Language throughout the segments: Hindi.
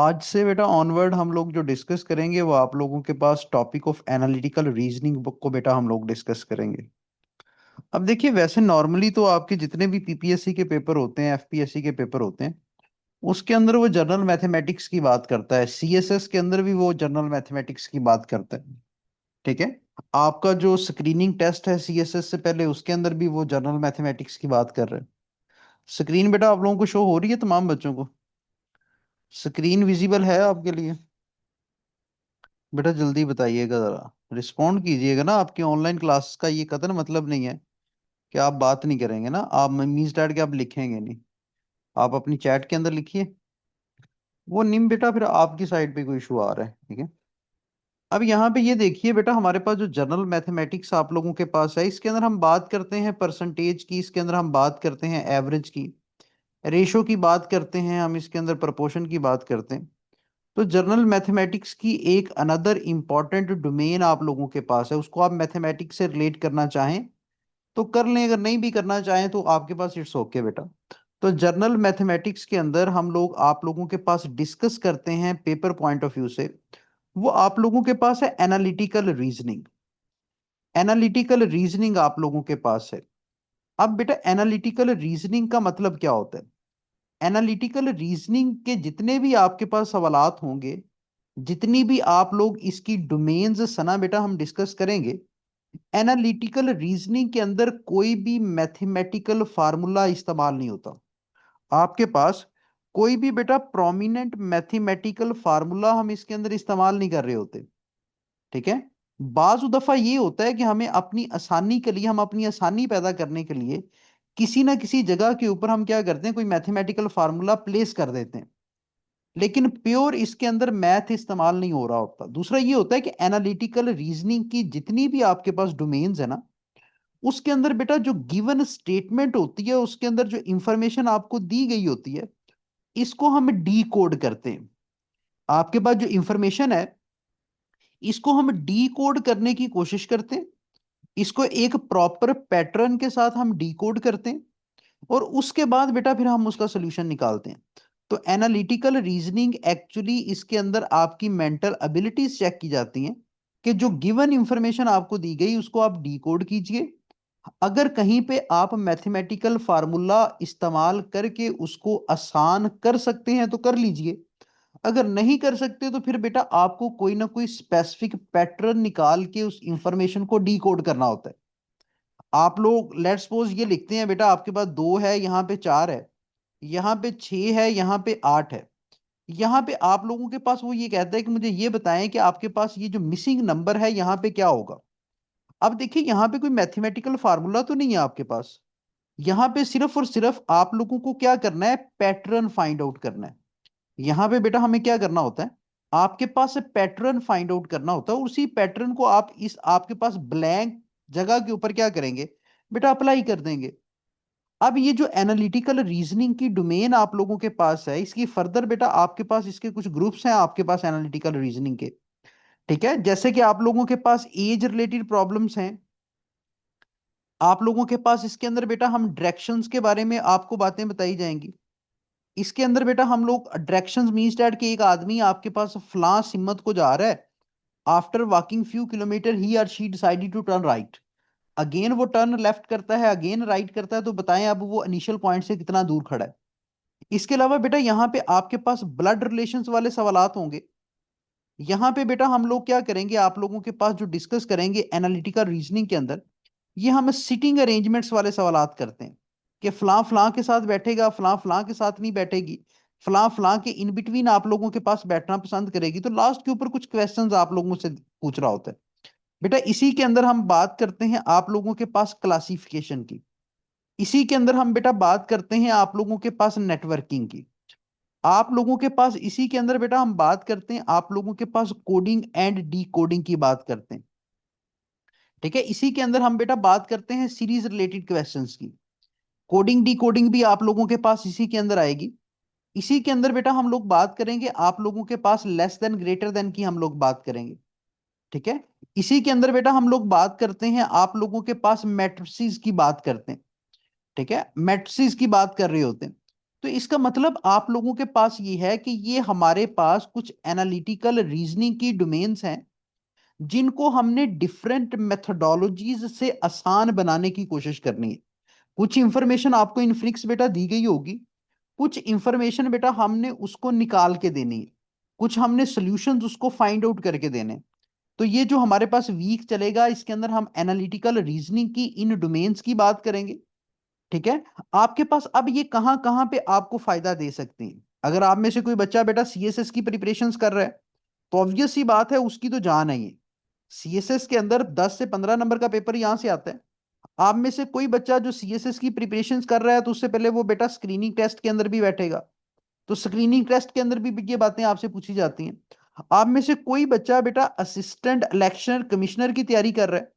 आज से बेटा ऑनवर्ड हम लोग जो डिस्कस करेंगे वो आप लोगों के पास topic of analytical reasoning book को बेटा हम लोग डिस्कस करेंगे। अब देखिए, वैसे नॉर्मली तो आपके जितने भी पीपीएससी के पेपर होते हैं, एफपीएससी के पेपर होते हैं, उसके अंदर वो जनरल मैथमेटिक्स की बात करता है। सीएसएस के अंदर भी वो जनरल मैथमेटिक्स की बात करता है। ठीक है। आपका जो स्क्रीनिंग टेस्ट है सीएसएस से पहले, उसके अंदर भी वो जनरल मैथमेटिक्स की बात कर रहे हैं। स्क्रीन बेटा आप लोगों को शो हो रही है, तमाम बच्चों को स्क्रीन विजिबल है आपके लिए? बेटा जल्दी बताइएगा, जरा रिस्पॉन्ड कीजिएगा ना। आपकी ऑनलाइन क्लास का ये कतई मतलब नहीं है कि आप बात नहीं करेंगे ना। आप मीन्स डैट के आप लिखेंगे नहीं। आप अपनी चैट के अंदर लिखिए। वो निम बेटा, फिर आपकी साइड पे कोई इशू आ रहा है, ठीक है। अब यहाँ पे ये देखिए बेटा, हमारे पास जो जनरल मैथमेटिक्स आप लोगों के पास है, इसके अंदर हम बात करते हैं परसेंटेज की, इसके अंदर हम बात करते हैं एवरेज की, रेशो की बात करते हैं हम, इसके अंदर प्रोपोर्शन की बात करते हैं। तो जनरल मैथमेटिक्स की एक अनदर इंपॉर्टेंट डोमेन आप लोगों के पास है, उसको आप मैथमेटिक्स से रिलेट करना चाहें तो कर लें, अगर नहीं भी करना चाहें तो आपके पास इट्स ओके बेटा। तो जनरल मैथमेटिक्स के अंदर हम लोग आप लोगों के पास डिस्कस करते हैं पेपर पॉइंट ऑफ व्यू से, वो आप लोगों के पास है एनालिटिकल रीजनिंग। एनालिटिकल रीजनिंग आप लोगों के पास है। अब बेटा एनालिटिकल रीजनिंग का मतलब क्या होता है? एनालिटिकल रीजनिंग के जितने भी आपके पास सवालात होंगे, जितनी भी आप लोग इसकी डोमेन्स सना बेटा हम डिस्कस करेंगे, एनालिटिकल रीजनिंग के अंदर कोई भी मैथमेटिकल फार्मूला इस्तेमाल नहीं होता। आपके पास कोई भी बेटा प्रोमिनेंट मैथमेटिकल फार्मूला हम इसके अंदर इस्तेमाल नहीं कर रहे होते। ठीक है। बाजू दफा ये होता है कि हमें अपनी आसानी के लिए, हम अपनी आसानी पैदा करने के लिए किसी ना किसी जगह के ऊपर हम क्या करते हैं, कोई मैथमेटिकल फार्मूला प्लेस कर देते हैं, लेकिन प्योर इसके अंदर मैथ इस्तेमाल नहीं हो रहा होता। दूसरा ये होता है कि एनालिटिकल रीजनिंग की जितनी भी आपके पास डोमेन्स है ना, उसके अंदर बेटा जो गिवन स्टेटमेंट होती है, उसके अंदर जो इंफॉर्मेशन आपको दी गई होती है, इसको हम डी कोड करते हैं। आपके पास जो इंफॉर्मेशन है, इसको हम डी कोड करने की कोशिश करते हैं। इसको एक प्रॉपर पैटर्न के साथ हम डी कोड करते हैं, और उसके बाद बेटा फिर हम उसका सोल्यूशन निकालते हैं। तो एनालिटिकल रीजनिंग एक्चुअली इसके अंदर आपकी मेंटल एबिलिटीज चेक की जाती हैं कि जो गिवन इंफॉर्मेशन आपको दी गई उसको आप डी कोड कीजिए। अगर कहीं पे आप मैथमेटिकल फार्मूला इस्तेमाल करके उसको आसान कर सकते हैं तो कर लीजिए। अगर नहीं कर सकते तो फिर बेटा आपको कोई ना कोई स्पेसिफिक पैटर्न निकाल के उस इंफॉर्मेशन को डी कोड करना होता है। आप लोग लेट्स सपोज ये लिखते हैं बेटा, आपके पास दो है, यहाँ पे चार है, यहाँ पे छह है, यहाँ पे आठ है। यहाँ पे आप लोगों के पास वो ये कहता है कि मुझे ये बताएं कि आपके पास ये जो मिसिंग नंबर है यहाँ पे क्या होगा। अब देखिए, यहाँ पे कोई मैथमेटिकल फार्मूला तो नहीं है आपके पास। यहाँ पे सिर्फ और सिर्फ आप लोगों को क्या करना है, पैटर्न फाइंड आउट करना है। यहाँ पे बेटा हमें क्या करना होता है, आपके पास पैटर्न फाइंड आउट करना होता है। उसी पैटर्न को आप इस आपके पास ब्लैंक जगह के ऊपर क्या करेंगे, बेटा अप्लाई कर देंगे। अब ये जो एनालिटिकल रीजनिंग की डोमेन आप लोगों के पास है, इसकी फर्दर बेटा आपके पास इसके कुछ ग्रुप्स हैं आपके पास एनालिटिकल रीजनिंग के। ठीक है। जैसे कि आप लोगों के पास एज रिलेटेड प्रॉब्लम्स हैं, आप लोगों के पास इसके अंदर बेटा हम डायरेक्शंस के बारे में आपको बातें बताई जाएंगी। इसके अंदर बेटा हम लोग डायरेक्शंस मींस दैट कि एक आदमी आपके पास फलां सिमत को जा रहा है, आफ्टर वॉकिंग फ्यू किलोमीटर ही और she decided to turn right. Again वो टर्न लेफ्ट करता है, अगेन राइट करता है, तो बताएं अब वो इनिशियल पॉइंट से कितना दूर खड़ा है। इसके अलावा बेटा यहाँ पे आपके पास ब्लड रिलेशंस वाले सवालात होंगे। यहाँ पे बेटा हम लोग क्या करेंगे, आप लोगों के पास जो डिस्कस करेंगे एनालिटिकल रीजनिंग के अंदर, ये हम सिटिंग अरेंजमेंट्स वाले सवालात करते हैं कि फलां फलां के साथ बैठेगा, फलां फलां के साथ नहीं बैठेगी, फलां फलां के इन बिटवीन आप लोगों के पास बैठना पसंद करेगी। तो लास्ट के ऊपर कुछ क्वेश्चंस आप लोगों से पूछ रहा होता है। बेटा इसी के अंदर हम बात करते हैं आप लोगों के पास क्लासिफिकेशन की। इसी के अंदर हम बेटा बात करते हैं आप लोगों के पास नेटवर्किंग की। आप लोगों के पास इसी के अंदर बेटा हम बात करते हैं आप लोगों के पास कोडिंग एंड डी कोडिंग की बात करते हैं। ठीक है। इसी के अंदर हम बेटा बात करते हैं सीरीज रिलेटेड क्वेश्चंस की। कोडिंग डी कोडिंग भी आप लोगों के पास इसी के अंदर आएगी। इसी के अंदर बेटा हम लोग बात करेंगे आप लोगों के पास लेस देन ग्रेटर देन की हम लोग बात करेंगे। ठीक है। इसी के अंदर बेटा हम लोग बात करते हैं आप लोगों के पास मैट्रिसेस की बात करते हैं। ठीक है। मैट्रिसेस की बात कर रहे होते हैं। तो इसका मतलब आप लोगों के पास ये है कि ये हमारे पास कुछ एनालिटिकल रीजनिंग की डोमेन्स हैं जिनको हमने डिफरेंट मेथोडोलॉजीज से आसान बनाने की कोशिश करनी है। कुछ इंफॉर्मेशन आपको इनफ्लिक्स बेटा दी गई होगी, कुछ इंफॉर्मेशन बेटा हमने उसको निकाल के देनी है, कुछ हमने सॉल्यूशंस उसको फाइंड आउट करके देने हैं। तो ये जो हमारे पास वीक चलेगा इसके अंदर हम एनालिटिकल रीजनिंग की इन डोमेन्स की बात करेंगे। ठीक है। आपके पास अब ये कहां कहां पे आपको फायदा दे सकते हैं। अगर आप में से कोई बच्चा बेटा सीएसएस की प्रिपरेशंस कर रहा है तो ऑब्वियस सी बात है उसकी तो जान है ये। सीएसएस के अंदर 10 से 15 नंबर का पेपर यहां से आता है। आप में से कोई बच्चा जो सीएसएस की प्रिपरेशंस कर रहा है तो उससे पहले वो बेटा स्क्रीनिंग टेस्ट के अंदर भी बैठेगा। तो स्क्रीनिंग टेस्ट के अंदर भी ये बातें आपसे पूछी जाती हैं। आप में से कोई बच्चा बेटा असिस्टेंट इलेक्शन कमिश्नर की तैयारी कर रहा है,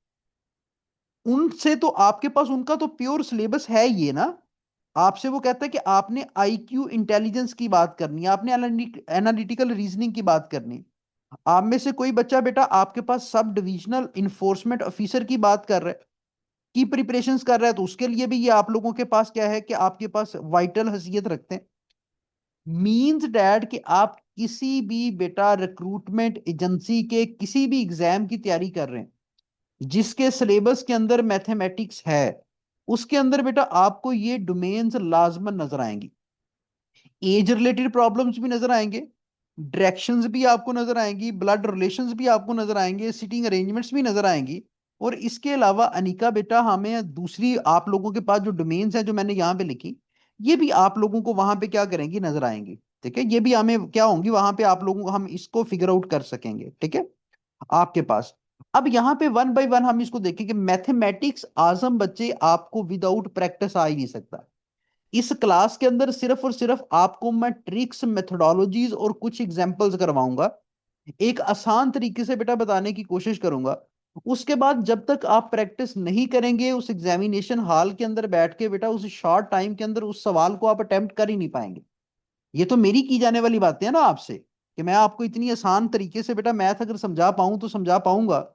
उनसे तो आपके पास उनका तो प्योर सिलेबस है ये ना। आपसे वो कहता है कि आपने आईक्यू इंटेलिजेंस की बात करनी है, आपने एनालिटिकल रीजनिंग की बात करनी है। आप में से कोई बच्चा बेटा आपके पास सब डिविजनल इंफोर्समेंट ऑफिसर की बात कर रहा है, की प्रिपरेशंस कर रहा है, तो उसके लिए भी ये आप लोगों के पास क्या है कि आपके पास वाइटल हैसियत रखते हैं। मींस डैट कि आप किसी भी बेटा रिक्रूटमेंट एजेंसी के किसी भी एग्जाम की तैयारी कर रहे हैं जिसके सिलेबस के अंदर मैथमेटिक्स है, उसके अंदर बेटा आपको ये डोमेन्स लाजमन नजर आएंगी। एज रिलेटेड प्रॉब्लम्स भी नजर आएंगे, डायरेक्शंस भी आपको नजर आएंगी, ब्लड रिलेशंस भी आपको नजर आएंगे, सिटिंग अरेंजमेंट्स भी नजर आएंगी। और इसके अलावा अनिका बेटा हमें दूसरी आप लोगों के पास जो डोमेन्स हैं जो मैंने यहाँ पे लिखी, ये भी आप लोगों को वहां पे क्या करेंगी नजर आएंगी। ठीक है, ये भी हमें क्या होंगी वहां पे आप लोगों को हम इसको फिगर आउट कर सकेंगे। ठीक है आपके पास। अब यहाँ पे वन बाय वन हम इसको देखेंगे। मैथमेटिक्स आजम बच्चे आपको विदाउट प्रैक्टिस आ ही नहीं सकता। इस क्लास के अंदर सिर्फ और सिर्फ आपको मैं ट्रिक्स मेथोडोलॉजीज और कुछ एग्जांपल्स करवाऊंगा, एक आसान तरीके से बेटा बताने की कोशिश करूंगा। उसके बाद जब तक आप प्रैक्टिस नहीं करेंगे उस एग्जामिनेशन हॉल के अंदर बैठ के बेटा उस शॉर्ट टाइम के अंदर उस सवाल को आप अटेम्प्ट कर ही नहीं पाएंगे। ये तो मेरी की जाने वाली बातें हैं ना आपसे, कि मैं आपको इतनी आसान तरीके से बेटा मैथ अगर समझा पाऊं तो समझा पाऊंगा।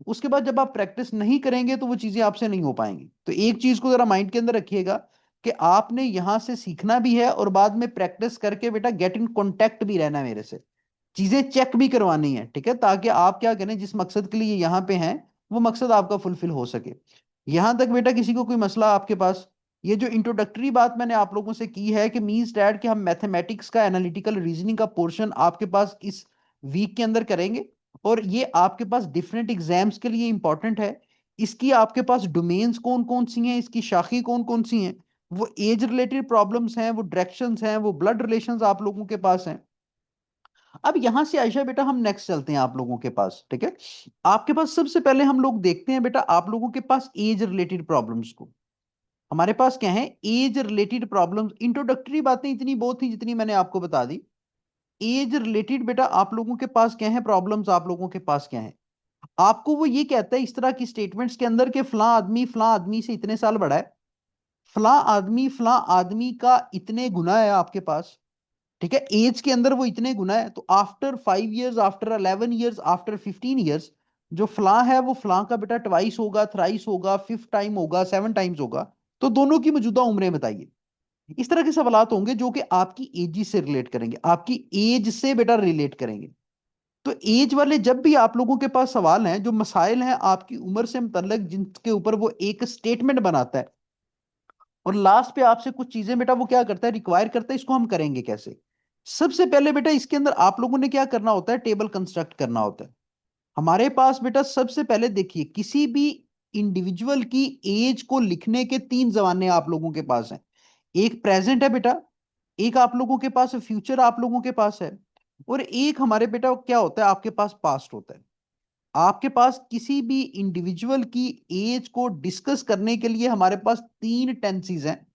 उसके बाद जब आप प्रैक्टिस नहीं करेंगे तो वो चीजें आपसे नहीं हो पाएंगी। तो एक चीज को जरा माइंड के अंदर रखिएगा कि आपने यहां से सीखना भी है और बाद में प्रैक्टिस करके बेटा गेट इन कॉन्टेक्ट भी रहना है मेरे से, चीजें चेक भी करवानी है। ठीक है, ताकि आप क्या करें जिस मकसद के लिए यहाँ पे हैं वो मकसद आपका फुलफिल हो सके। यहां तक बेटा किसी को कोई मसला आपके पास? ये जो इंट्रोडक्टरी बात मैंने आप लोगों से की है कि मींस डैट कि हम मैथमेटिक्स का एनालिटिकल रीजनिंग का पोर्शन आपके पास इस वीक के अंदर करेंगे और ये आपके पास डिफरेंट एग्जाम्स के लिए इंपॉर्टेंट है। इसकी आपके पास डोमेन्स कौन कौन सी हैं, इसकी शाखी कौन कौन सी हैं, वो एज रिलेटेड प्रॉब्लम्स हैं, वो डायरेक्शंस हैं, वो ब्लड रिलेशंस आप लोगों के पास हैं। अब यहां से आयशा बेटा हम नेक्स्ट चलते हैं आप लोगों के पास। ठीक है, आपके पास सबसे पहले हम लोग देखते हैं बेटा आप लोगों के पास एज रिलेटेड प्रॉब्लम्स को। हमारे पास क्या है, एज रिलेटेड प्रॉब्लम्स। इंट्रोडक्टरी बातें इतनी बहुत थी जितनी मैंने आपको बता दी। एज रिलेटेड बेटा आप लोगों के पास क्या है, प्रॉब्लम्स आप लोगों के पास क्या है। आपको वो ये कहता है इस तरह की स्टेटमेंट्स के अंदर कि फलां आदमी से इतने साल बड़ा है, फलां आदमी का इतने गुना है आपके पास। ठीक है, एज के अंदर वो इतने गुना है, तो after 5 years, after 11 years, after 15 years जो फलां है वो फलां का बेटा ट्वाइस होगा, थ्राइस होगा, फिफ्थ टाइम होगा, 7 टाइम्स होगा। तो दोनों की मौजूदा उम्रें बताइए। इस तरह के सवालात होंगे जो कि आपकी एज से रिलेट करेंगे, आपकी एज से बेटा रिलेट करेंगे। तो एज वाले जब भी आप लोगों के पास सवाल हैं जो मसाइल हैं आपकी उम्र से मुतल्लिक जिनके ऊपर वो एक स्टेटमेंट बनाता है और लास्ट पे आपसे कुछ चीजें बेटा वो क्या करता है, रिक्वायर करता है, इसको हम करेंगे कैसे। सबसे पहले बेटा इसके अंदर आप लोगों ने क्या करना होता है, टेबल कंस्ट्रक्ट करना होता है। हमारे पास बेटा सबसे पहले देखिए किसी भी इंडिविजुअल की एज को लिखने के 3 जमाने आप लोगों के पास हैं। एक प्रेजेंट है बेटा, एक आप लोगों के पास फ्यूचर आप लोगों के पास है, और एक हमारे बेटा क्या होता है आपके पास पास्ट होता है। आपके पास किसी भी इंडिविजुअल की एज को डिस्कस करने के लिए हमारे पास 3 टेंसेस हैं।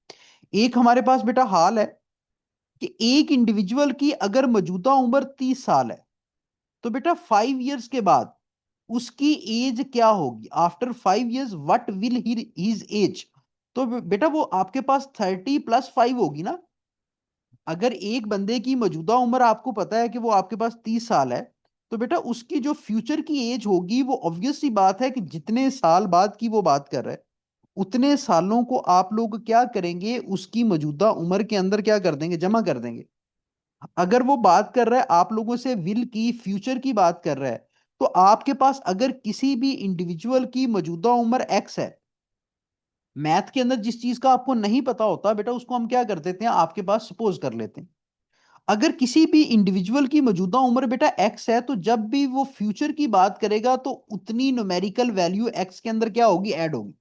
एक हमारे पास बेटा हाल है कि एक इंडिविजुअल की अगर मौजूदा उम्र 30 साल है तो बेटा 5 ईयर्स के बाद उसकी एज क्या होगी, after 5 years what will his age. तो बेटा वो आपके पास 30 + 5 होगी ना। अगर एक बंदे की मौजूदा उम्र आपको पता है कि वो आपके पास 30 साल है, तो बेटा उसकी जो फ्यूचर की एज होगी वो ऑब्वियस सी बात है कि जितने साल बाद की वो बात कर रहा है उतने सालों को आप लोग क्या करेंगे, उसकी मौजूदा उम्र के अंदर क्या कर देंगे, जमा कर देंगे। अगर वो बात कर रहा है आप लोगों से विल की, फ्यूचर की बात कर रहा है, तो आपके पास अगर किसी भी इंडिविजुअल की मौजूदा उम्र एक्स है, मैथ के अंदर जिस चीज का आपको नहीं पता होता बेटा, उसको हम क्या कर देते हैं, आपके पास सपोज कर लेते हैं। अगर किसी भी इंडिविजुअल की मौजूदा उम्र बेटा एक्स है, तो जब भी वो फ्यूचर की बात करेगा तो उतनी न्यूमेरिकल वैल्यू एक्स के अंदर क्या होगी, ऐड होगी।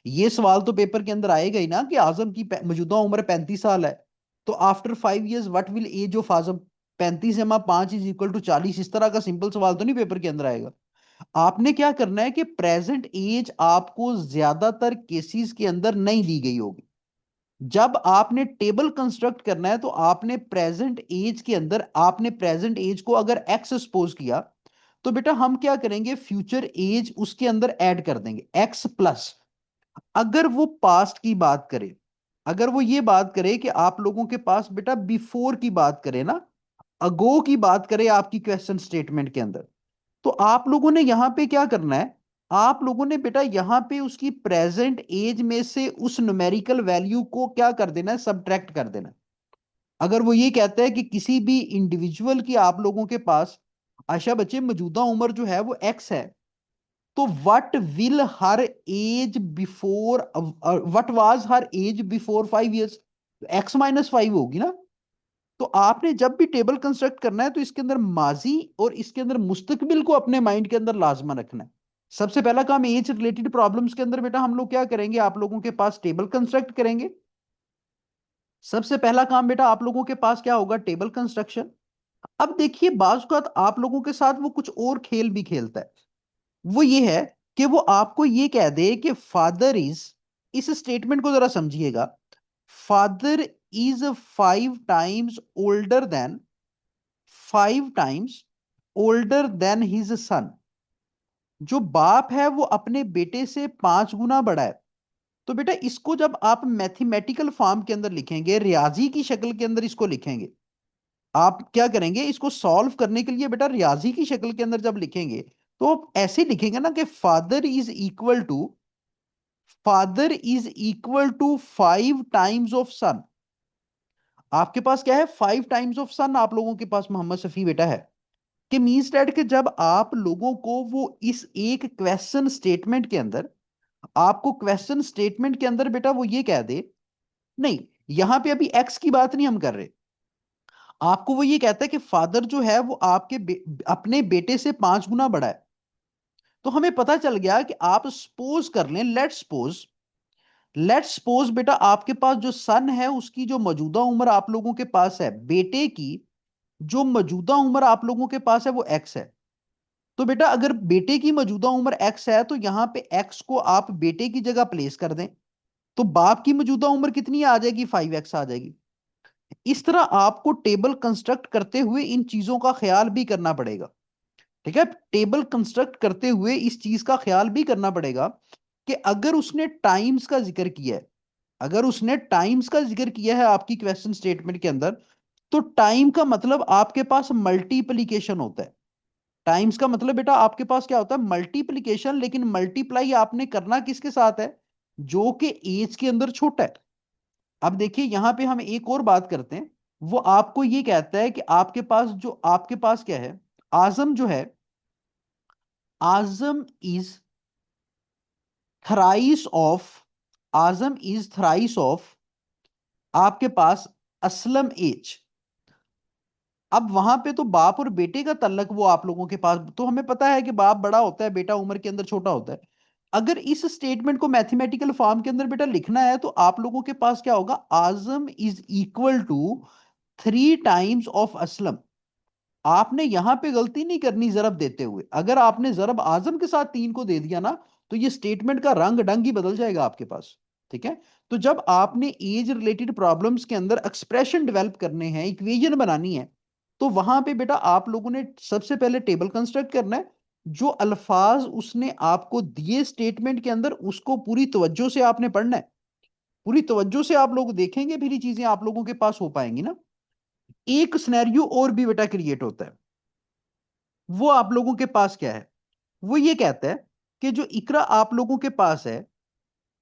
ये सवाल तो पेपर के अंदर आएगा ही ना कि आजम की मौजूदा उम्र 35 साल है, तो after 5 years what will age of Azam, 35 जमा 5 = 40, इस तरह का सिंपल सवाल तो नहीं पेपर के अंदर आएगा। आपने क्या करना है कि प्रेजेंट एज आपको ज्यादातर केसेस के अंदर नहीं दी गई होगी। जब आपने टेबल कंस्ट्रक्ट करना है तो आपने प्रेजेंट एज के अंदर, आपने प्रेजेंट एज को अगर एक्स सपोज किया, तो बेटा हम क्या करेंगे, फ्यूचर एज उसके अंदर ऐड कर देंगे एक्स प्लस। अगर वो पास्ट की बात करे, अगर वो ये बात करे कि आप लोगों के पास बेटा बिफोर की बात करे ना, अगो की बात करे आपकी क्वेश्चन स्टेटमेंट के अंदर, तो आप लोगों ने यहां पे क्या करना है, आप लोगों ने बेटा यहां पे उसकी प्रेजेंट एज में से उस न्यूमेरिकल वैल्यू को क्या कर देना है, सब्ट्रैक्ट कर देना है। अगर वो ये कहता है कि किसी भी इंडिविजुअल की आप लोगों के पास, आशा बच्चे मौजूदा उम्र जो है वो एक्स है, तो what will her age before, what was her age before 5 years, x-5 होगी ना। तो आपने जब भी टेबल कंस्ट्रक्ट करना है तो इसके अंदर माजी और इसके अंदर मुस्तकबिल को अपने माइंड के अंदर लाजमा रखना है। सबसे पहला काम एज रिलेटेड प्रॉब्लम्स के अंदर बेटा हम लोग क्या करेंगे, आप लोगों के पास टेबल कंस्ट्रक्ट करेंगे। सबसे पहला काम बेटा आप लोगों के पास क्या होगा, टेबल कंस्ट्रक्शन। अब देखिए बाज का आप लोगों के साथ वो कुछ और खेल भी खेलता है। वो ये है कि वो आपको ये कह दे कि फादर इज, इस स्टेटमेंट को जरा समझिएगा, father is 5 times older than, 5 times older than his son. जो बाप है वो अपने बेटे से 5 गुना बड़ा है। तो बेटा इसको जब आप मैथमेटिकल फॉर्म के अंदर लिखेंगे, रियाजी की शक्ल के अंदर इसको लिखेंगे, आप क्या करेंगे, इसको सॉल्व करने के लिए बेटा रियाजी की शक्ल के अंदर जब लिखेंगे, तो आप ऐसे लिखेंगे ना कि father is equal to 5 times of son. आपके पास क्या है, 5 times ऑफ सन आप लोगों के पास मोहम्मद शफी बेटा है। कि मींस दैट कि जब आप लोगों को वो इस एक क्वेश्चन स्टेटमेंट के अंदर, आपको क्वेश्चन स्टेटमेंट के अंदर बेटा वो ये कह दे, नहीं यहां पे अभी एक्स की बात नहीं हम कर रहे, आपको वो ये कहता है कि फादर जो है वो आपके अपने बेटे से 5 गुना बड़ा है। तो हमें पता चल गया कि आप सपोज कर लें, लेट्स सपोज बेटा आपके पास जो सन है उसकी जो मौजूदा उम्र आप लोगों के पास है, बेटे की जो मौजूदा उम्र आप लोगों के पास है वो एक्स है। तो बेटा अगर बेटे की मौजूदा उम्र एक्स है तो यहां पे एक्स को आप बेटे की जगह प्लेस कर दें, तो बाप की मौजूदा उम्र कितनी आ जाएगी, 5x आ जाएगी। इस तरह आपको टेबल कंस्ट्रक्ट करते हुए इन चीजों का ख्याल भी करना पड़ेगा। ठीक है, टेबल कंस्ट्रक्ट करते हुए इस चीज का ख्याल भी करना पड़ेगा कि अगर उसने टाइम्स का जिक्र किया है, अगर उसने टाइम्स का जिक्र किया है आपकी क्वेश्चन स्टेटमेंट के अंदर, तो टाइम का मतलब आपके पास मल्टीप्लीकेशन होता है। टाइम्स का मतलब बेटा आपके पास क्या होता है, मल्टीप्लीकेशन, लेकिन मल्टीप्लाई आपने करना किसके साथ है, जो कि एज के अंदर छोटा है। अब देखिए यहां पे हम एक और बात करते हैं, वो आपको ये कहता है कि आपके पास जो, आपके पास क्या है, आजम जो है, Azam is thrice of, Azam is thrice of आपके पास असलम एज। अब वहां पे तो बाप और बेटे का तल्लक वो आप लोगों के पास, तो हमें पता है कि बाप बड़ा होता है, बेटा उम्र के अंदर छोटा होता है। अगर इस स्टेटमेंट को मैथमेटिकल फॉर्म के अंदर बेटा लिखना है तो आप लोगों के पास क्या होगा, Azam is equal to 3 times of Aslam. आपने यहां पे गलती नहीं करनी जरब देते हुए, अगर आपने जरब आजम के साथ 3 को दे दिया ना, तो ये स्टेटमेंट का रंग ढंग ही बदल जाएगा आपके पास। ठीक है, तो जब आपने एज रिलेटेड प्रॉब्लम्स के अंदर एक्सप्रेशन डेवलप करने हैं, इक्वेशन बनानी है, तो वहां पे बेटा आप लोगों ने सबसे पहले टेबल कंस्ट्रक्ट करना है। जो अल्फाज उसने आपको दिए स्टेटमेंट के अंदर, उसको पूरी तवज्जो से आपने पढ़ना है। पूरी तवज्जो से आप लोग देखेंगे फिर ये चीजें आप लोगों के पास हो पाएंगी ना। एक सिनेरियो और भी बेटा क्रिएट होता है, वो आप लोगों के पास क्या है, वो ये कहता है कि जो इकरा आप लोगों के पास है,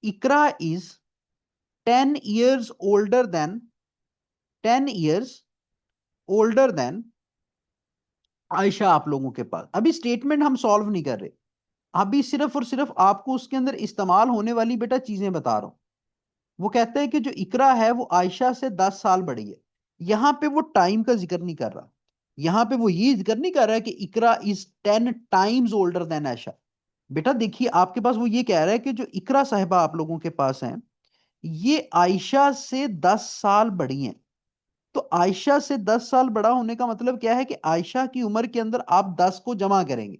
Iqra is 10 years older than 10 years older than Ayesha आप लोगों के पास। अभी स्टेटमेंट हम सॉल्व नहीं कर रहे, अभी सिर्फ और सिर्फ आपको उसके अंदर इस्तेमाल होने वाली बेटा चीजें बता रहा हूं। वो कहता है कि जो इकरा है वो आयशा से 10 साल बड़ी है। यहां पे वो टाइम का जिक्र नहीं कर रहा, यहां पे वो ये जिक्र नहीं कर रहा है कि Iqra is 10 times older than Ayesha. बेटा देखिए आपके पास वो ये कह रहा है कि जो इकरा साहिबा आप लोगों के पास हैं ये आयशा से 10 साल बड़ी हैं। तो आयशा से 10 साल बड़ा होने का मतलब क्या है कि आयशा की उम्र के अंदर आप 10 को जमा करेंगे,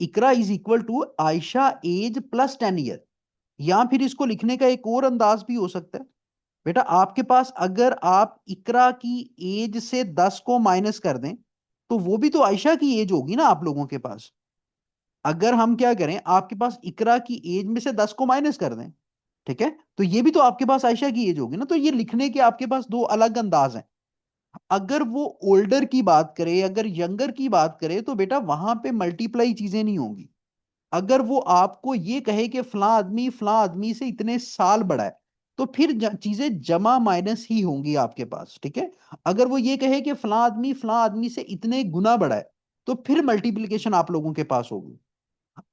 Iqra is equal to Ayesha age plus 10 year. या फिर इसको लिखने का एक और अंदाज भी हो सकता है बेटा, आपके पास अगर आप इकरा की एज से 10 को माइनस कर दें तो वो भी तो आयशा की एज होगी ना आप लोगों के पास। अगर हम क्या करें, आपके पास इकरा की एज में से 10 को माइनस कर दें, ठीक है, तो ये भी तो आपके पास आयशा की एज होगी ना। तो ये लिखने के आपके पास दो अलग अंदाज हैं। अगर वो ओल्डर की बात करे, अगर यंगर की बात करे, तो बेटा वहां पे मल्टीप्लाई चीजें नहीं होंगी। अगर वो आपको ये कहे कि फला आदमी से इतने साल बड़ा है, तो फिर चीजें जमा माइनस ही होंगी आपके पास, ठीक है। अगर वो ये कहे कि फला आदमी से इतने गुना बड़ा है, तो फिर मल्टीप्लिकेशन आप लोगों के पास होगी।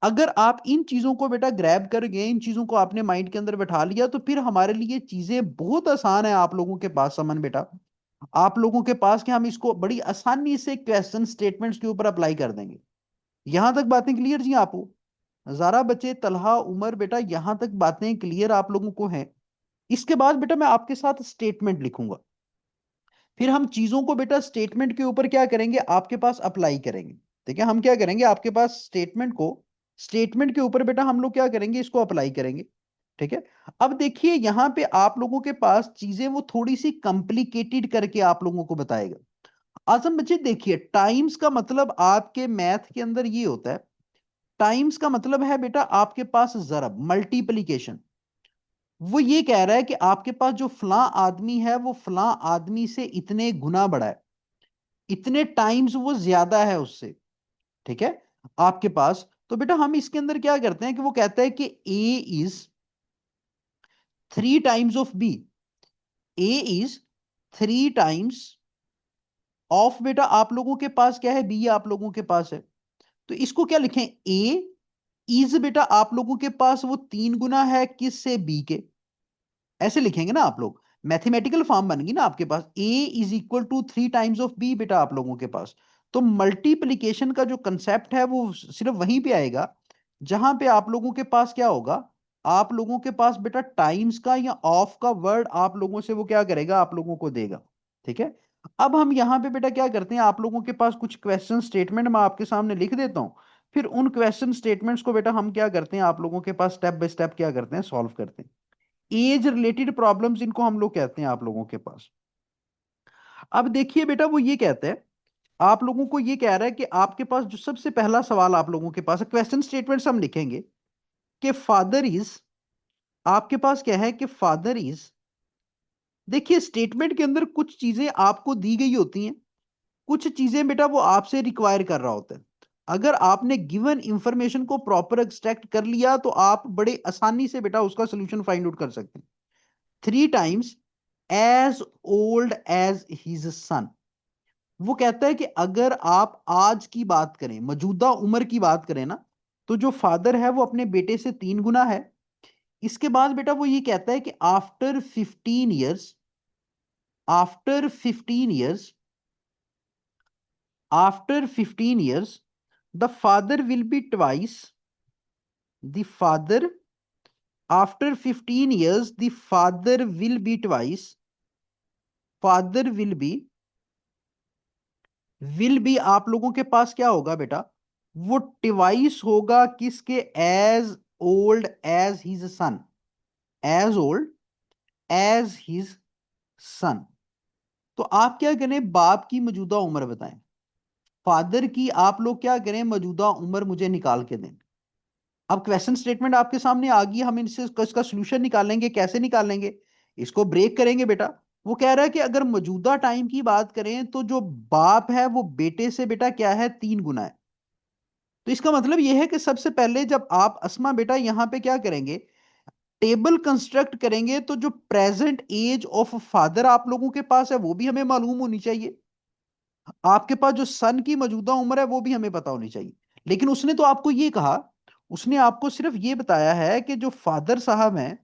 अगर आप इन चीजों को बेटा ग्रैब कर गए, इन चीजों को आपने माइंड के अंदर बैठा लिया, तो फिर हमारे लिए चीजें बहुत आसान है आप लोगों के पास। समन बेटा आप लोगों के पास कि हम इसको बड़ी आसानी से क्वेश्चन स्टेटमेंट्स के ऊपर अप्लाई कर देंगे। यहां तक बातें क्लियर जी आपको? जारा बच्चे तलहा उमर बेटा यहां तक बातें क्लियर आप लोगों को हैं? इसके बाद बेटा मैं आपके साथ स्टेटमेंट लिखूंगा, फिर हम चीजों को बेटा स्टेटमेंट के ऊपर क्या करेंगे, आपके पास अप्लाई करेंगे। ठीक है, हम क्या करेंगे आपके पास स्टेटमेंट को, स्टेटमेंट के ऊपर बेटा हम लोग क्या करेंगे, इसको अप्लाई करेंगे। ठीक है, अब देखिए यहां पे आप लोगों के पास चीजें वो थोड़ी सी कॉम्प्लिकेटेड करके आप लोगों को बताएगा। आजम बच्चे देखिए, टाइम्स का मतलब आपके मैथ के अंदर ये होता है, टाइम्स का मतलब है बेटा आपके पास जरब, मल्टीप्लीकेशन। वो ये कह रहा है कि आपके पास जो फला आदमी है वो फला आदमी से इतने गुना बड़ा है, इतने टाइम्स वो ज्यादा है उससे। ठीक है, आपके पास तो बेटा हम इसके अंदर क्या करते हैं कि वो कहता है कि A is 3 times of B, A is 3 times of बेटा आप लोगों के पास क्या है, बी आप लोगों के पास है। तो इसको क्या लिखें, ए इज बेटा आप लोगों के पास वो 3 गुना है किस से, बी के। ऐसे लिखेंगे ना आप लोग, मैथमेटिकल फॉर्म बन गई ना आपके पास, a is equal to 3 times of b बेटा आप लोगों के पास। तो मल्टीप्लीकेशन का जो कंसेप्ट है वो सिर्फ वहीं पे आएगा जहां पे आप लोगों के पास क्या होगा, आप लोगों के पास बेटा टाइम्स का या ऑफ का वर्ड आप लोगों से वो क्या करेगा, आप लोगों को देगा। ठीक है, अब हम यहाँ पे बेटा क्या करते हैं, आप लोगों के पास कुछ क्वेश्चन स्टेटमेंट मैं आपके सामने लिख देता हूँ, फिर उन क्वेश्चन स्टेटमेंट्स को बेटा हम क्या करते हैं, आप लोगों के पास स्टेप बाय स्टेप क्या करते हैं, सॉल्व करते हैं। एज रिलेटेड प्रॉब्लम्स इनको हम लोग कहते हैं आप लोगों के पास। अब देखिए बेटा वो ये कहते हैं, आप लोगों को ये कह रहा है कि आपके पास जो सबसे पहला सवाल आप लोगों के पास है, क्वेश्चन स्टेटमेंट्स हम लिखेंगे कि फादर इज, आपके पास क्या है कि फादर इज, देखिए स्टेटमेंट के अंदर कुछ चीजें आपको दी गई होती हैं, कुछ चीजें बेटा वो आपसे रिक्वायर कर रहा होता है। अगर आपने गिवन इंफॉर्मेशन को प्रॉपर एक्सट्रैक्ट कर लिया तो आप बड़े आसानी से बेटा उसका सोल्यूशन फाइंड आउट कर सकते हैं। 3 times as old as his son, वो कहता है कि अगर आप आज की बात करें, मौजूदा उम्र की बात करें ना, तो जो फादर है वो अपने बेटे से 3 गुना है। इसके बाद बेटा वो ये कहता है कि after 15 years after 15 years the father will be twice, the father after 15 years the father will be twice, father will be आप लोगों के पास क्या होगा बेटा, वो डिवाइस होगा किसके, as old as his son, as old as his son. तो आप क्या करें, बाप की मौजूदा उम्र बताएं, फादर की आप लोग क्या करें, मौजूदा उम्र मुझे निकाल के दें। अब क्वेश्चन स्टेटमेंट आपके सामने आ गई, हम इनसे इसका सोल्यूशन निकालेंगे, कैसे निकालेंगे, इसको ब्रेक करेंगे बेटा। वो कह रहा है कि अगर मौजूदा टाइम की बात करें तो जो बाप है वो बेटे से बेटा क्या है, 3 गुना है। तो इसका मतलब यह है कि सबसे पहले जब आप अस्मा बेटा यहां पे क्या करेंगे, टेबल कंस्ट्रक्ट करेंगे तो जो प्रेजेंट एज ऑफ फादर आप लोगों के पास है वो भी हमें मालूम होनी चाहिए, आपके पास जो सन की मौजूदा उम्र है वो भी हमें पता होनी चाहिए। लेकिन उसने तो आपको ये कहा, उसने आपको सिर्फ ये बताया है कि जो फादर साहब हैं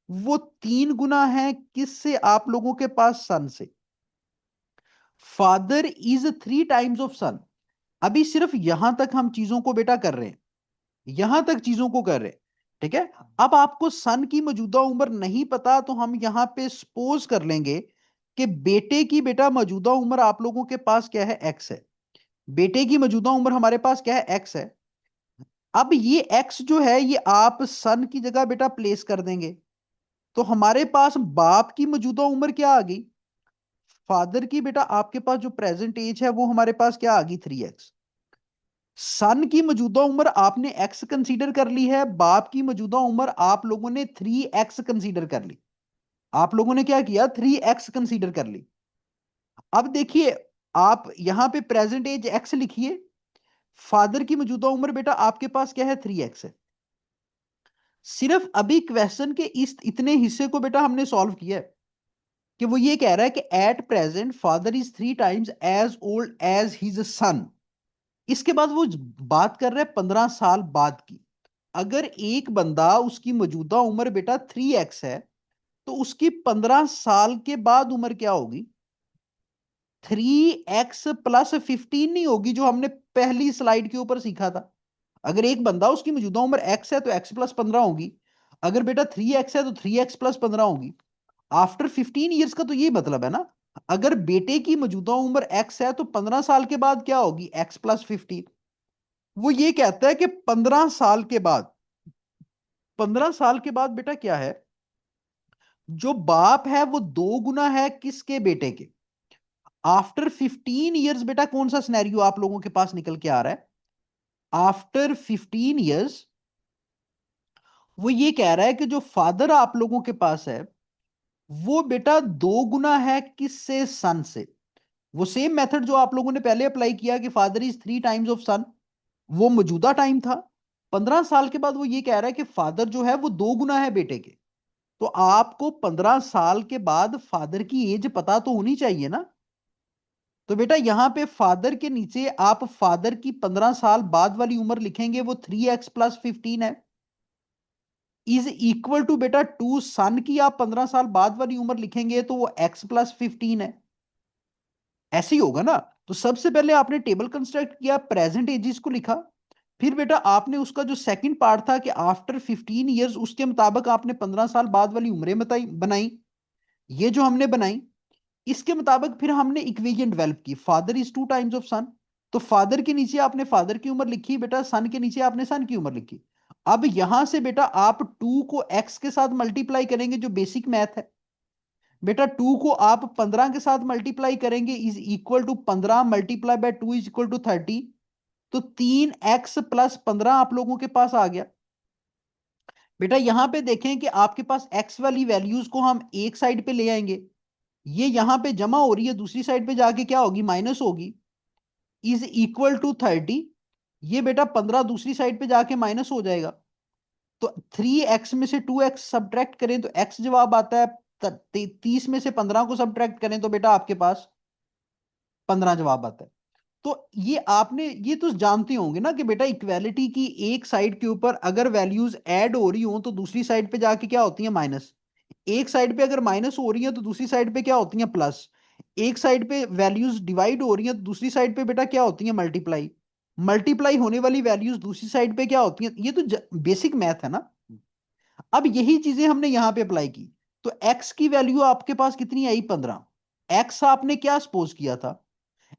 वो 3 गुना है किससे, आप लोगों के पास सन से। फादर इज 3 टाइम्स ऑफ सन। अभी सिर्फ यहां तक हम चीजों को बेटा कर रहे हैं, यहां तक चीजों को कर रहे हैं, ठीक है। अब आपको सन की मौजूदा उम्र नहीं पता तो हम यहां पे सपोज कर लेंगे कि बेटे की बेटा मौजूदा उम्र आप लोगों के पास क्या है, एक्स है। बेटे की मौजूदा उम्र हमारे पास क्या है, एक्स है। अब ये एक्स जो है ये आप सन की जगह बेटा प्लेस कर देंगे, तो हमारे पास बाप की मौजूदा उम्र क्या आ गई, फादर की बेटा आपके पास जो प्रेजेंट एज है वो हमारे पास क्या आ गई, 3x। सन की मौजूदा उम्र आपने एक्स कंसीडर कर ली है, बाप की मौजूदा उम्र आप लोगों ने 3x कंसीडर कर ली। आप लोगों ने क्या किया, 3x कंसीडर कर ली। अब देखिए, आप यहां पे प्रेजेंट एज एक्स लिखिए, फादर की मौजूदा उम्र बेटा आपके पास क्या है, 3x है। सिर्फ अभी क्वेश्चन के इस इतने हिस्से को बेटा हमने सॉल्व किया है कि वो ये कह रहा है कि at present father is 3 times as old as his son. इसके बाद वो बात कर रहे हैं 15 साल बाद की। अगर एक बंदा उसकी मौजूदा उम्र बेटा 3x है तो उसकी 15 साल के बाद उम्र क्या होगी, 3x + 15 नहीं होगी जो हमने पहली स्लाइड के ऊपर सीखा था। अगर एक बंदा उसकी मौजूदा उम्र x है तो x + 15 होगी, अगर बेटा 3x है तो 3x + 15 होगी। आफ्टर 15 ईयर्स का तो ये मतलब है ना, अगर बेटे की मौजूदा उम्र x है तो 15 साल के बाद क्या होगी, x + 15। वो ये कहता है कि 15 साल के बाद, 15 साल के बाद बेटा क्या है, जो बाप है वो 2 गुना है किसके, बेटे के। आफ्टर 15 ईयर्स बेटा कौन सा सिनेरियो आप लोगों के पास निकल के आ रहा है, आफ्टर 15 ईयर्स वो ये कह रहा है कि जो फादर आप लोगों के पास है वो बेटा 2 गुना है किससे, सन से। वो सेम मेथड जो आप लोगों ने पहले अप्लाई किया कि फादर इज 3 टाइम्स ऑफ सन, वो मौजूदा टाइम था। 15 साल के बाद वो ये कह रहा है कि फादर जो है वो 2 गुना है बेटे के। तो आपको 15 साल के बाद फादर की एज पता तो होनी चाहिए ना। तो बेटा यहां पे फादर के नीचे आप फादर की 15 साल बाद वाली उम्र लिखेंगे, वो 3x + 15 है, इज इक्वल टू बेटा 2 सन की आप 15 साल बाद वाली उम्र लिखेंगे तो वो x + 15 है। ऐसे ही होगा ना। तो सबसे पहले आपने टेबल कंस्ट्रक्ट किया, प्रेजेंट एजिस को लिखा, फिर बेटा आपने उसका जो सेकंड पार्ट था कि आफ्टर 15 ईयर्स उसके मुताबिक आपने 15 साल बाद वाली उम्रें बताई बनाई, ये जो हमने बनाई, इसके मुताबिक फिर हमने इक्वेशन डेवलप की, फादर इज 2 टाइम्स ऑफ सन। तो फादर के नीचे आपने फादर की उम्र लिखी बेटा, सन के नीचे आपने सन की उम्र लिखी। अब यहां से बेटा आप 2 को x के साथ मल्टीप्लाई करेंगे, जो बेसिक मैथ है। बेटा 2 को आप 15 के साथ मल्टीप्लाई करेंगे, is equal to 15 × 2 is equal to 30। तो 3x + 15 आप लोगों के पास आ गया। बेटा यहां पे देखें कि आपके पास x वाली वैल्यूज को हम एक साइड पे ले आएंगे, ये यहां पे जमा हो रही है, दूसरी साइड पे जाके क्या होगी, माइनस होगी, इज इक्वल टू 30। ये बेटा 15 दूसरी साइड पे जाके माइनस हो जाएगा। तो 3x में से 2x सब्ट्रैक्ट करें तो x जवाब आता है, 30 में से 15 को सब्ट्रैक्ट करें तो बेटा आपके पास 15 जवाब आता है। तो ये आपने ये तो जानते होंगे ना कि बेटा इक्वालिटी की एक साइड के ऊपर अगर वैल्यूज ऐड हो रही हो तो दूसरी साइड पे जाके क्या होती है, माइनस। एक साइड पे अगर माइनस हो रही है तो दूसरी साइड पे क्या होती है, प्लस। एक साइड पे वैल्यूज डिवाइड हो रही है तो दूसरी साइड पे बेटा क्या होती है, मल्टीप्लाई। मल्टीप्लाई होने वाली वैल्यूज दूसरी साइड पे क्या होती है, ये तो बेसिक मैथ है ना। अब यही चीजें हमने यहां पे अप्लाई की। तो x की वैल्यू आपके पास कितनी आई, 15। x आपने क्या सपोज किया था,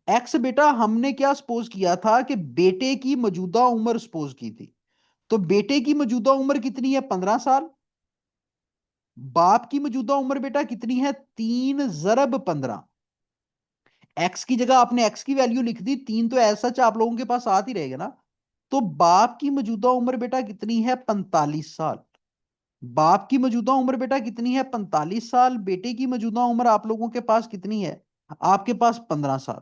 एक्स बेटा हमने क्या सपोज किया था कि बेटे की मौजूदा उम्र सपोज की थी। तो बेटे की मौजूदा उम्र कितनी है, 15 साल। बाप की मौजूदा उम्र बेटा कितनी है, 3 × 15। एक्स की जगह आपने एक्स की वैल्यू लिख दी, 3 तो ऐसा आप लोगों के पास साथ ही रहेगा ना। तो बाप की मौजूदा उम्र बेटा कितनी है, 45 साल। बाप की मौजूदा उम्र बेटा कितनी है, 45 साल। बेटे की मौजूदा उम्र आप लोगों के पास कितनी है, आपके पास 15 साल।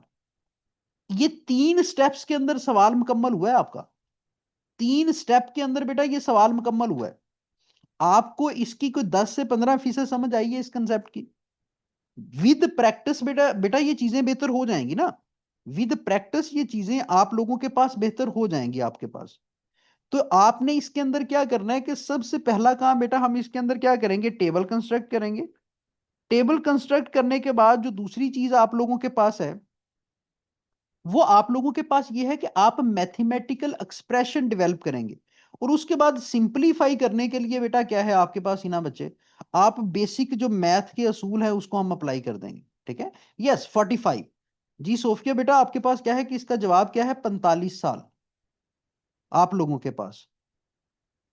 ये 3 स्टेप्स के अंदर सवाल मुकम्मल हुआ है आपका। 3 स्टेप के अंदर बेटा ये सवाल मुकम्मल हुआ है। आपको इसकी कोई 10 से 15% समझ आई है इस कंसेप्ट की? विद प्रैक्टिस बेटा बेटा ये चीजें बेहतर हो जाएंगी ना। विद प्रैक्टिस ये चीजें आप लोगों के पास बेहतर हो जाएंगी आपके पास। तो आपने इसके अंदर क्या करना है कि सबसे पहला काम बेटा हम इसके अंदर क्या करेंगे, टेबल कंस्ट्रक्ट करेंगे। टेबल कंस्ट्रक्ट करने के बाद जो दूसरी चीज आप लोगों के पास है, वो आप लोगों के पास ये है कि आप मैथमेटिकल एक्सप्रेशन डेवलप करेंगे। और उसके बाद सिंपलीफाई करने के लिए बेटा क्या है आपके पास ही ना बच्चे, आप बेसिक जो मैथ के असूल है उसको हम अप्लाई कर देंगे। ठीक है, यस 45। जी सोफिया बेटा आपके पास क्या है कि इसका जवाब क्या है, 45 साल आप लोगों के पास।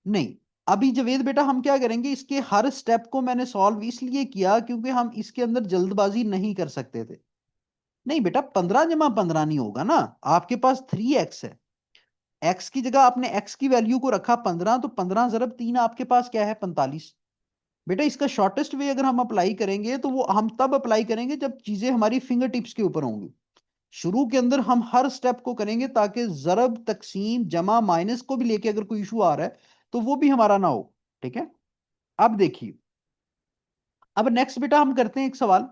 नहीं, अभी जवेद बेटा हम क्या करेंगे, इसके हर स्टेप को मैंने सॉल्व इसलिए किया क्योंकि हम इसके अंदर जल्दबाजी नहीं कर सकते थे। नहीं बेटा 15 जमा 15 नहीं होगा ना, आपके पास 3x है। एक्स की जगह आपने एक्स की वैल्यू को रखा 15, तो 15 × 3 आपके पास क्या है, 45। बेटा इसका शॉर्टेस्ट वे अगर हम अप्लाई करेंगे तो वो हम तब अप्लाई करेंगे जब चीजें हमारी फिंगर टिप्स के ऊपर होंगी। शुरू के अंदर हम हर स्टेप को करेंगे ताकि जरब तकसीम जमा माइनस को भी लेके अगर कोई इशू आ रहा है तो वो भी हमारा ना हो। ठीक है, अब देखिए, अब नेक्स्ट बेटा हम करते हैं एक सवाल।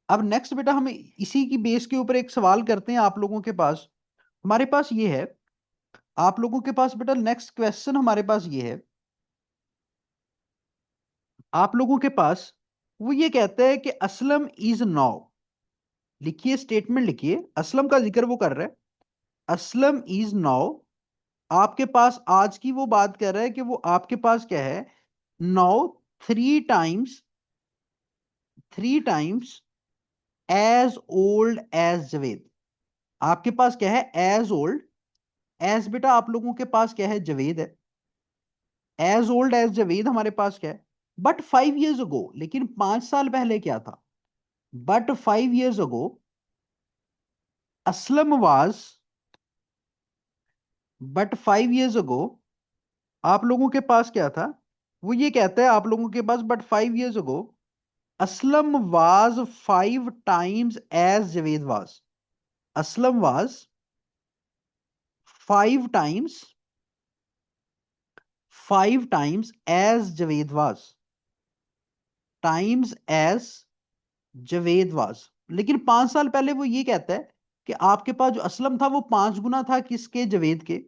अब नेक्स्ट बेटा हम इसी की बेस के ऊपर एक सवाल करते हैं आप लोगों के पास। हमारे पास ये है, आप लोगों के पास बेटा नेक्स्ट क्वेश्चन हमारे पास ये है, आप लोगों के पास वो ये कहता है कि असलम इज नाउ, लिखिए स्टेटमेंट लिखिए, असलम का जिक्र वो कर रहा है। असलम इज नाउ, आपके पास आज की वो बात कर रहा है कि वो आपके पास क्या है, now three times as old as Javed. आपके पास क्या है, एज ओल्ड एज बेटा आप लोगों के पास क्या है, जवेद है। एज ओल्ड एज जवेद हमारे पास क्या है, बट 5 years अगो, लेकिन 5 साल पहले क्या था, but 5 years ago Aslam was, but 5 years अगो आप लोगों के पास क्या था, वो ये कहता है आप लोगों के पास, but 5 years ago Aslam was 5 times as Javed was. Aslam was 5 times, 5 times as Javed was, times as Javed was. लेकिन 5 साल पहले वो ये कहता है कि आपके पास जो असलम था वो 5 गुना था किसके, जवेद के।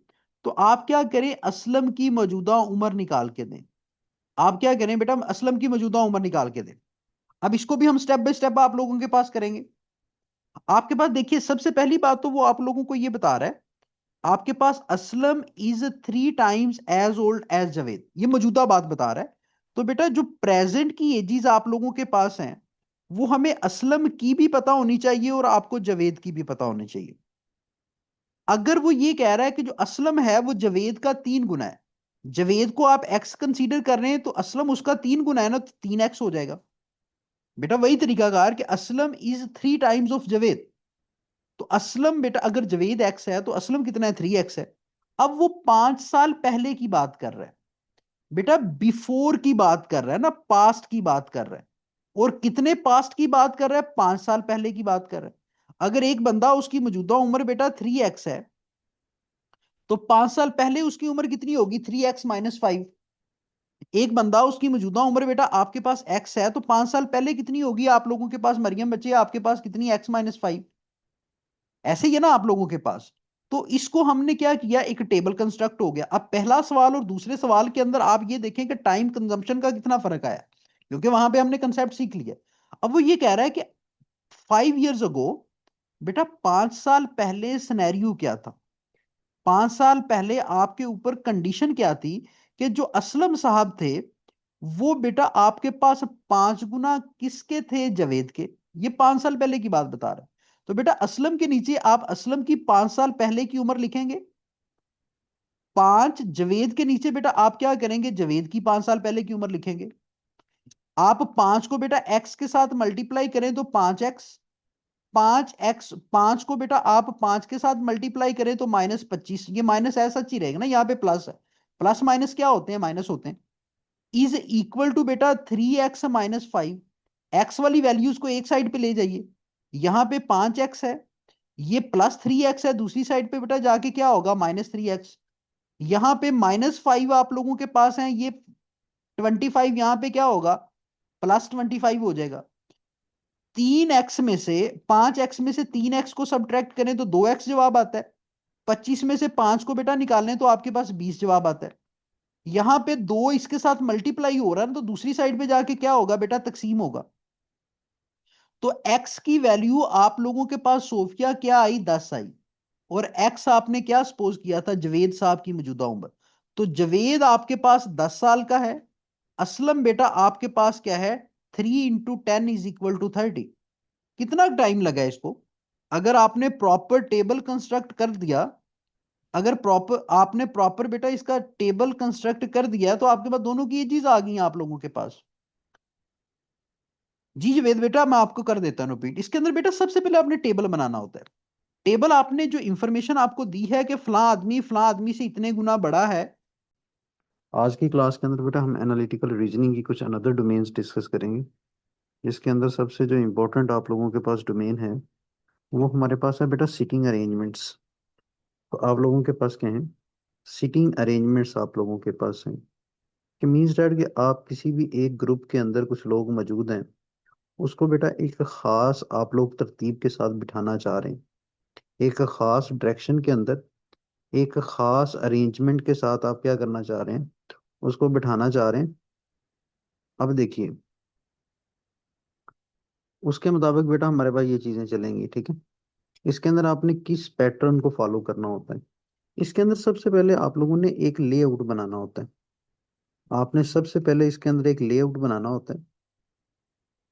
तो आप क्या करें, असलम की मौजूदा उम्र निकाल के दें। आप क्या करें बेटा, असलम की मौजूदा उम्र निकाल के दें। अब इसको भी हम स्टेप बाय स्टेप आप लोगों के पास करेंगे। आपके पास देखिए सबसे पहली बात तो वो आप लोगों को ये बता रहा है, आपके पास Aslam is 3 times as old as Javed, ये मौजूदा बात बता रहा है। तो बेटा जो प्रेजेंट की एजीज आप लोगों के पास हैं वो हमें असलम की भी पता होनी चाहिए और आपको जवेद की भी पता होनी चाहिए। अगर वो ये कह रहा है कि जो असलम है वो जवेद का 3 गुना है, जवेद को आप एक्स कंसीडर कर रहे हैं तो असलम उसका 3 गुना है ना, तो 3x हो जाएगा। बेटा वही तरीकाकार कि Aslam is 3 times of Javed. तो असलम बेटा अगर जवेद एक्स है तो असलम कितना है, 3x है। अब वो 5 साल पहले की बात कर रहा है, बेटा बिफोर की बात कर रहा है ना, पास्ट की बात कर रहा है। और कितने पास्ट की बात कर रहा है, 5 साल पहले की बात कर रहा है। अगर एक बंदा उसकी मौजूदा उम्र बेटा 3x है, तो 5 साल पहले उसकी उम्र कितनी होगी, 3x - 5। एक बंदा उसकी मौजूदा उम्र बेटा आपके पास x है, तो 5 साल पहले कितनी होगी आप लोगों के पास, मरियम बच्चे आपके पास कितनी, x - 5। ऐसे ही है ना आप लोगों के पास। तो इसको हमने क्या किया, एक टेबल कंस्ट्रक्ट हो गया। अब पहला सवाल और दूसरे सवाल के अंदर आप ये देखें कि टाइम कंजम्पशन का कितना फर्क आया, क्योंकि वहां पे हमने कंसेप्ट सीख लिया। अब वो ये कह रहा है कि 5 years अगो, बेटा 5 साल पहले सिनेरियो क्या था, 5 साल पहले आपके ऊपर कंडीशन क्या थी कि जो असलम साहब थे वो बेटा आपके पास 5 गुना किसके थे, जवेद के। ये 5 साल पहले की बात बता रहा है। तो बेटा असलम के नीचे आप असलम की 5 साल पहले की उम्र लिखेंगे, 5 जवेद के नीचे बेटा आप क्या करेंगे, जवेद की 5 साल पहले की उम्र लिखेंगे। आप 5 को बेटा x के साथ मल्टीप्लाई करें तो 5x, 5x, 5 को बेटा आप 5 के साथ मल्टीप्लाई करें तो -25। ये माइनस ऐसा सच ही रहेगा ना, यहाँ पे प्लस है, प्लस माइनस क्या होते हैं, माइनस होते हैं। इज इक्वल टू बेटा 3x - 5। एक्स वाली वैल्यूज को एक साइड पे ले जाइए, यहां पे 5x है, ये +3x है, दूसरी साइड पे बेटा जाके क्या होगा, -3x। यहां पे -5 आप लोगों के पास है, ये 25 यहाँ पे क्या होगा, +25 हो जाएगा। 3x में से 5x में से 3x को सब्ट्रैक्ट करें तो 2x जवाब आता है। 25 में से 5 को बेटा निकालने तो आपके पास 20 जवाब आता है। यहां पे 2 इसके साथ मल्टीप्लाई हो रहा है ना, तो दूसरी साइड पे जाके क्या होगा बेटा, तकसीम होगा। तो x की वैल्यू आप लोगों के पास सोफिया क्या आई, 10 आई। और x आपने क्या सपोज किया था, जवेद साहब की मौजूदा उम्र। तो जवेद आपके पास 10 साल का है। असलम बेटा आपके पास क्या है, 3 × 10 = 30। कितना टाइम लगा इसको। अगर आपने प्रॉपर टेबल कंस्ट्रक्ट कर दिया, अगर प्रॉपर आपने प्रॉपर बेटा इसका टेबल कंस्ट्रक्ट कर दिया है, तो आपके पास दोनों की ये चीज आ गई है आप लोगों के पास। जी जवेद बेटा मैं आपको कर देता हूँ रिपीट। इसके अंदर बेटा सबसे पहले आपने टेबल बनाना होता है। टेबल आपने जो इंफॉर्मेशन आपको दी है कि फलां आदमी से इतने गुना बड़ा है। आज की क्लास के अंदर बेटा हम एनालिटिकल रीजनिंग की कुछ अनदर डोमेन्स डिस्कस करेंगे, जिसके अंदर सबसे जो इम्पोर्टेंट आप लोगों के पास डोमेन है वो हमारे पास है बेटा सिटिंग अरेंजमेंट्स। तो आप लोगों के पास क्या है, सिटिंग अरेंजमेंट्स आप लोगों के पास हैं। कि मीन्स डैट कि आप किसी भी एक ग्रुप के अंदर कुछ लोग मौजूद हैं, उसको बेटा एक खास आप लोग तरतीब के साथ बिठाना चाह रहे हैं, एक खास डायरेक्शन के अंदर, एक खास अरेंजमेंट के साथ आप क्या करना चाह रहे हैं, उसको बिठाना चाह रहे हैं। अब देखिए, उसके मुताबिक बेटा हमारे पास ये चीजें चलेंगी, ठीक है। इसके अंदर आपने किस पैटर्न को फॉलो करना होता है। इसके अंदर सबसे पहले आप लोगों ने एक लेआउट बनाना होता है। आपने सबसे पहले इसके अंदर एक लेआउट बनाना होता है।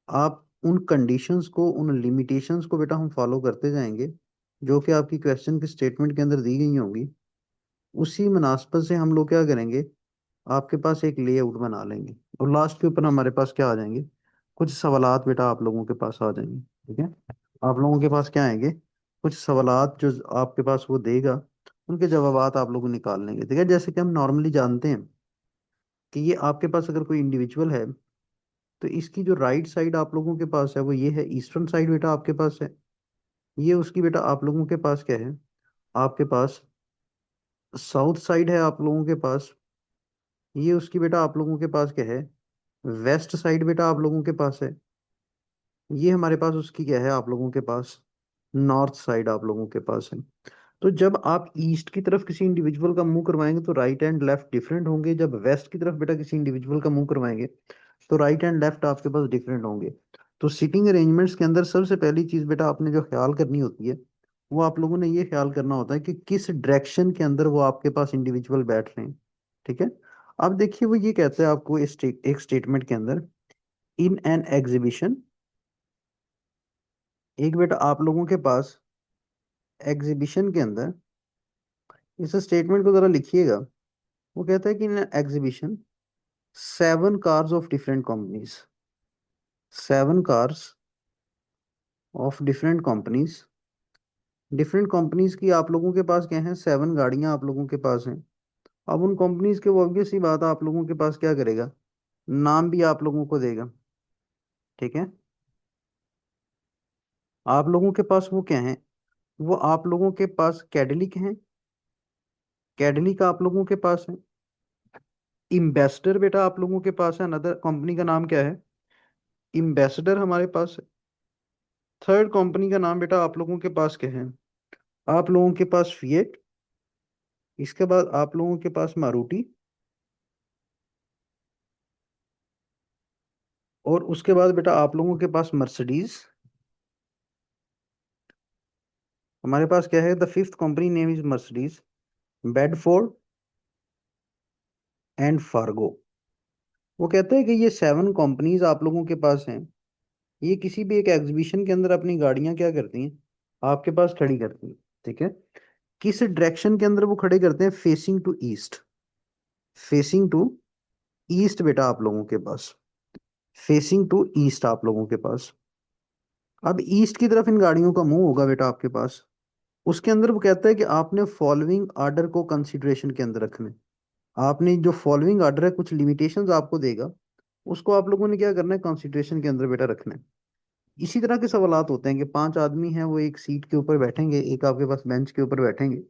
आप उन कंडीशंस को, उन लिमिटेशंस को बेटा हम फॉलो करते जाएंगे, जो कि आपकी क्वेश्चन के स्टेटमेंट के अंदर दी गई होंगी। उसी मुनासबत से हम लोग क्या करेंगे, आपके पास एक लेआउट बना लेंगे, और लास्ट के ऊपर हमारे पास क्या आ जाएंगे, कुछ सवालात बेटा आप लोगों के पास आ जाएंगे, ठीक है। आप लोगों के पास क्या आएंगे, कुछ सवालात जो आपके पास वो देगा, उनके जवाबात आप लोग निकाल लेंगे, ठीक है। जैसे कि हम नॉर्मली जानते हैं कि ये आपके पास अगर कोई इंडिविजुअल है, तो इसकी जो राइट साइड आप लोगों के पास है वो ये है, ईस्टर्न साइड बेटा आपके पास है। ये उसकी बेटा आप लोगों के पास क्या है, आपके पास साउथ साइड है आप लोगों के पास। ये उसकी बेटा आप लोगों के पास क्या है, वेस्ट साइड बेटा आप लोगों के पास है। ये हमारे पास उसकी क्या है, आप लोगों के पास नॉर्थ साइड आप लोगों के पास है। तो जब आप ईस्ट की तरफ किसी इंडिविजुअल का मुंह करवाएंगे तो राइट एंड लेफ्ट डिफरेंट होंगे। जब वेस्ट की तरफ बेटा किसी इंडिविजुअल का मुंह करवाएंगे तो राइट एंड लेफ्ट आपके पास डिफरेंट होंगे। तो सीटिंग अरेंजमेंट्स के अंदर सबसे पहली चीज बेटा आपने जो ख्याल करनी होती है, वो आप लोगों ने ये ख्याल करना होता है कि किस डायरेक्शन के अंदर वो आपके पास इंडिविजुअल बैठ रहे हैं, ठीक है। अब देखिए वो ये कहते हैं आपको एक स्टेटमेंट के अंदर, इन एन एग्जीबिशन। एक बेटा आप लोगों के पास एग्जीबिशन के अंदर, इस स्टेटमेंट को जरा लिखिएगा। वो कहता है कि in exhibition 7 cars of different companies, 7 cars of different companies. Different companies की आप लोगों के पास क्या है, 7 गाड़ियां आप लोगों के पास हैं। अब उन कंपनीज के वो ऑब्वियस सी बात है, आप लोगों के पास क्या करेगा, नाम भी आप लोगों को देगा, ठीक है। आप लोगों के पास वो क्या है, वो आप लोगों के पास कैडलिक है, कैडलिक आप लोगों के पास है। इम्बेसडर बेटा आप लोगों के पास है, अनदर कंपनी का नाम क्या है, इम्बेसडर हमारे पास है। थर्ड कंपनी का नाम बेटा आप लोगों के पास क्या है, आप लोगों के पास फिएट। इसके बाद आप लोगों के पास मारुति। और उसके बाद बेटा आप लोगों के पास मर्सिडीज। हमारे पास क्या है, the fifth company name is Mercedes, Bedford and Fargo. वो कहते हैं कि ये 7 कंपनीज आप लोगों के पास हैं। ये किसी भी एक एग्जीबिशन के अंदर अपनी गाड़ियां क्या करती हैं, आपके पास खड़ी करती हैं, ठीक है। किस डायरेक्शन के अंदर वो खड़े करते हैं, facing to east, facing to east बेटा आप लोगों के पास, फेसिंग टू ईस्ट आप लोगों के पास। अब ईस्ट की तरफ इन गाड़ियों का मुंह होगा बेटा आपके पास। उसके अंदर वो कहता है कि आपने फॉलोइंग आर्डर को कंसिडरेशन के अंदर रखना है। आपने जो फॉलोइंग आर्डर है, कुछ लिमिटेशंस आपको देगा, उसको आप लोगों ने क्या करना है, कंसिडरेशन के अंदर बेटा रखना है। इसी तरह के सवालात होते हैं कि 5 आदमी हैं, वो एक सीट के ऊपर बैठेंगे, एक आपके पास बेंच के ऊपर बैठेंगे।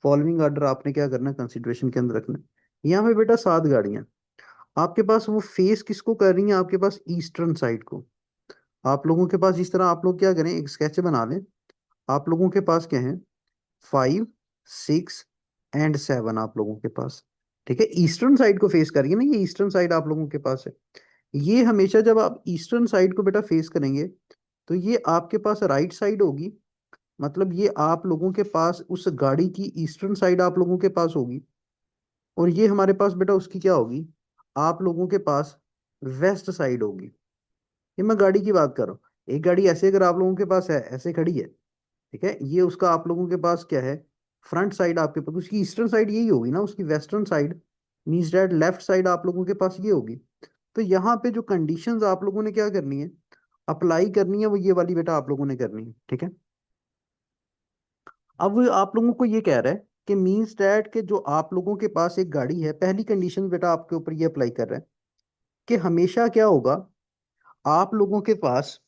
फॉलोइंग आर्डर आपने क्या करना है, कंसिडरेशन के अंदर रखना है। यहाँ पे बेटा 7 गाड़ियां, आपके पास वो फेस किसको कर रही है, आपके पास ईस्टर्न साइड को। आप लोगों के पास इस तरह आप लोग क्या करें, एक स्केच बना लें। आप लोगों के पास क्या है, 5, 6 एंड 7 आप लोगों के पास, ठीक है, ईस्टर्न साइड को फेस करिए ना, ये ईस्टर्न साइड आप लोगों के पास है। ये हमेशा जब आप ईस्टर्न साइड को बेटा फेस करेंगे, तो ये आपके पास राइट साइड होगी। मतलब ये आप लोगों के पास उस गाड़ी की ईस्टर्न साइड आप लोगों के पास होगी। और ये हमारे पास बेटा उसकी क्या होगी, आप लोगों के पास वेस्ट साइड होगी। ये मैं गाड़ी की बात कर रहा हूँ। एक गाड़ी ऐसे अगर आप लोगों के पास है, ऐसे खड़ी है, ठीक है, ये उसका आप लोगों के पास क्या है, फ्रंट साइड आपके पास, उसकी ईस्टर्न साइड यही होगी ना, उसकी western side means that left side आप लोगों के पास ये होगी। तो यहाँ पे जो कंडीशंस आप लोगों ने क्या करनी है, अप्लाई करनी है, वो ये वाली बेटा आप लोगों ने करनी है, ठीक है। अब वो आप लोगों को ये कह रहा है कि मीन्स डैट के जो आप लोगों के पास एक गाड़ी है, पहली कंडीशन बेटा आपके ऊपर ये अप्लाई कर रहा है कि हमेशा क्या होगा, आप लोगों के पास,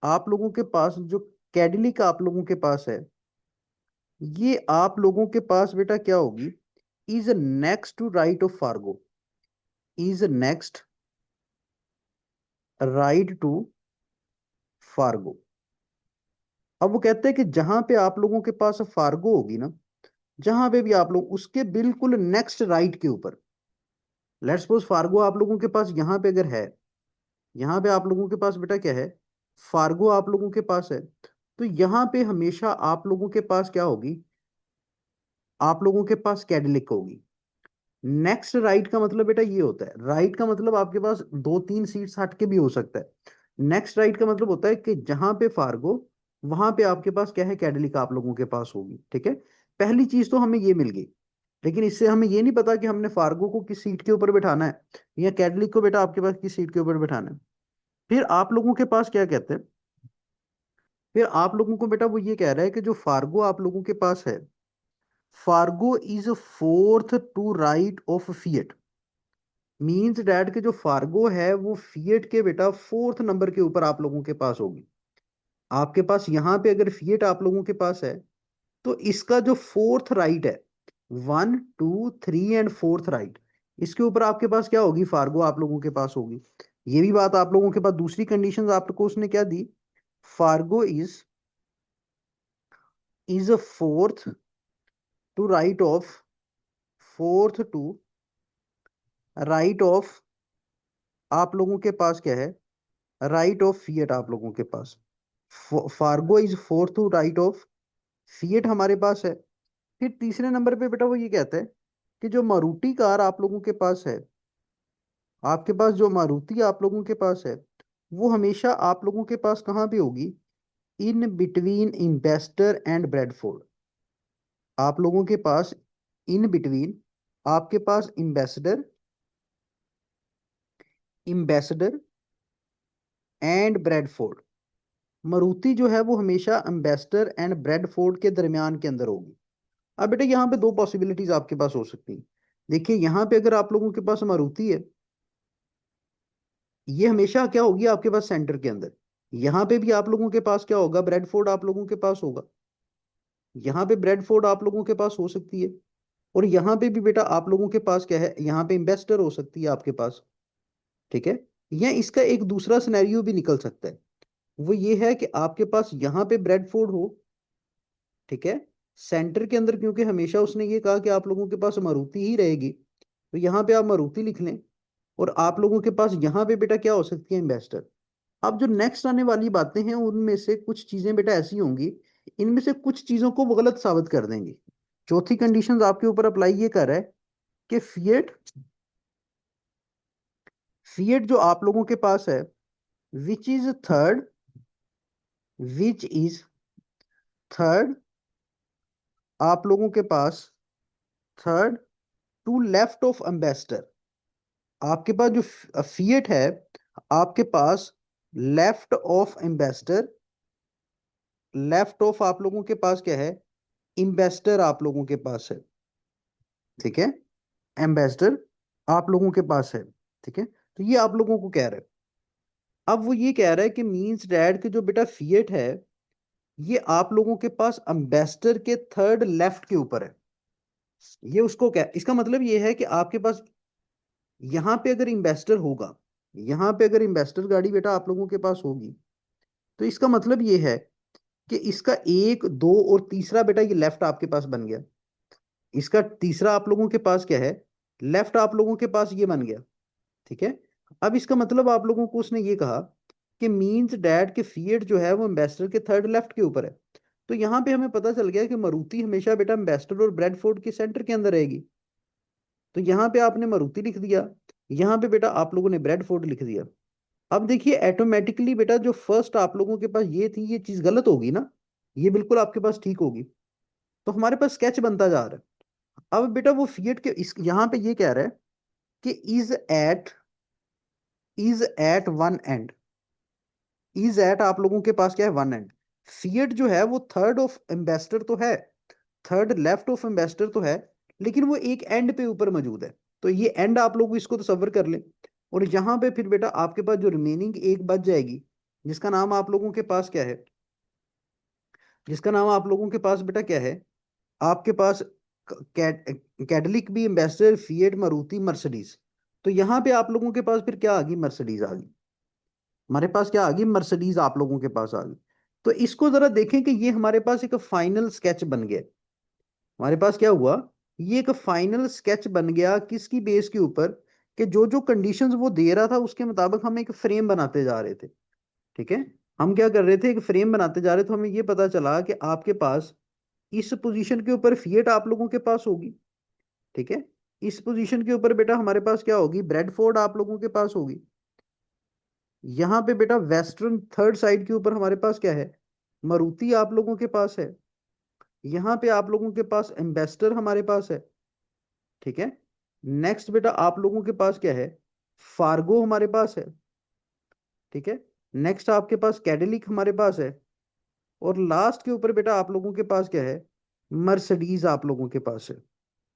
आप लोगों के पास जो कैडिलिक आप लोगों के पास है, ये आप लोगों के पास बेटा क्या होगी, is next to right of Fargo, is next right to Fargo. अब वो कहते हैं कि जहां पे आप लोगों के पास फार्गो होगी ना, जहां पे भी आप लोग उसके बिल्कुल नेक्स्ट राइट के ऊपर, लेट्स सपोज फार्गो आप लोगों के पास यहां पे अगर है, यहां पे आप लोगों के पास बेटा क्या है, फार्गो आप लोगों के पास है, तो यहां पे हमेशा आप लोगों के पास क्या होगी, आप लोगों के पास कैडिलिक होगी। नेक्स्ट राइट का मतलब बेटा ये होता है, राइट का मतलब आपके पास 2-3 सीट्स हट के भी हो सकता है। नेक्स्ट राइट का मतलब होता है कि जहां पे फार्गो, वहां पे आपके पास क्या है, कैडिलिक आप लोगों के पास होगी, ठीक है। पहली चीज तो हमें ये मिल गई, लेकिन इससे हमें ये नहीं पता कि हमने फार्गो को किस सीट के ऊपर बिठाना है, या कैडलिक को बेटा आपके पास किस सीट के ऊपर बिठाना है। फिर आप लोगों के पास क्या कहते हैं, फिर आप लोगों को बेटा वो ये कह रहा है कि जो फार्गो आप लोगों के पास है, Fargo is fourth to right of Fiat. Means that के जो फार्गो है वो फिएट के बेटा फोर्थ नंबर के ऊपर आप लोगों के पास होगी। आपके पास यहां पे अगर फिएट आप लोगों के पास है, तो इसका जो फोर्थ राइट है, 1, 2, 3 एंड 4th राइट, इसके ऊपर आपके पास क्या होगी, फार्गो आप लोगों के पास होगी। ये भी बात आप लोगों के पास, दूसरी कंडीशन आपको उसने क्या दी, Fargo is a to right of fourth to right of आप लोगों के पास क्या है, राइट ऑफ फिएट आप लोगों के पास। Fargo is fourth to right of Fiat हमारे पास है। फिर तीसरे नंबर पे बेटा वो ये कहता है कि जो मारुति कार आप लोगों के पास है, आपके पास जो मारुति आप लोगों के पास है, वो हमेशा आप लोगों के पास कहाँ पे होगी, इन बिटवीन इम्बेस्टर एंड ब्रेडफोर्ड। आप लोगों के पास इन बिटवीन, आपके पास इम्बेसडर, इम्बेसडर एंड ब्रेडफोर्ड, मारुति जो है वो हमेशा एम्बेसडर एंड ब्रेडफोर्ड के दरमियान के अंदर होगी। अब बेटा यहाँ पे दो पॉसिबिलिटीज आपके पास हो सकती हैं। देखिए यहाँ पे अगर आप लोगों के पास मारुति है, ये हमेशा क्या होगी आपके पास सेंटर के अंदर। यहाँ पे भी आप लोगों के पास क्या होगा, ब्रेडफोर्ड आप लोगों के पास होगा। यहाँ पे ब्रेडफोर्ड आप लोगों के पास हो सकती है, और यहाँ पे भी बेटा आप लोगों के पास क्या है, यहाँ पे इन्वेस्टर हो सकती है आपके पास, ठीक है। या इसका एक दूसरा सिनेरियो भी निकल सकता है, वो ये है कि आपके पास यहाँ पे ब्रेडफोर्ड हो, ठीक है, सेंटर के अंदर, क्योंकि हमेशा उसने ये कहा कि आप लोगों के पास मारुति ही रहेगी, तो यहाँ पे आप मारुति लिख लें। और आप लोगों के पास यहाँ पे बेटा क्या हो सकती है, इन्वेस्टर। अब जो नेक्स्ट आने वाली बातें हैं, उनमें से कुछ चीजें बेटा ऐसी होंगी, इनमें से कुछ चीजों को वो गलत साबित कर देंगी। चौथी कंडीशन आपके ऊपर अप्लाई ये कर रहा है कि फिएट, फिएट जो आप लोगों के पास है, which is third, which is third आप लोगों के पास, third to left of Ambassador. आपके पास जो फिएट है, आपके पास left of Ambassador, left of आप लोगों के पास क्या है, इन्वेस्टर आप लोगों के पास है, ठीक है, एम्बेसडर आप लोगों के पास है, ठीक है। तो ये आप लोगों को कह रहा है। अब वो ये कह रहा है कि मींस डैड के जो बेटा फिएट है, ये आप लोगों के पास एम्बेसडर के थर्ड लेफ्ट के ऊपर है। ये उसको क्या, इसका मतलब ये है कि आपके पास यहाँ पे अगर इन्वेस्टर होगा, यहाँ पे अगर इन्वेस्टर गाड़ी बेटा आप लोगों के पास होगी, तो इसका मतलब ये है कि इसका एक दो और तीसरा बेटा ये लेफ्ट आपके पास बन गया। इसका तीसरा आप लोगों के पास क्या है, लेफ्ट आप लोगों के पास ये बन गया। ठीक है। अब इसका मतलब आप लोगों को उसने ये कहा कि मींस डैट के फिएट जो है वो इन्वेस्टर के थर्ड लेफ्ट के ऊपर है। तो यहाँ पे हमें पता चल गया कि मारुति हमेशा बेटा इन्वेस्टर और ब्रेडफोर्ड के सेंटर के अंदर रहेगी। तो यहाँ पे आपने मारुति लिख दिया, यहाँ पे बेटा आप लोगों ने ब्रेडफोर्ड लिख दिया। अब देखिए ऑटोमेटिकली बेटा जो फर्स्ट आप लोगों के पास ये थी, ये चीज गलत होगी ना, ये बिल्कुल आपके पास ठीक होगी। तो हमारे पास स्केच बनता जा रहा है। अब बेटा वो फिएट के इस यहाँ पे ये कह रहा है कि is at one end, is at आप लोगों के पास क्या है, वन एंड। फिएट जो है वो थर्ड ऑफ इन्वेस्टर तो है, थर्ड लेफ्ट ऑफ इन्वेस्टर तो है, लेकिन वो एक एंड पे ऊपर मौजूद है। तो ये एंड आप लोग इसको तसव्वुर कर लें। और यहाँ पे फिर बेटा आपके पास जो रिमेनिंग एक बच जाएगी, जिसका नाम आप लोगों के पास क्या है, जिसका नाम आप लोगों के पास बेटा क्या है, आपके पास कैडलिक भी, एम्बेसडर, फिएट, मारुति, मर्सिडीज। तो यहाँ पे आप लोगों के पास फिर क्या आ गई, मर्सिडीज आ गई। हमारे पास क्या आ गई, मर्सिडीज आप लोगों के पास आ गई। तो इसको जरा देखें कि ये हमारे पास एक फाइनल स्केच बन गया। हमारे पास क्या हुआ, ये एक फाइनल स्केच बन गया किसकी बेस के ऊपर, कि जो जो कंडीशंस वो दे रहा था उसके मुताबिक हम एक फ्रेम बनाते जा रहे थे। ठीक है। हम क्या कर रहे थे, एक फ्रेम बनाते जा रहे थे। तो हमें ये पता चला कि आपके पास इस पोजीशन के ऊपर फिएट आप लोगों के पास होगी। ठीक है। इस पोजीशन के ऊपर बेटा हमारे पास क्या होगी, ब्रेडफोर्ड आप लोगों के पास होगी। यहाँ पे बेटा वेस्टर्न थर्ड साइड के ऊपर हमारे पास क्या है, मारुति आप लोगों के पास है। यहाँ पे आप लोगों के पास एम्बेसडर हमारे पास है। ठीक है। नेक्स्ट बेटा आप लोगों के पास क्या है, फार्गो हमारे पास है। ठीक है। नेक्स्ट आपके पास कैडिलिक हमारे पास है। और लास्ट के ऊपर बेटा आप लोगों के पास क्या है, मर्सिडीज आप लोगों के पास है।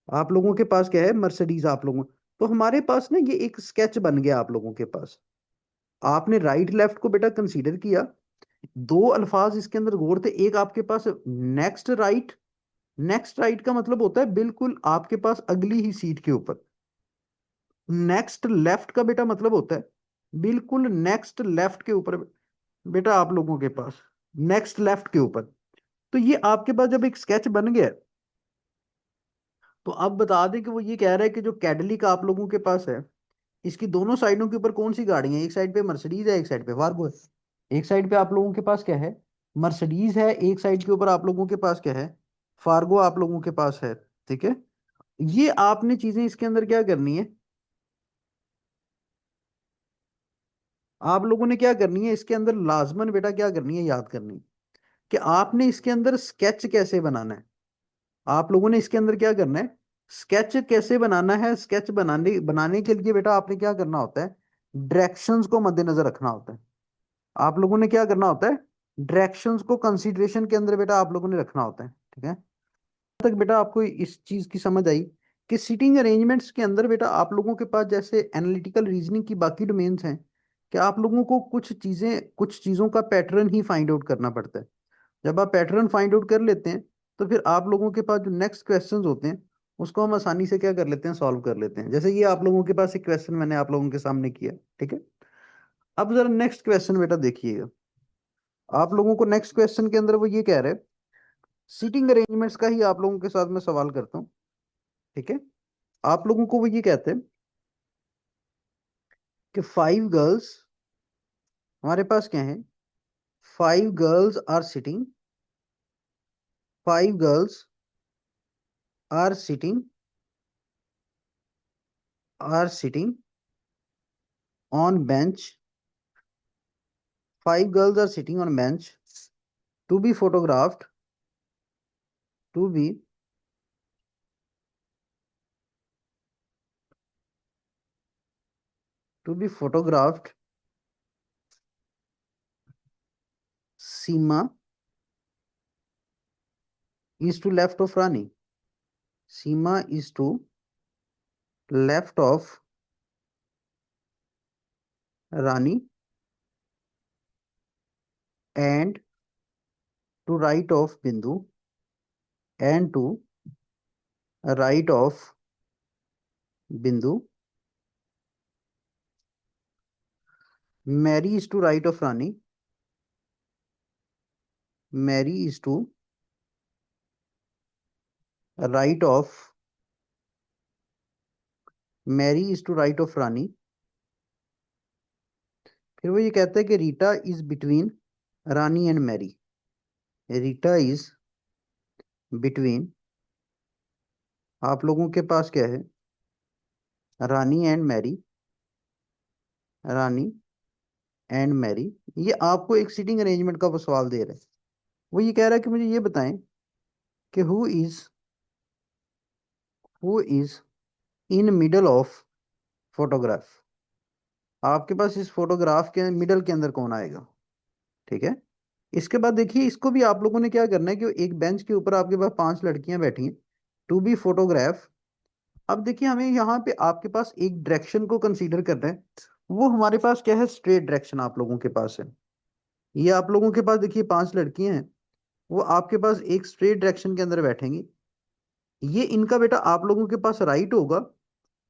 आप लोगों के पास क्या है, मर्सिडीज आप लोगों। तो हमारे पास ना ये एक स्केच बन गया आप लोगों के पास। आपने राइट लेफ्ट को बेटा कंसीडर किया। दो अल्फाज इसके अंदर गौर थे, एक आपके पास नेक्स्ट राइट। नेक्स्ट राइट का मतलब होता है बिल्कुल आपके पास अगली ही सीट के ऊपर। नेक्स्ट लेफ्ट का बेटा मतलब होता है बिल्कुल नेक्स्ट लेफ्ट के ऊपर। बेटा आप लोगों के पास नेक्स्ट लेफ्ट के ऊपर। तो ये आपके पास जब एक स्केच बन गया, तो अब बता दें कि वो ये कह रहा है कि जो कैडली का आप लोगों के पास है, इसकी दोनों साइडों के ऊपर कौन सी गाड़ी है, एक साइड पे मर्सिडीज है, एक साइड पे वार्गो है। एक साइड पे आप लोगों के पास क्या है, मर्सिडीज है, एक साइड के ऊपर आप लोगों के पास क्या है, फार्गो आप लोगों के पास है। ठीक है। ये आपने चीजें इसके अंदर क्या करनी है, आप लोगों ने क्या करनी है इसके अंदर लाजमन बेटा क्या करनी है, याद करनी है कि आपने इसके अंदर स्केच कैसे बनाना है। आप लोगों ने इसके अंदर क्या करना है, स्केच कैसे बनाना है। स्केच बनाने बनाने के लिए बेटा आपने क्या करना होता है, डायरेक्शंस को मद्देनजर रखना होता है। आप लोगों ने क्या करना होता है, डायरेक्शंस को कंसीडरेशन के अंदर बेटा आप लोगों ने रखना होता है। ठीक है। तक बेटा आपको इस चीज की समझ आई कि सीटिंग अरेंजमेंट्स के अंदर बेटा आप लोगों के पास जैसे एनालिटिकल रीजनिंग की बाकी डोमेन्स हैं, कि आप लोगों को कुछ चीजों का पैटर्न ही फाइंड आउट करना पड़ता है। जब आप पैटर्न फाइंड आउट कर लेते हैं, तो फिर आप लोगों के पास जो नेक्स्ट क्वेश्चंस होते हैं, उसको हम आसानी से क्या कर लेते हैं, सॉल्व कर लेते हैं। जैसे ये आप लोगों के पास एक क्वेश्चन मैंने आप लोगों के सामने किया। ठीक है। अब जरा नेक्स्ट क्वेश्चन बेटा देखिएगा। आप लोगों को नेक्स्ट क्वेश्चन के अंदर वो ये कह रहे हैं, सीटिंग अरेंजमेंट्स का ही आप लोगों के साथ मैं सवाल करता हूँ। ठीक है। आप लोगों को वो ये कहते हैं कि फाइव गर्ल्स हमारे पास क्या है, five girls are sitting, five girls are sitting, are sitting on bench, five girls are sitting on a bench to be photographed, to be to be photographed. Seema is to left of Rani. Seema is to left of Rani and to right of Bindu, and to right of Bindu Mary is to right of Rani, Mary is to right of, Mary is to right of Rani. फिर वो ये कहता है कि Rita is between Rani and Mary, Rita is between, आप लोगों के पास क्या है, Rani and Mary, Rani and Mary. ये आपको एक सीटिंग अरेंजमेंट का वो सवाल दे रहा है। वो ये कह रहा है कि मुझे ये बताएं कि who is in middle of photograph, आपके पास इस फोटोग्राफ के मिडल के अंदर कौन आएगा। ठीक है। इसके बाद देखिए, इसको भी आप लोगों ने क्या करना है कि एक बेंच के ऊपर आपके पास 5 लड़कियां बैठी हैं, टू बी फोटोग्राफ। अब देखिए, हमें यहाँ पे आपके पास एक डायरेक्शन को कंसीडर करना है। वो हमारे पास क्या है, स्ट्रेट डायरेक्शन आप लोगों के पास है। ये आप लोगों के पास देखिए 5 लड़कियां हैं, वो आपके पास एक स्ट्रेट डायरेक्शन के अंदर बैठेंगी। ये इनका बेटा आप लोगों के पास राइट होगा,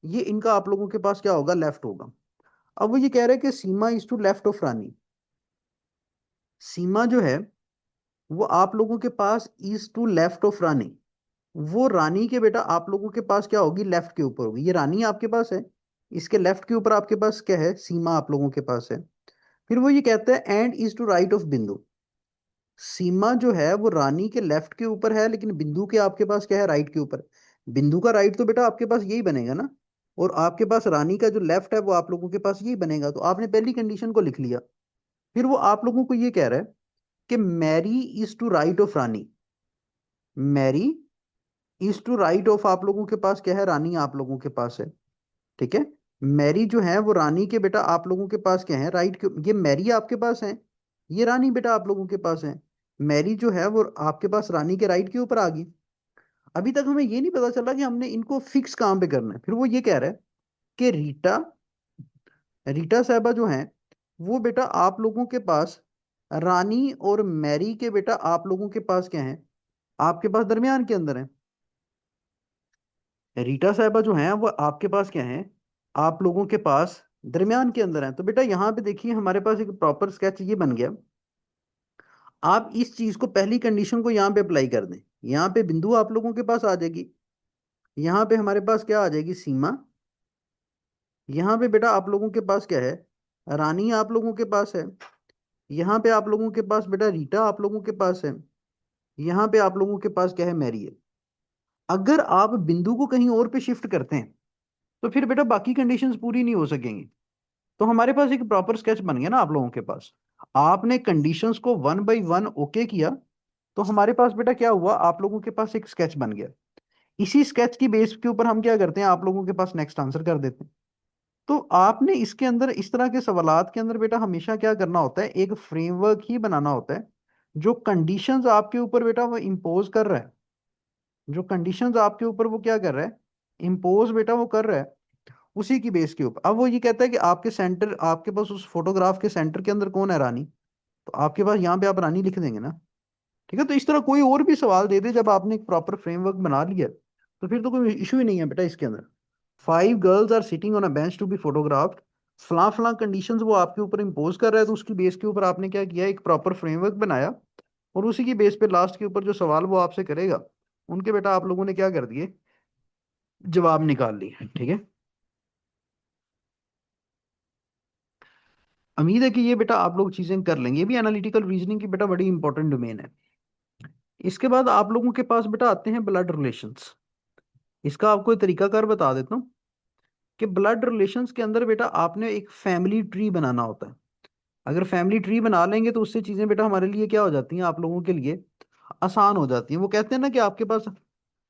ये इनका आप लोगों के पास क्या होगा, लेफ्ट होगा। अब वो ये कह रहे हैं कि सीमा इज टू लेफ्ट ऑफ रानी, सीमा जो है वो आप लोगों के पास इज टू लेफ्ट ऑफ रानी, वो रानी के बेटा आप लोगों के पास क्या होगी, लेफ्ट के ऊपर होगी। ये रानी आपके पास है, इसके लेफ्ट के ऊपर आपके पास क्या है, सीमा आप लोगों के पास है। फिर वो ये कहता है and is to right of Bindu, Seema जो है वो रानी के लेफ्ट के ऊपर है, लेकिन बिंदु के आपके पास क्या है, राइट के ऊपर। बिंदु का राइट तो बेटा आपके पास यही बनेगा ना, और आपके पास रानी का जो लेफ्ट है वो आप लोगों के पास यही बनेगा, तो आपने पहली कंडीशन को लिख लिया। फिर वो आप लोगों को ये कह रहा है कि Mary is to right of Rani, Mary is to right of आप लोगों के पास क्या है, रानी आप लोगों के पास है। ठीक है। मैरी जो है वो रानी के बेटा आप लोगों के पास क्या है, राइट के, ये मैरी आपके पास है, ये रानी बेटा आप लोगों के पास है। मैरी जो है वो आपके पास रानी के राइट के ऊपर आ गई। अभी तक हमें ये नहीं पता चला कि हमने इनको फिक्स कहाँ पे करना है। फिर वो ये कह रहा है कि रीटा, रीटा साहबा जो है वो बेटा आप लोगों के पास रानी और मैरी के बेटा आप लोगों के पास क्या है, आपके पास दरमियान के अंदर है। रीटा साहबा जो है वो आपके पास क्या है, आप लोगों के पास दरमियान के अंदर है। तो बेटा यहाँ पे देखिए हमारे पास एक प्रॉपर स्केच ये बन गया। आप इस चीज को, पहली कंडीशन को यहाँ पे अप्लाई कर दें, यहाँ पे बिंदु आप लोगों के पास आ जाएगी, यहाँ पे हमारे पास क्या आ जाएगी, सीमा। यहाँ पे बेटा आप लोगों के पास क्या है, रानी आप लोगों के पास है। यहाँ पे आप लोगों के पास बेटा रीटा आप लोगों के पास है। यहाँ पे आप लोगों के पास क्या है, मैरी है। अगर आप बिंदु को कहीं और पे शिफ्ट करते हैं तो फिर बेटा बाकी कंडीशंस पूरी नहीं हो सकेंगी। तो हमारे पास एक प्रॉपर स्केच बन गया ना आप लोगों के पास। आपने कंडीशंस को 1 बाय 1 ओके किया, तो हमारे पास बेटा क्या हुआ, आप लोगों के पास एक स्केच बन गया। इसी स्केच की बेस के ऊपर हम क्या करते हैं, आप लोगों के पास नेक्स्ट आंसर कर देते हैं। तो आपने इसके अंदर इस तरह के सवालात के अंदर बेटा हमेशा क्या करना होता है, एक फ्रेमवर्क ही बनाना होता है। जो कंडीशंस आपके ऊपर बेटा वो इम्पोज कर रहा है, जो कंडीशंस आपके ऊपर वो क्या कर रहा है, इम्पोज बेटा वो कर रहा है, उसी की बेस के ऊपर। अब वो ये कहता है कि आपके सेंटर, आपके पास उस फोटोग्राफ के सेंटर के अंदर कौन है, रानी। तो आपके पास यहाँ पे आप रानी लिख देंगे ना। ठीक है। तो इस तरह कोई और भी सवाल दे दे, जब आपने एक प्रॉपर फ्रेमवर्क बना लिया तो फिर तो कोई इशू ही नहीं है बेटा इसके अंदर। 5 girls are sitting on a bench to be photographed, फला फला कंडीशंस वो आपके ऊपर इम्पोज कर रहा है, तो उसकी बेस के ऊपर आपने क्या किया, एक प्रॉपर फ्रेमवर्क बनाया, और उसी की बेस पे लास्ट के ऊपर जो सवाल वो आपसे करेगा, उनके बेटा आप लोगों ने क्या कर दिए, जवाब निकाल लिए। ठीक है। उम्मीद है कि ये बेटा आप लोग चीजें कर लेंगे। ये भी एनालिटिकल रीजनिंग की बेटा बड़ी इंपॉर्टेंट डोमेन है। इसके बाद आप लोगों के पास बेटा आते हैं ब्लड रिलेशंस। इसका आपको एक तरीकाकार बता देता हूँ कि ब्लड रिलेशंस के अंदर बेटा आपने एक फैमिली ट्री बनाना होता है। अगर फैमिली ट्री बना लेंगे तो उससे चीजें बेटा हमारे लिए क्या हो जाती हैं, आप लोगों के लिए आसान हो जाती हैं। वो कहते हैं ना कि आपके पास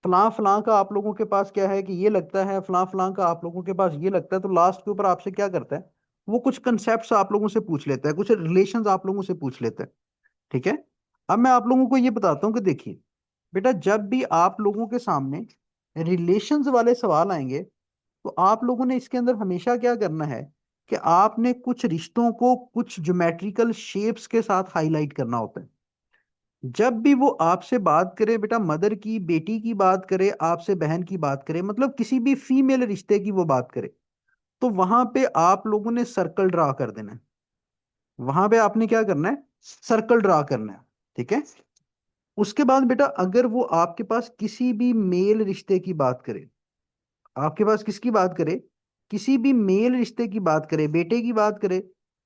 फलां फलां का आप लोगों के पास क्या है कि ये लगता है, फलां फलां का आप लोगों के पास ये लगता है, तो लास्ट के ऊपर आपसे क्या करता है, वो कुछ कंसेप्ट आप लोगों से पूछ लेता है, कुछ रिलेशंस आप लोगों से पूछ लेता है। ठीक है। अब मैं आप लोगों को ये बताता हूँ कि देखिए बेटा, जब भी आप लोगों के सामने रिलेशंस वाले सवाल आएंगे, तो आप लोगों ने इसके अंदर हमेशा क्या करना है कि आपने कुछ रिश्तों को कुछ ज्योमेट्रिकल शेप्स के साथ हाईलाइट करना होता है। जब भी वो आपसे बात करे बेटा, मदर की बेटी की बात करे, आपसे बहन की बात करे, मतलब किसी भी फीमेल रिश्ते की वो बात करे, तो वहां पे आप लोगों ने सर्कल ड्रा कर देना है। वहां पे आपने क्या करना है, सर्कल ड्रा करना है। ठीक है। उसके बाद बेटा अगर वो आपके पास किसी भी मेल रिश्ते की बात करे, आपके पास किसकी बात करे, किसी भी मेल रिश्ते की बात करे, बेटे की बात करे,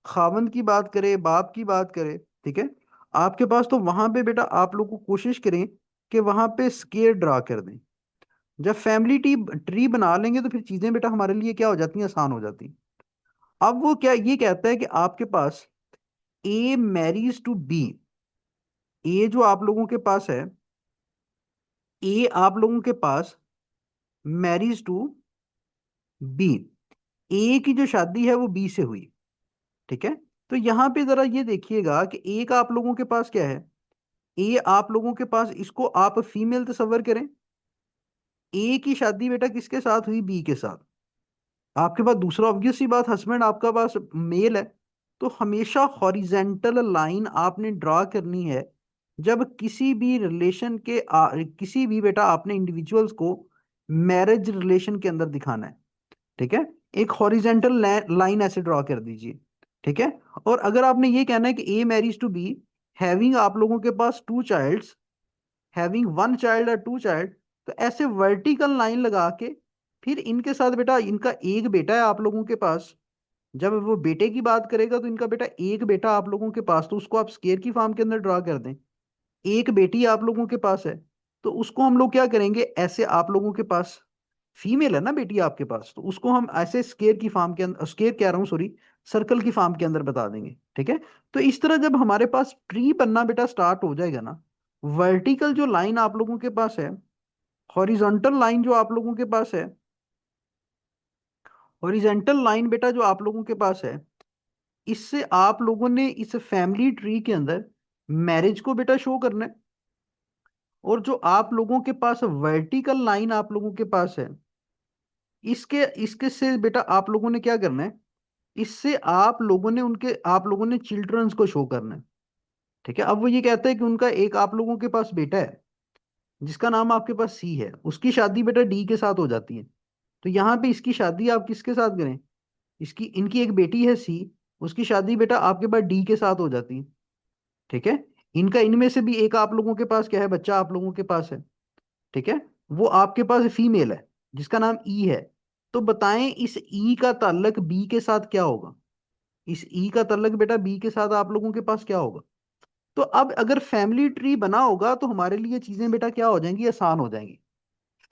खावंद की बात करे, बाप की बात करे, ठीक है, आपके पास, तो वहां पे बेटा आप लोग को कोशिश करें कि वहां पे स्केयर ड्रा कर दें। जब फैमिली ट्री ट्री बना लेंगे तो फिर चीजें बेटा हमारे लिए क्या हो जाती हैं, आसान हो जाती हैं। अब वो क्या ये कहता है कि आपके पास ए मैरीज टू बी, ए जो आप लोगों के पास है, ए आप लोगों के पास मैरिज टू बी, ए की जो शादी है वो बी से हुई। ठीक है। तो यहां पे जरा ये देखिएगा कि ए का आप लोगों के पास क्या है, ए आप लोगों के पास, इसको आप फीमेल तस्वर करें। ए की शादी बेटा किसके साथ हुई, बी के साथ। आपके पास दूसरा ऑब्वियस सी बात, हस्बैंड आपका पास मेल है, तो हमेशा हॉरिजेंटल लाइन आपने ड्रा करनी है। जब किसी भी रिलेशन के किसी भी बेटा आपने इंडिविजुअल्स को मैरिज रिलेशन के अंदर दिखाना है। ठीक है। एक हॉरिजेंटल लाइन ऐसे ड्रॉ कर दीजिए। ठीक है। और अगर आपने ये कहना है कि A marriage to B, having आप लोगों के पास two childs, having one child और टू चाइल्ड, तो ऐसे वर्टिकल लाइन लगा के फिर इनके साथ बेटा, इनका एक बेटा है आप लोगों के पास, जब वो बेटे की बात करेगा तो इनका बेटा एक बेटा आप लोगों के पास, तो उसको आप स्केयर की फॉर्म के अंदर ड्रा कर दें। एक बेटी आप लोगों के पास है, तो उसको हम लोग क्या करेंगे, ऐसे आप लोगों के पास फीमेल है ना बेटी आपके पास, तो उसको हम ऐसे स्केयर की फॉर्म के अंदर, स्केयर कह रहा हूँ सॉरी, सर्कल की फॉर्म के अंदर बता देंगे। ठीक है। तो इस तरह जब हमारे पास ट्री बनना बेटा स्टार्ट हो जाएगा ना, वर्टिकल जो लाइन आप लोगों के पास है, हॉरिजॉन्टल लाइन जो आप लोगों के पास है, हॉरिजेंटल लाइन बेटा जो आप लोगों के पास है, इससे आप लोगों ने इस फैमिली ट्री के अंदर मैरिज को बेटा शो करना है। और जो आप लोगों के पास वर्टिकल लाइन आप लोगों के पास है, इसके इसके से बेटा आप लोगों ने क्या करना है, इससे आप लोगों ने उनके, आप लोगों ने चिल्ड्रंस को शो करना है। ठीक है। अब वो ये कहता है कि उनका एक आप लोगों के पास बेटा है जिसका नाम आपके पास सी है, उसकी शादी बेटा डी के साथ हो जाती है। तो यहाँ पे इसकी शादी आप किसके साथ करें, इसकी, इनकी एक बेटी है सी, उसकी शादी बेटा आपके पास डी के साथ हो जाती है। ठीक है। इनका इनमें से भी एक आप लोगों के पास क्या है, बच्चा आप लोगों के पास है। ठीक है। वो आपके पास फीमेल है जिसका नाम ई है। तो बताएं इस ई का ताल्लुक बी के साथ क्या होगा, इस ई का ताल्लुक बेटा बी के साथ आप लोगों के पास क्या होगा। तो अब अगर फैमिली ट्री बना होगा तो हमारे लिए चीजें बेटा क्या हो जाएंगी, आसान हो जाएंगी।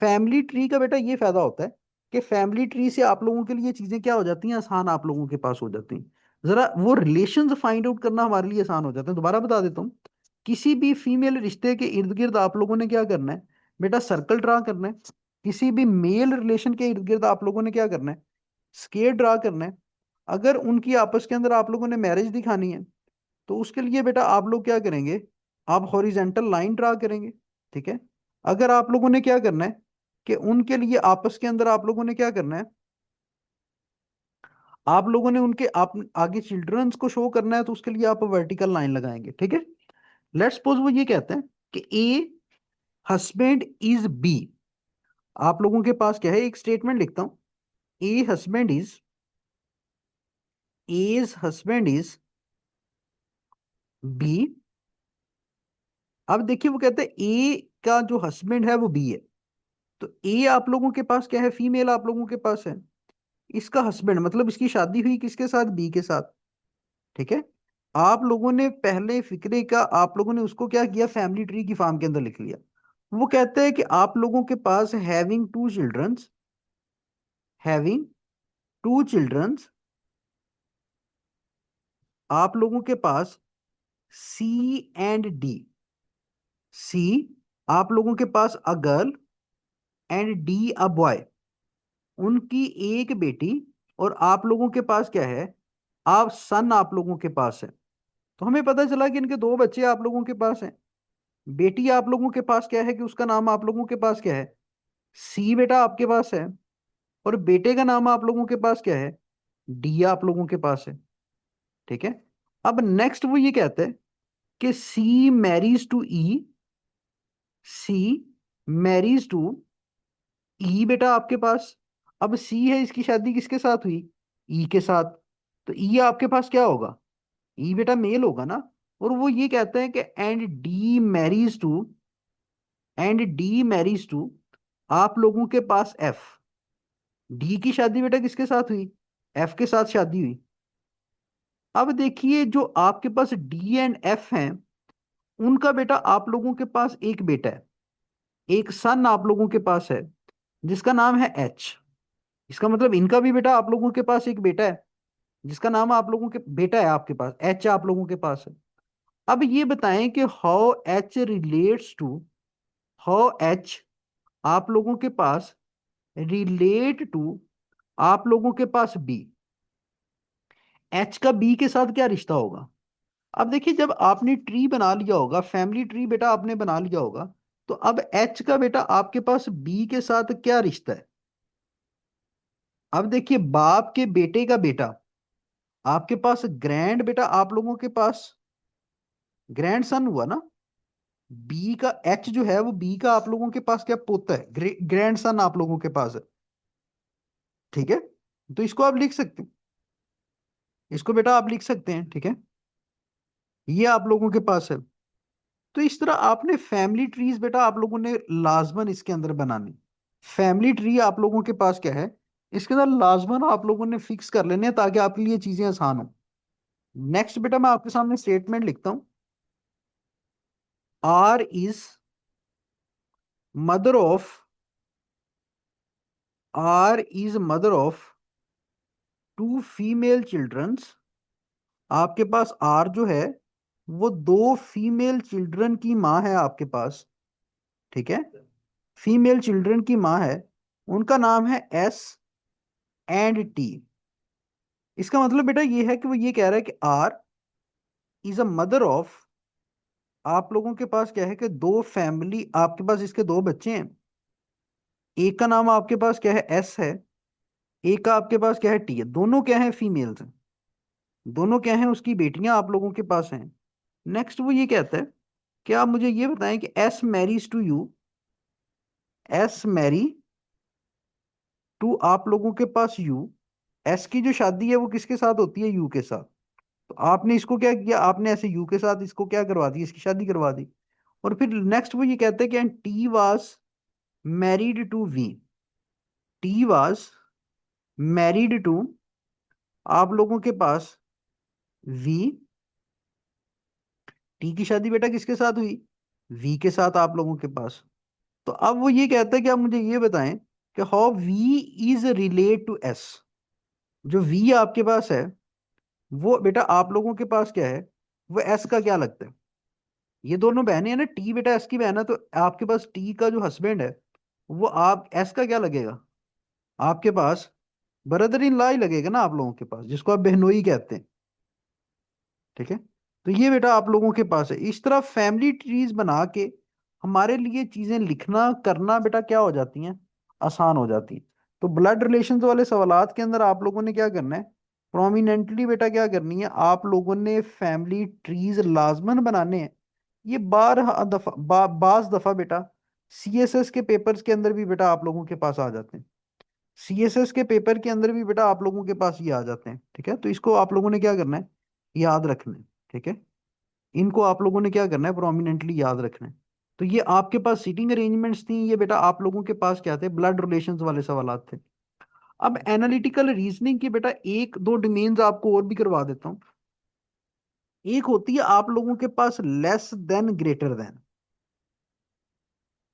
फैमिली ट्री का बेटा ये फायदा होता है कि फैमिली ट्री से आप लोगों के लिए चीजें क्या हो जाती हैं, आसान आप लोगों के पास हो जाती हैं। जरा वो रिलेशंस फाइंड आउट करना हमारे लिए आसान हो जाते हैं। दोबारा बता देता हूँ, किसी भी फीमेल रिश्ते के इर्द गिर्द आप लोगों ने क्या करना है, बेटा सर्कल ड्रा करना है। किसी भी मेल रिलेशन के इर्द गिर्द आप लोगों ने क्या करना है, स्केयर ड्रा करना है। अगर उनकी आपस के अंदर आप लोगों ने मैरिज दिखानी है, तो उसके लिए बेटा आप लोग क्या करेंगे, आप हॉरिजेंटल लाइन ड्रा करेंगे। ठीक है। अगर आप लोगों ने क्या करना है कि उनके लिए आपस के अंदर आप लोगों ने क्या करना है, आप लोगों ने उनके आप आगे चिल्ड्रंस को शो करना है, तो उसके लिए आप वर्टिकल लाइन लगाएंगे। ठीक है। लेट्स सपोज वो ये कहते हैं कि ए हस्बैंड इज बी, आप लोगों के पास क्या है, एक स्टेटमेंट लिखता हूं, A husband is, A's husband is B. अब देखिए वो कहते हैं ए का जो हस्बैंड है वो बी है, तो ए आप लोगों के पास क्या है, फीमेल आप लोगों के पास है, इसका हस्बैंड मतलब इसकी शादी हुई किसके साथ, बी के साथ। ठीक है। आप लोगों ने पहले फिक्रे का, आप लोगों ने उसको क्या किया, फैमिली ट्री की फॉर्म के अंदर लिख लिया। वो कहते हैं कि आप लोगों के पास having two childrens, having two childrens, आप लोगों के पास सी एंड डी, सी आप लोगों के पास a girl and D a boy, उनकी एक बेटी, और आप लोगों के पास क्या है, आप सन आप लोगों के पास है। तो हमें पता चला कि इनके दो बच्चे आप लोगों के पास हैं। बेटी आप लोगों के पास क्या है कि उसका नाम आप लोगों के पास क्या है, सी बेटा आपके पास है। और बेटे का नाम आप लोगों के पास क्या है, डी आप लोगों के पास है। ठीक है। अब नेक्स्ट वो ये कहते हैं कि C marries to E, C marries to E बेटा आपके पास। अब सी है, इसकी शादी किसके साथ हुई, ई के साथ। तो ई आपके पास क्या होगा, ई बेटा मेल होगा ना। और वो ये कहता है कि एंड डी मैरीज टू आप लोगों के पास एफ। डी की शादी बेटा किसके साथ हुई? एफ के साथ शादी हुई। अब देखिए जो आपके पास डी एंड एफ हैं, उनका बेटा आप लोगों के पास एक बेटा है, एक सन आप लोगों के पास है, जिसका नाम है एच। इसका मतलब इनका भी बेटा आप लोगों के पास एक बेटा है, जिसका नाम आप लोगों के बेटा है आपके पास एच आप लोगों के पास है। अब ये बताएं कि हाउ एच आप लोगों के पास रिलेट टू आप लोगों के पास बी। एच का बी के साथ क्या रिश्ता होगा? अब देखिए जब आपने ट्री बना लिया होगा, फैमिली ट्री बेटा आपने बना लिया होगा, तो अब एच का बेटा आपके पास बी के साथ क्या रिश्ता है? अब देखिए बाप के बेटे का बेटा आपके पास ग्रैंड बेटा आप लोगों के पास ग्रैंड सन हुआ ना। बी का एच जो है वो बी का आप लोगों के पास क्या पोता है, ग्रैंड सन आप लोगों के पास है। ठीक है, तो इसको आप लिख सकते हैं, इसको बेटा आप लिख सकते हैं। ठीक है, ये आप लोगों के पास है। तो इस तरह आपने फैमिली ट्रीज बेटा आप लोगों ने लाजमन इसके अंदर बनाने। फैमिली ट्री आप लोगों के पास क्या है, इसके अंदर लाजमन आप लोगों ने फिक्स कर लेने हैं ताकि आपके लिए चीजें आसान हो। नेक्स्ट बेटा मैं आपके सामने स्टेटमेंट लिखता हूं। R is mother of R is mother of two female childrens. आपके पास आर जो है वो दो फीमेल चिल्ड्रन की माँ है आपके पास। ठीक है, फीमेल चिल्ड्रन की माँ है, उनका नाम है एस एंड टी। इसका मतलब बेटा ये है कि वो ये कह रहा है कि R is a mother of आप लोगों के पास क्या है कि दो फैमिली आपके पास इसके दो बच्चे हैं। एक का नाम आपके पास क्या है एस है, एक का आपके पास क्या है टी है। दोनों क्या है फीमेल्स हैं, दोनों क्या हैं उसकी बेटियां आप लोगों के पास हैं। नेक्स्ट वो ये कहता है कि आप मुझे ये बताएं कि S marries to U. S marry to आप लोगों के पास यू। एस की जो शादी है वो किसके साथ होती है? यू के साथ। तो आपने इसको क्या किया, आपने ऐसे यू के साथ इसको क्या करवा दी, इसकी शादी करवा दी। और फिर नेक्स्ट वो ये कहते हैं कि and T was married to V. T was married to आप लोगों के पास वी। टी की शादी बेटा किसके साथ हुई? वी के साथ आप लोगों के पास। तो अब वो ये कहता है कि आप मुझे ये बताएं कि how V is relate to S. जो वी आपके पास है वो बेटा आप लोगों के पास क्या है, वो एस का क्या लगता है? ये दोनों बहनें हैं ना, टी बेटा एस की बहन है, तो आपके पास टी का जो हस्बैंड है वो आप एस का क्या लगेगा? आपके पास ब्रदर इन लॉ ही लगेगा ना आप लोगों के पास, जिसको आप बहनोई कहते हैं। ठीक है, तो ये बेटा आप लोगों के पास है। इस तरह फैमिली ट्रीज बना के हमारे लिए चीजें लिखना करना बेटा क्या हो जाती हैं, आसान हो जाती हैं। तो ब्लड रिलेशंस वाले सवालात के अंदर आप लोगों ने क्या करना है, प्रोमिनेंटली बेटा क्या करनी है, आप लोगों ने फैमिली ट्रीज लाजमन बनाने हैं। ये बाज दफा बेटा सीएसएस के पेपर्स के अंदर भी बेटा आप लोगों के पास आ जाते हैं। सीएसएस के पेपर के अंदर भी बेटा आप लोगों के पास ये आ जाते हैं। ठीक है, तो इसको आप लोगों ने क्या करना है, याद रखना है। ठीक है, इनको आप लोगों ने क्या करना है, प्रोमिनेंटली याद रखना है। तो ये आपके पास सीटिंग अरेंजमेंट्स थी, ये बेटा आप लोगों के पास क्या थे, ब्लड रिलेशंस वाले सवालात थे। अब एनालिटिकल रीजनिंग की बेटा एक दो डोमेन्स आपको और भी करवा देता हूँ। एक होती है आप लोगों के पास less than greater than.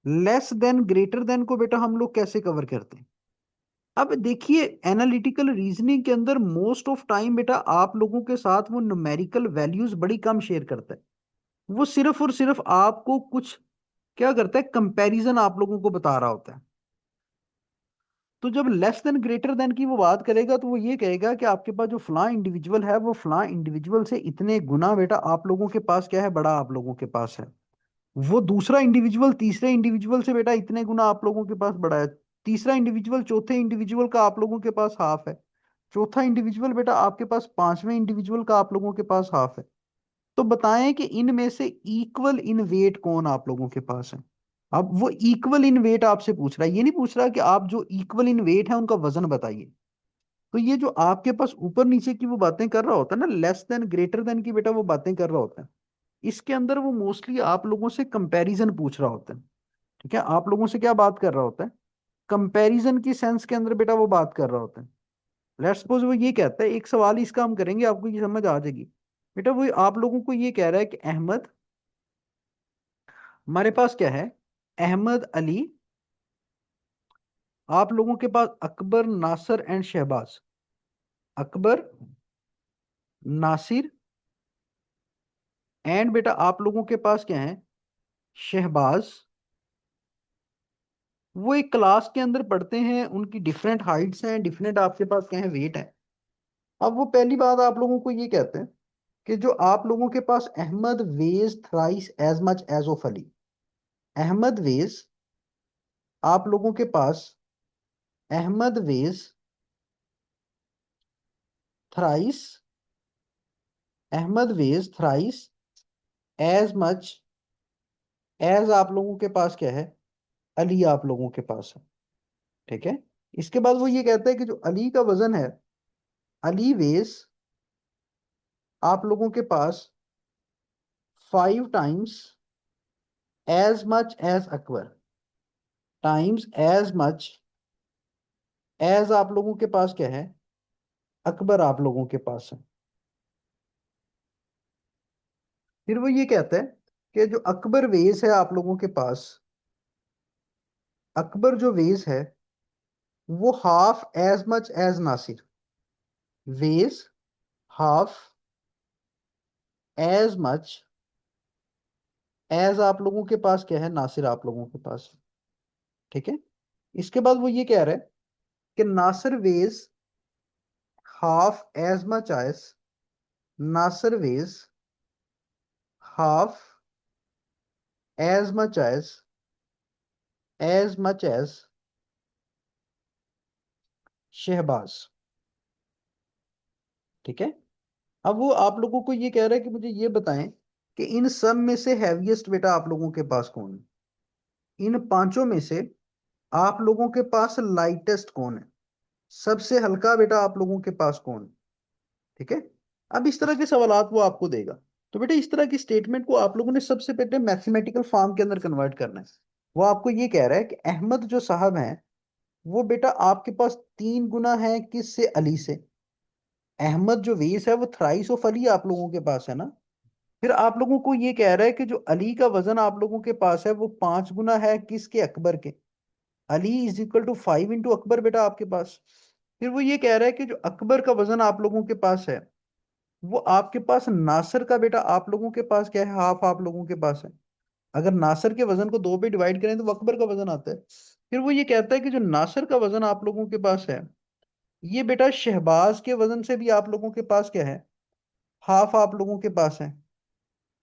Less than greater than को बेटा हम लोग कैसे कवर करते हैं? अब देखिए एनालिटिकल रीजनिंग के अंदर मोस्ट ऑफ टाइम बेटा आप लोगों के साथ वो न्यूमेरिकल वैल्यूज बड़ी कम शेयर करता है। वो सिर्फ और सिर्फ आपको कुछ क्या करता है, कंपैरिजन आप लोगों को बता रहा होता है। तो जब लेस देन ग्रेटर देन की वो बात करेगा तो वो ये कहेगा कि आपके पास जो फलां इंडिविजुअल है वो फलां इंडिविजुअल से इतने गुना बेटा आप लोगों के पास क्या है, बड़ा आप लोगों के पास है। वो दूसरा इंडिविजुअल तीसरे इंडिविजुअल से बेटा इतने गुना आप लोगों के पास बड़ा है। तीसरा इंडिविजुअल चौथे इंडिविजुअल का आप लोगों के पास हाफ है। चौथा इंडिविजुअल बेटा आपके पास पांचवें इंडिविजुअल का आप लोगों के पास हाफ है। तो बताएं कि इनमें से इक्वल इन वेट कौन आप लोगों के पास है। अब वो इक्वल इन वेट आपसे पूछ रहा है, ये नहीं पूछ रहा कि आप जो इक्वल इन वेट है उनका वजन बताइए। तो ये जो आपके पास ऊपर नीचे की वो बातें कर रहा होता है ना, लेस देन ग्रेटर देन की बेटा वो बातें कर रहा होता है, इसके अंदर वो मोस्टली आप लोगों से कंपैरिजन पूछ रहा होता है। ठीक है, आप लोगों से क्या बात कर रहा होता है, कंपैरिजन की सेंस के अंदर बेटा वो बात कर रहा होता है। लेट्स सपोज वो ये कहता है, एक सवाल इसका हम करेंगे, आपको ये समझ आ जाएगी। बेटा वो आप लोगों को ये कह रहा है कि अहमद, हमारे पास क्या है, अहमद अली, आप लोगों के पास अकबर नासिर एंड शहबाज, अकबर नासिर एंड बेटा आप लोगों के पास क्या है, शहबाज, वो एक क्लास के अंदर पढ़ते हैं, उनकी डिफरेंट हाइट्स हैं, डिफरेंट आपके पास क्या है, वेट है। अब वो पहली बात आप लोगों को ये कहते हैं कि जो आप लोगों के पास Ahmad was thrice as much as of Ali, Ahmad was, आप लोगों के पास Ahmad was thrice, Ahmad was thrice as much as आप लोगों के पास क्या है, अली आप लोगों के पास है। ठीक है, इसके बाद वो ये कहता है कि जो अली का वजन है, अली वेज आप लोगों के पास 5 times as much as Akbar, times as much as आप लोगों के पास क्या है, अकबर आप लोगों के पास है। फिर वो ये कहता है कि जो अकबर वेस है आप लोगों के पास, अकबर जो वेस है वो half as much as Nasir, was half as much as आप लोगों के पास क्या है, नासिर आप लोगों के पास। ठीक है, इसके बाद वो ये कह रहा है कि Nasir was half as much as, Nasir was half as much as Shahbaz. ठीक है, अब वो आप लोगों को ये कह रहा है कि मुझे ये बताएं कि इन सब में से हैवीएस्ट बेटा आप लोगों के पास कौन है, इन पांचों में से आप लोगों के पास लाइटेस्ट कौन है, सबसे हल्का बेटा आप लोगों के पास कौन है। ठीक है, अब इस तरह के सवालात वो आपको देगा। तो बेटा इस तरह की स्टेटमेंट को आप लोगों ने सबसे पहले मैथमेटिकल फॉर्म के अंदर कन्वर्ट करना है। वो आपको ये कह रहा है कि अहमद जो साहब हैं वो बेटा आपके पास 3 गुना है किससे, अली से। अहमद जो वेस है वो थ्राइस ऑफ अली आप लोगों के पास है ना। फिर आप लोगों को ये कह रहा है कि जो अली का वजन आप लोगों के पास है वो 5 गुना है किसके, अकबर के। Ali is equal to 5 into Akbar बेटा आपके पास। फिर वो ये कह रहा है कि जो अकबर का वजन आप लोगों के पास है वो आपके पास नासिर का बेटा आप लोगों के पास क्या है, हाफ आप लोगों के पास है। अगर नासिर के वजन को 2 पे डिवाइड करें तो वो अकबर का वजन आता है। फिर वो ये कहता है कि जो नासिर का वजन आप लोगों के पास है ये बेटा शहबाज के वजन से भी आप लोगों के पास क्या है, हाफ आप लोगों के पास है।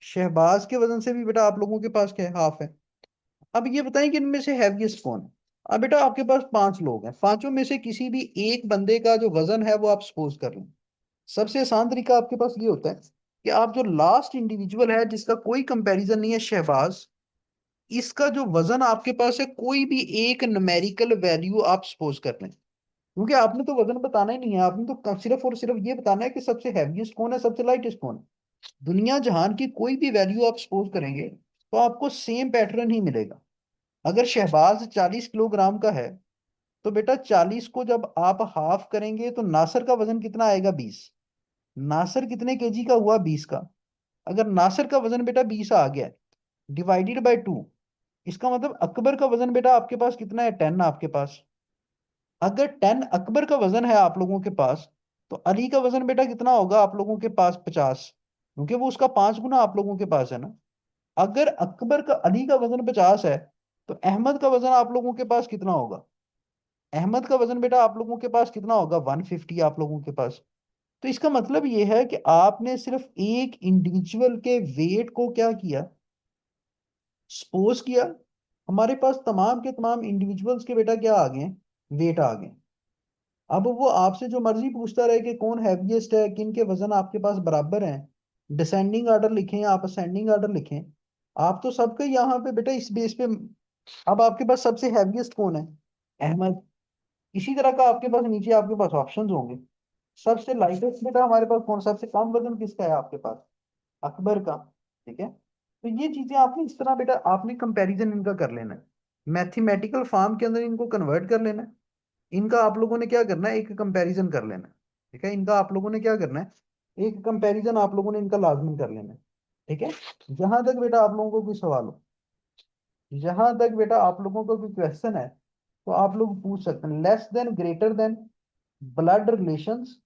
शहबाज के वजन से भी बेटा आप लोगों के पास क्या है, हाफ है। अब ये बताएं कि इनमें से हैवीएस्ट कौन है। अब बेटा आपके पास 5 लोग हैं, पांचों में से किसी भी एक बंदे का जो वजन है वो आप सपोज कर लें। सबसे आसान तरीका आपके पास ये होता है कि आप जो लास्ट इंडिविजुअल है जिसका कोई कंपैरिजन नहीं है, शहबाज, इसका जो वजन आपके पास है कोई भी एक न्यूमेरिकल वैल्यू आप सपोज कर लें। क्योंकि आपने तो वजन बताना ही नहीं है, आपने तो सिर्फ और सिर्फ ये बताना है कि सबसे हैवीएस्ट कौन है, सबसे लाइटेस्ट कौन है। दुनिया जहान की कोई भी वैल्यू आप सपोज करेंगे तो आपको सेम पैटर्न ही मिलेगा। अगर शहबाज 40 किलोग्राम का है तो बेटा 40 को जब आप हाफ करेंगे तो नासिर का वजन कितना आएगा, 20। नासिर कितने केजी का हुआ, 20 का। अगर नासिर का वजन बेटा 20 आ गया डिवाइडेड बाय 2, इसका मतलब अकबर का वजन बेटा आपके पास कितना है, 10 आपके पास। अगर 10 अकबर का वजन है आप लोगों के पास तो अली का वजन बेटा कितना होगा आप लोगों के पास, 50, क्योंकि वो उसका 5 गुना आप लोगों के पास है ना। अगर अकबर का, अली का वजन 50 है तो अहमद का वजन आप लोगों के पास कितना होगा, अहमद का वजन बेटा आप लोगों के पास कितना होगा, 150 आप लोगों के पास। तो इसका मतलब ये है कि आपने सिर्फ एक इंडिविजुअल के वेट को क्या किया, सपोज किया। हमारे पास तमाम के तमाम इंडिविजुअल्स के बेटा क्या आ गए, वेट आ गए। अब वो आपसे जो मर्जी पूछता रहे कि कौन हैवीएस्ट है, किन के वजन आपके पास बराबर हैं, डिसेंडिंग ऑर्डर लिखें या आप असेंडिंग ऑर्डर लिखें, आप तो सबके यहाँ पे बेटा इस बेस पे। अब आपके पास सबसे हैवीएस्ट कौन है, अहमद। इसी तरह का आपके पास नीचे आपके पास ऑप्शंस होंगे। सबसे लाइटेस्ट बेटा हमारे पास कौन, सबसे कम वजन किसका है आपके पास? अकबर का। ठीक है, तो ये चीजें आपने इस तरह बेटा आपने कंपैरिजन इनका कर लेना है, मैथमेटिकल फॉर्म के अंदर इनको कन्वर्ट कर लेना है। इनका आप लोगों ने क्या करना है, एक कंपैरिजन कर लेना है। ठीक है, इनका आप लोगों ने क्या करना है, एक कंपैरिजन आप लोगों ने इनका लाजमी कर लेना है। ठीक है, जहां तक बेटा आप लोगों को कोई सवाल हो, जहां तक बेटा आप लोगों को कोई क्वेश्चन है, तो आप लोग पूछ सकते हैं। Less than, greater then, blood relations,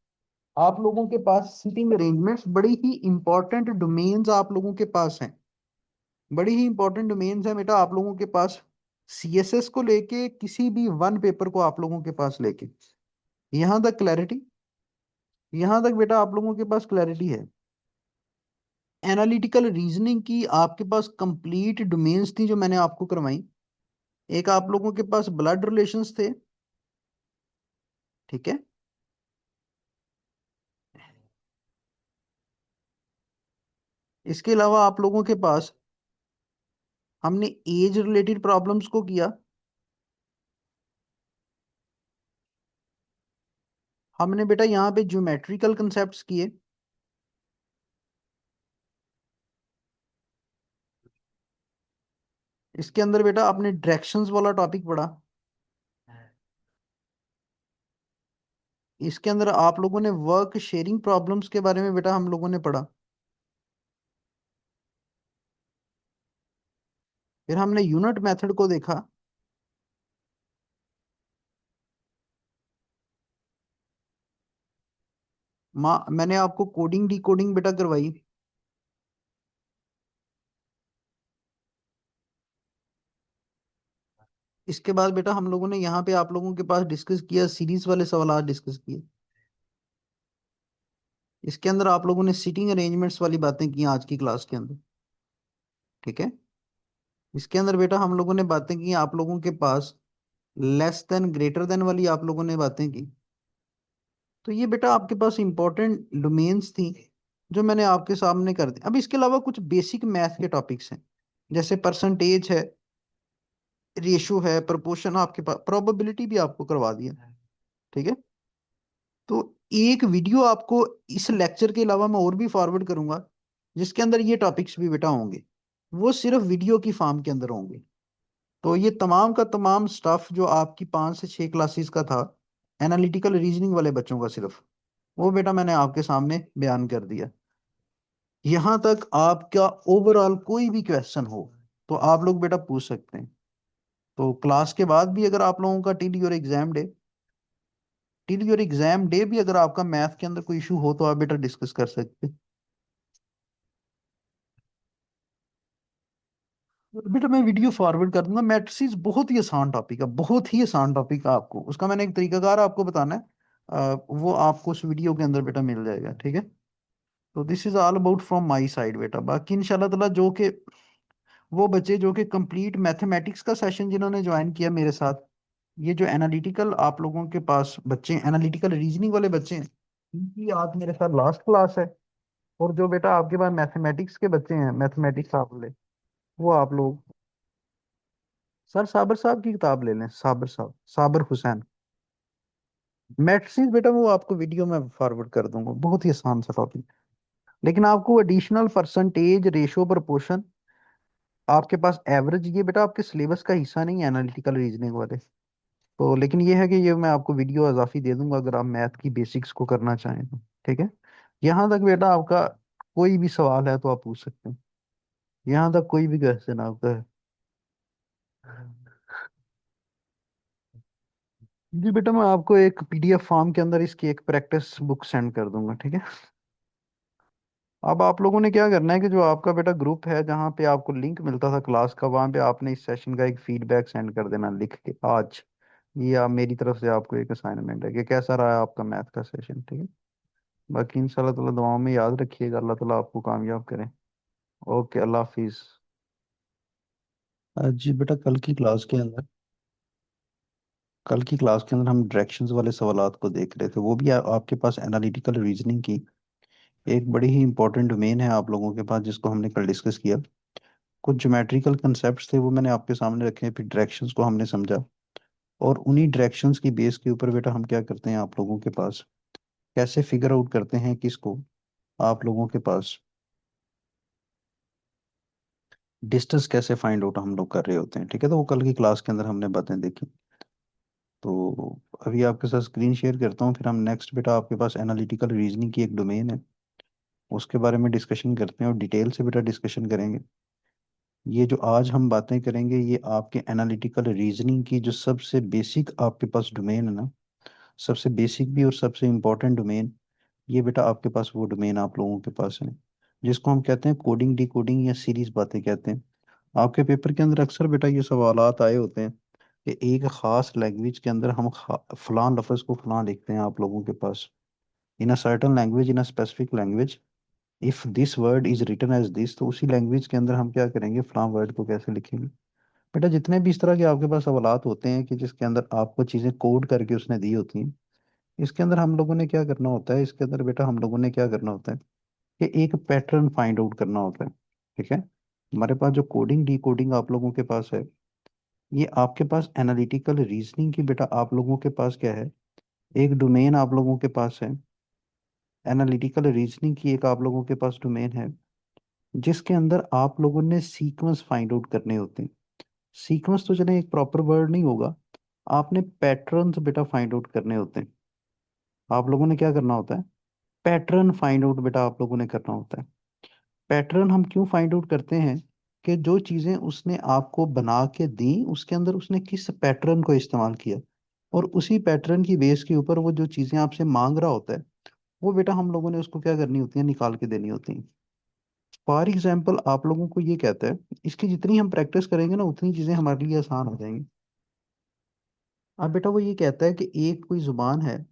आप लोगों के पास सीटिंग अरेंजमेंट्स, बड़ी ही इंपॉर्टेंट डोमेन्स आप लोगों के पास हैं। बड़ी ही इंपॉर्टेंट डोमेन्स हैं बेटा आप लोगों के पास, सीएसएस को लेके, किसी भी वन पेपर को आप लोगों के पास लेके। यहां तक क्लैरिटी? यहां तक बेटा आप लोगों के पास क्लैरिटी है? एनालिटिकल रीजनिंग की आपके पास कंप्लीट डोमेन्स थी जो मैंने आपको करवाई। एक आप लोगों के पास ब्लड रिलेशंस थे। ठीक है, इसके अलावा आप लोगों के पास हमने एज रिलेटेड प्रॉब्लम्स को किया। हमने बेटा यहाँ पे ज्योमेट्रिकल कंसेप्ट्स किए। इसके अंदर बेटा आपने डायरेक्शंस वाला टॉपिक पढ़ा। इसके अंदर आप लोगों ने वर्क शेयरिंग प्रॉब्लम्स के बारे में बेटा हम लोगों ने पढ़ा। फिर हमने यूनिट मेथड को देखा। मैंने आपको कोडिंग डिकोडिंग बेटा करवाई। इसके बाद बेटा हम लोगों ने यहाँ पे आप लोगों के पास डिस्कस किया, सीरीज वाले सवाल डिस्कस किए। इसके अंदर आप लोगों ने सीटिंग अरेंजमेंट्स वाली बातें की आज की क्लास के अंदर। ठीक है, इसके अंदर बेटा हम लोगों ने बातें की आप लोगों के पास लेस देन ग्रेटर देन वाली आप लोगों ने बातें की। तो ये बेटा आपके पास इंपॉर्टेंट डोमेन्स थी जो मैंने आपके सामने कर दी। अब इसके अलावा कुछ बेसिक मैथ के टॉपिक्स हैं, जैसे परसेंटेज है, रेशो है, प्रोपोर्शन, आपके पास प्रोबेबिलिटी भी आपको करवा दिया। ठीक है, तो एक वीडियो आपको इस लेक्चर के अलावा मैं और भी फॉरवर्ड करूंगा, जिसके अंदर ये टॉपिक्स भी बेटा होंगे। वो सिर्फ वीडियो की फॉर्म के अंदर होंगे। तो ये तमाम का तमाम स्टफ जो आपकी 5 से 6 क्लासेस का था, एनालिटिकल रीजनिंग वाले बच्चों का सिर्फ, वो बेटा मैंने आपके सामने बयान कर दिया। यहाँ तक आपका ओवरऑल कोई भी क्वेश्चन हो तो आप लोग बेटा पूछ सकते हैं। तो क्लास के बाद भी अगर आप लोगों का टिल योर एग्जाम डे भी अगर आपका मैथ के अंदर कोई इशू हो तो आप बेटा डिस्कस कर सकते हैं। बेटा मैं वीडियो फॉरवर्ड कर दूंगा। मैट्रिसेस बहुत ही आसान टॉपिक है, बहुत ही आसान टॉपिक है। आपको उसका मैंने एक तरीकाकार आपको बताना है, वो आपको उस वीडियो के अंदर बेटा मिल जाएगा। ठीक है, तो this is all about from my side बेटा। बाकी इंशाल्लाह ताला जो कि वो बच्चे जो कि कंप्लीट मैथमेटिक्स का सेशन जिन्होंने ज्वाइन किया मेरे साथ, ये जो एनालिटिकल आप लोगों के पास बच्चे एनालिटिकल रीजनिंग वाले बच्चे हैं, इनकी आज मेरे साथ लास्ट क्लास है। और जो बेटा आपके पास मैथमेटिक्स के बच्चे हैं, मैथमेटिक्स आप ले, वो आप लोग सर साबर साहब की किताब ले लें, साबर साहब, साबर हुसैन। मैट्रिक्स बेटा वो आपको वीडियो में फॉरवर्ड कर दूंगा, बहुत ही आसान सा टॉपिक। लेकिन आपको एडिशनल परसेंटेज, रेशो, प्रोपोर्शन, आपके पास एवरेज, ये बेटा आपके सिलेबस का हिस्सा नहीं है एनालिटिकल रीजनिंग वाले। तो लेकिन ये है कि ये मैं आपको वीडियो इजाफी दे दूंगा अगर आप मैथ की बेसिक्स को करना चाहें तो। ठीक है, यहाँ तक बेटा आपका कोई भी सवाल है तो आप पूछ सकते हैं। यहाँ तक कोई भी क्वेश्चन आपका है? जी बेटा मैं आपको एक पीडीएफ फॉर्म के अंदर इसकी एक प्रैक्टिस बुक सेंड कर दूंगा। ठीक है, अब आप लोगों ने क्या करना है कि जो आपका बेटा ग्रुप है जहाँ पे आपको लिंक मिलता था क्लास का, वहाँ पे आपने इस सेशन का एक फीडबैक सेंड कर देना लिख के आज। ये आप मेरी तरफ से आपको एक असाइनमेंट है कि कैसा रहा है आपका मैथ का सेशन। ठीक है, बाकी इंशाल्लाह ताला दुआओं में याद रखिएगा, अल्लाह ताला आपको कामयाब करें। ओके, अल्लाह हाफिज। जी बेटा कल की क्लास के अंदर हम डायरेक्शंस वाले सवालात को देख रहे थे। वो भी आपके पास एनालिटिकल रीजनिंग की एक बड़ी ही इंपॉर्टेंट डोमेन है आप लोगों के पास, जिसको हमने कल डिस्कस किया। कुछ ज्योमेट्रिकल कंसेप्ट्स थे वो मैंने आपके सामने रखे, फिर डायरेक्शंस को हमने समझा। और उन्हीं डायरेक्शंस की बेस के ऊपर बेटा हम क्या करते हैं, आप लोगों के पास कैसे फिगर आउट करते हैं किसको, आप लोगों के पास डिस्टेंस कैसे फाइंड आउट हम लोग कर रहे होते हैं। ठीक है, तो वो कल की क्लास के अंदर हमने बातें देखी। तो अभी आपके साथ स्क्रीन शेयर करता हूँ, फिर हम नेक्स्ट बेटा आपके पास एनालिटिकल रीजनिंग की एक डोमेन है, उसके बारे में डिस्कशन करते हैं और डिटेल से बेटा डिस्कशन करेंगे। ये जो आज हम बातें करेंगे ये आपके एनालिटिकल रीजनिंग की जो सबसे बेसिक आपके पास डोमेन है ना, सबसे बेसिक भी और सबसे इम्पोर्टेंट डोमेन, ये बेटा आपके पास वो डोमेन आप लोगों के पास है जिसको हम कहते हैं कोडिंग डिकोडिंग या सीरीज बातें कहते हैं। आपके पेपर के अंदर अक्सर बेटा ये सवालात आए होते हैं कि एक खास लैंग्वेज के अंदर हम फलां लफ्ज को फलां लिखते हैं आप लोगों के पास, in a certain language, in a specific language, if this word is written as this, तो उसी लैंग्वेज के अंदर हम क्या करेंगे, फलां वर्ड को कैसे लिखेंगे। बेटा जितने भी इस तरह के आपके पास सवालात होते हैं कि जिसके अंदर आपको चीजें कोड करके उसने दी होती हैं, इसके अंदर हम लोगों ने क्या करना होता है, इसके अंदर बेटा हम लोगों ने क्या करना होता है कि एक पैटर्न फाइंड आउट करना होता है। ठीक है, हमारे पास जो कोडिंग डी कोडिंग आप लोगों के पास है, ये आपके पास एनालिटिकल रीजनिंग की बेटा आप लोगों के पास क्या है, एक डोमेन आप लोगों के पास है। एनालिटिकल रीजनिंग की एक आप लोगों के पास डोमेन है जिसके अंदर आप लोगों ने सीक्वेंस फाइंड आउट करने होते हैं। सीक्वेंस तो चले एक प्रॉपर वर्ड नहीं होगा, आपने पैटर्न्स बेटा फाइंड आउट करने होते हैं। आप लोगों ने क्या करना होता है, पैटर्न फाइंड आउट बेटा आप लोगों ने करना होता है। पैटर्न हम क्यों फाइंड आउट करते हैं कि जो चीजें उसने आपको बना के दी उसके अंदर उसने किस पैटर्न को इस्तेमाल किया, और उसी पैटर्न की बेस के ऊपर वो जो चीजें आपसे मांग रहा होता है वो बेटा हम लोगों ने उसको क्या करनी होती है, निकाल के देनी होती है। फॉर एग्जाम्पल आप लोगों को ये कहता है, इसकी जितनी हम प्रैक्टिस करेंगे ना उतनी चीजें हमारे लिए आसान हो जाएंगी। अब बेटा वो ये कहता है कि एक कोई जुबान है,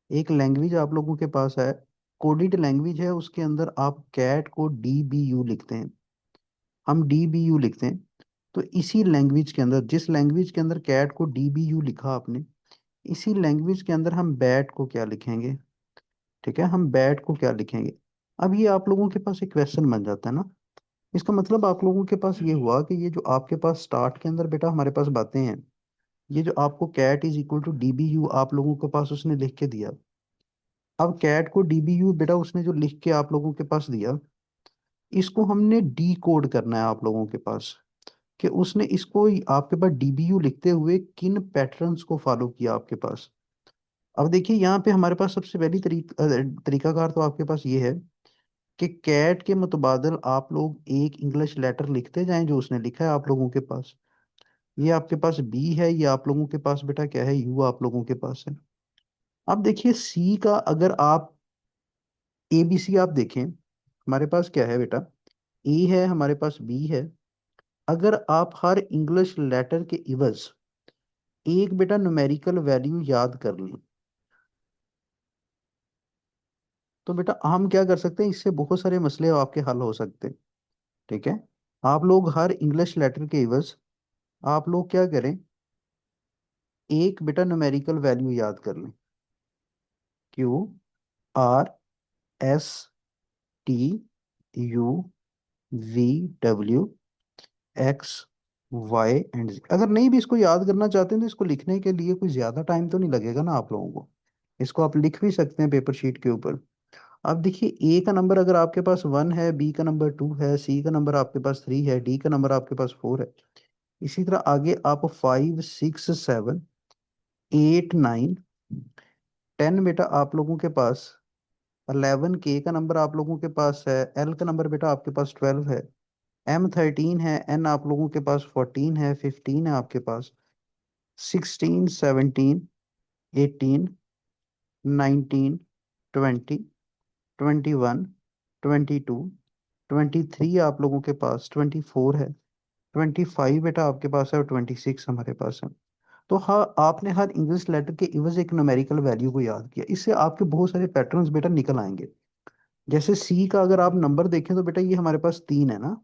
एक लैंग्वेज आप लोगों के पास है, कोडिड लैंग्वेज है, उसके अंदर आप कैट को DBU लिखते हैं, हम DBU लिखते हैं। तो इसी लैंग्वेज के अंदर, जिस लैंग्वेज के अंदर कैट को DBU लिखा आपने, इसी लैंग्वेज के अंदर हम बैट को क्या लिखेंगे। ठीक है, हम बैट को क्या लिखेंगे। अब ये आप लोगों के पास एक क्वेश्चन बन जाता है ना, इसका मतलब आप लोगों के पास ये हुआ कि ये जो आपके पास स्टार्ट के अंदर बेटा हमारे पास बातें हैं, ये जो आपको cat is equal to DBU आप लोगों के पास उसने लिख के दिया। अब कैट को DBU बेटा उसने जो लिख के आप लोगों के पास दिया, इसको हमने डी कोड करना है आप लोगों के पास, कि उसने इसको आपके पास DBU लिखते हुए किन पैटर्न्स को फॉलो किया आपके पास। अब देखिए यहाँ पे हमारे पास सबसे पहली तरीकाकार तो आपके पास ये है कि कैट के मुतबादल आप लोग एक इंग्लिश लेटर लिखते जाएं जो उसने लिखा है आप लोगों के पास। ये आपके पास बी है, ये आप लोगों के पास बेटा क्या है, यू आप लोगों के पास है। अब देखिए सी का अगर आप ABC आप देखें, हमारे पास क्या है बेटा, ए है, हमारे पास बी है। अगर आप हर इंग्लिश लेटर के इवज एक बेटा न्यूमेरिकल वैल्यू याद कर लें, तो बेटा हम क्या कर सकते हैं, इससे बहुत सारे मसले आपके हल हो सकते हैं। ठीक है, आप लोग हर इंग्लिश लेटर के इवज आप लोग क्या करें, एक बेटा न्यूमेरिकल वैल्यू याद कर लें। QRSTUV WX Y अगर नहीं भी इसको याद करना चाहते हैं तो इसको लिखने के लिए कोई ज्यादा टाइम तो नहीं लगेगा ना आप लोगों को, इसको आप लिख भी सकते हैं पेपर शीट के ऊपर। अब देखिए ए का नंबर अगर आपके पास 1 है, बी का नंबर 2 है, सी का नंबर आपके पास 3 है, डी का नंबर आपके पास 4 है। इसी तरह आगे आप 5 6 7 8 9 10 बेटा आप लोगों के पास, 11 के का नंबर आप लोगों के पास है, एल का नंबर बेटा आपके पास 12 है, M 13 है, एन आप लोगों के पास 14 है, 15 है आपके पास, 16 17 18 19 20 21 22 23 आप लोगों के पास, 24 है, 25 बेटा आपके पास है, और 26 हमारे पास है। तो हाँ, आपने हर इंग्लिश लेटर के इवज एक न्यूमेरिकल वैल्यू को याद किया, इससे आपके बहुत सारे पैटर्न्स बेटा निकल आएंगे। जैसे सी का अगर आप नंबर देखें तो बेटा ये हमारे पास 3 है ना,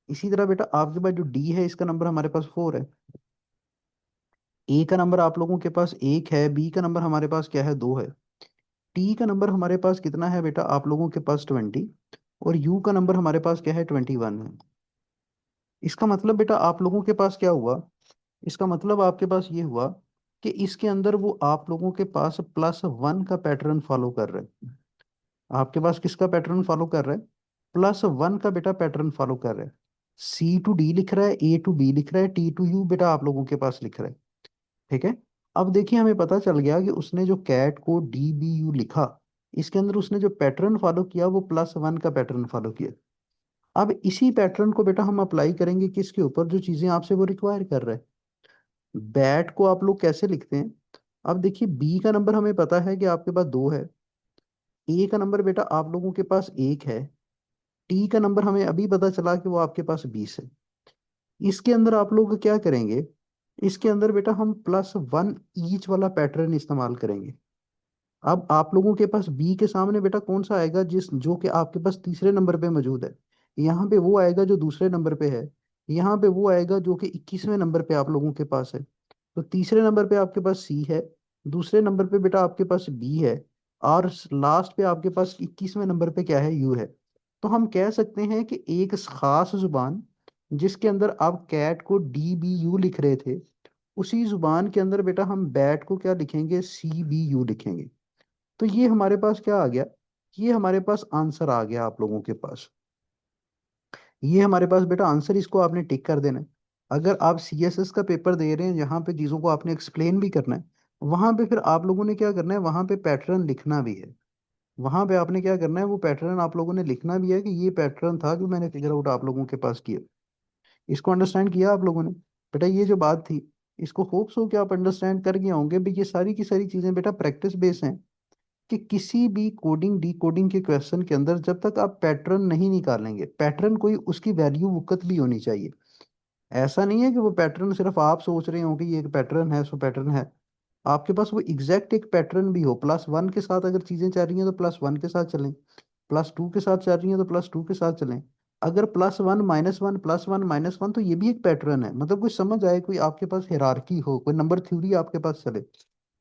इसी तरह बेटा आपके पास जो डी है इसका नंबर हमारे पास 4 है, ए का नंबर आप लोगों के पास 1 है, बी का नंबर हमारे पास क्या है, 2 है, टी का नंबर हमारे पास कितना है बेटा आप लोगों के पास 20, और यू का नंबर हमारे पास क्या है, 21 है। इसका मतलब बेटा आप लोगों के पास क्या हुआ, इसका मतलब आपके पास ये हुआ कि इसके अंदर वो आप लोगों के पास +1 का पैटर्न फॉलो कर रहे हैं। आपके पास किसका पैटर्न फॉलो कर रहा है? +1 का बेटा पैटर्न फॉलो कर रहा है। C to D लिख रहा है, A to B लिख रहा है, T to U बेटा आप लोगों के पास लिख रहा है। ठीक है। अब देखिए हमें पता चल गया कि उसने जो कैट को DBU लिखा, इसके अंदर उसने जो पैटर्न फॉलो किया वो +1 का पैटर्न फॉलो किया। अब इसी पैटर्न को बेटा हम अप्लाई करेंगे किसके ऊपर, जो चीजें आपसे वो रिक्वायर कर रहा है। बैट को आप लोग कैसे लिखते हैं? अब देखिए बी का नंबर हमें पता है कि आपके पास 2 है। ए का नंबर बेटा आप लोगों के पास 1 है। टी का नंबर हमें अभी पता चला कि वो आपके पास 20 है। इसके अंदर आप लोग क्या करेंगे? इसके अंदर बेटा हम +1 ईच वाला पैटर्न इस्तेमाल करेंगे। अब आप लोगों के पास बी के सामने बेटा कौन सा आएगा, जिस जो कि आपके पास तीसरे नंबर पे मौजूद है। यहाँ पे वो आएगा जो दूसरे नंबर पे है। यहाँ पे वो आएगा जो कि 21वें नंबर पे आप लोगों के पास है। तो तीसरे नंबर पे आपके पास सी है, दूसरे नंबर पे बेटा आपके पास बी है, और लास्ट पे आपके पास 21वें नंबर पे क्या है, यू है। तो हम कह सकते हैं कि एक खास जुबान जिसके अंदर आप कैट को DBU लिख रहे थे, उसी जुबान के अंदर बेटा हम बैट को क्या लिखेंगे, CBU लिखेंगे। तो ये हमारे पास क्या आ गया? ये हमारे पास आंसर आ गया आप लोगों के पास। ये हमारे पास बेटा आंसर, इसको आपने टिक कर देना है। अगर आप CSS का पेपर दे रहे हैं जहाँ पे चीज़ों को आपने एक्सप्लेन भी करना है, वहां पे फिर आप लोगों ने क्या करना है, वहां पे पैटर्न लिखना भी है। वहां पे आपने क्या करना है, वो पैटर्न आप लोगों ने लिखना भी है कि ये पैटर्न था जो मैंने फिगर आउट आप लोगों के पास किया। इसको अंडरस्टैंड किया आप लोगों ने? बेटा ये जो बात थी, इसको होप्स हो कि आप अंडरस्टैंड कर गए होंगे भी। ये सारी की सारी चीजें बेटा प्रैक्टिस बेस हैं, कि किसी भी कोडिंग डी कोडिंग के क्वेश्चन के अंदर जब तक आप पैटर्न नहीं निकालेंगे, पैटर्न कोई उसकी वैल्यू वुकत भी होनी चाहिए। ऐसा नहीं है कि वो पैटर्न सिर्फ आप सोच रहे हो कि ये एक पैटर्न है सो पैटर्न है। आपके पास वो एग्जैक्ट एक पैटर्न भी हो। +1 के साथ अगर चीजें चल रही हैं तो +1 के साथ चलें, +2 के साथ चल रही हैं तो +2 के साथ चलें। अगर +1 -1 +1 -1, तो ये भी एक पैटर्न है। मतलब कुछ समझ आए, कोई आपके पास हिरारकी हो, कोई नंबर थ्योरी आपके पास चले।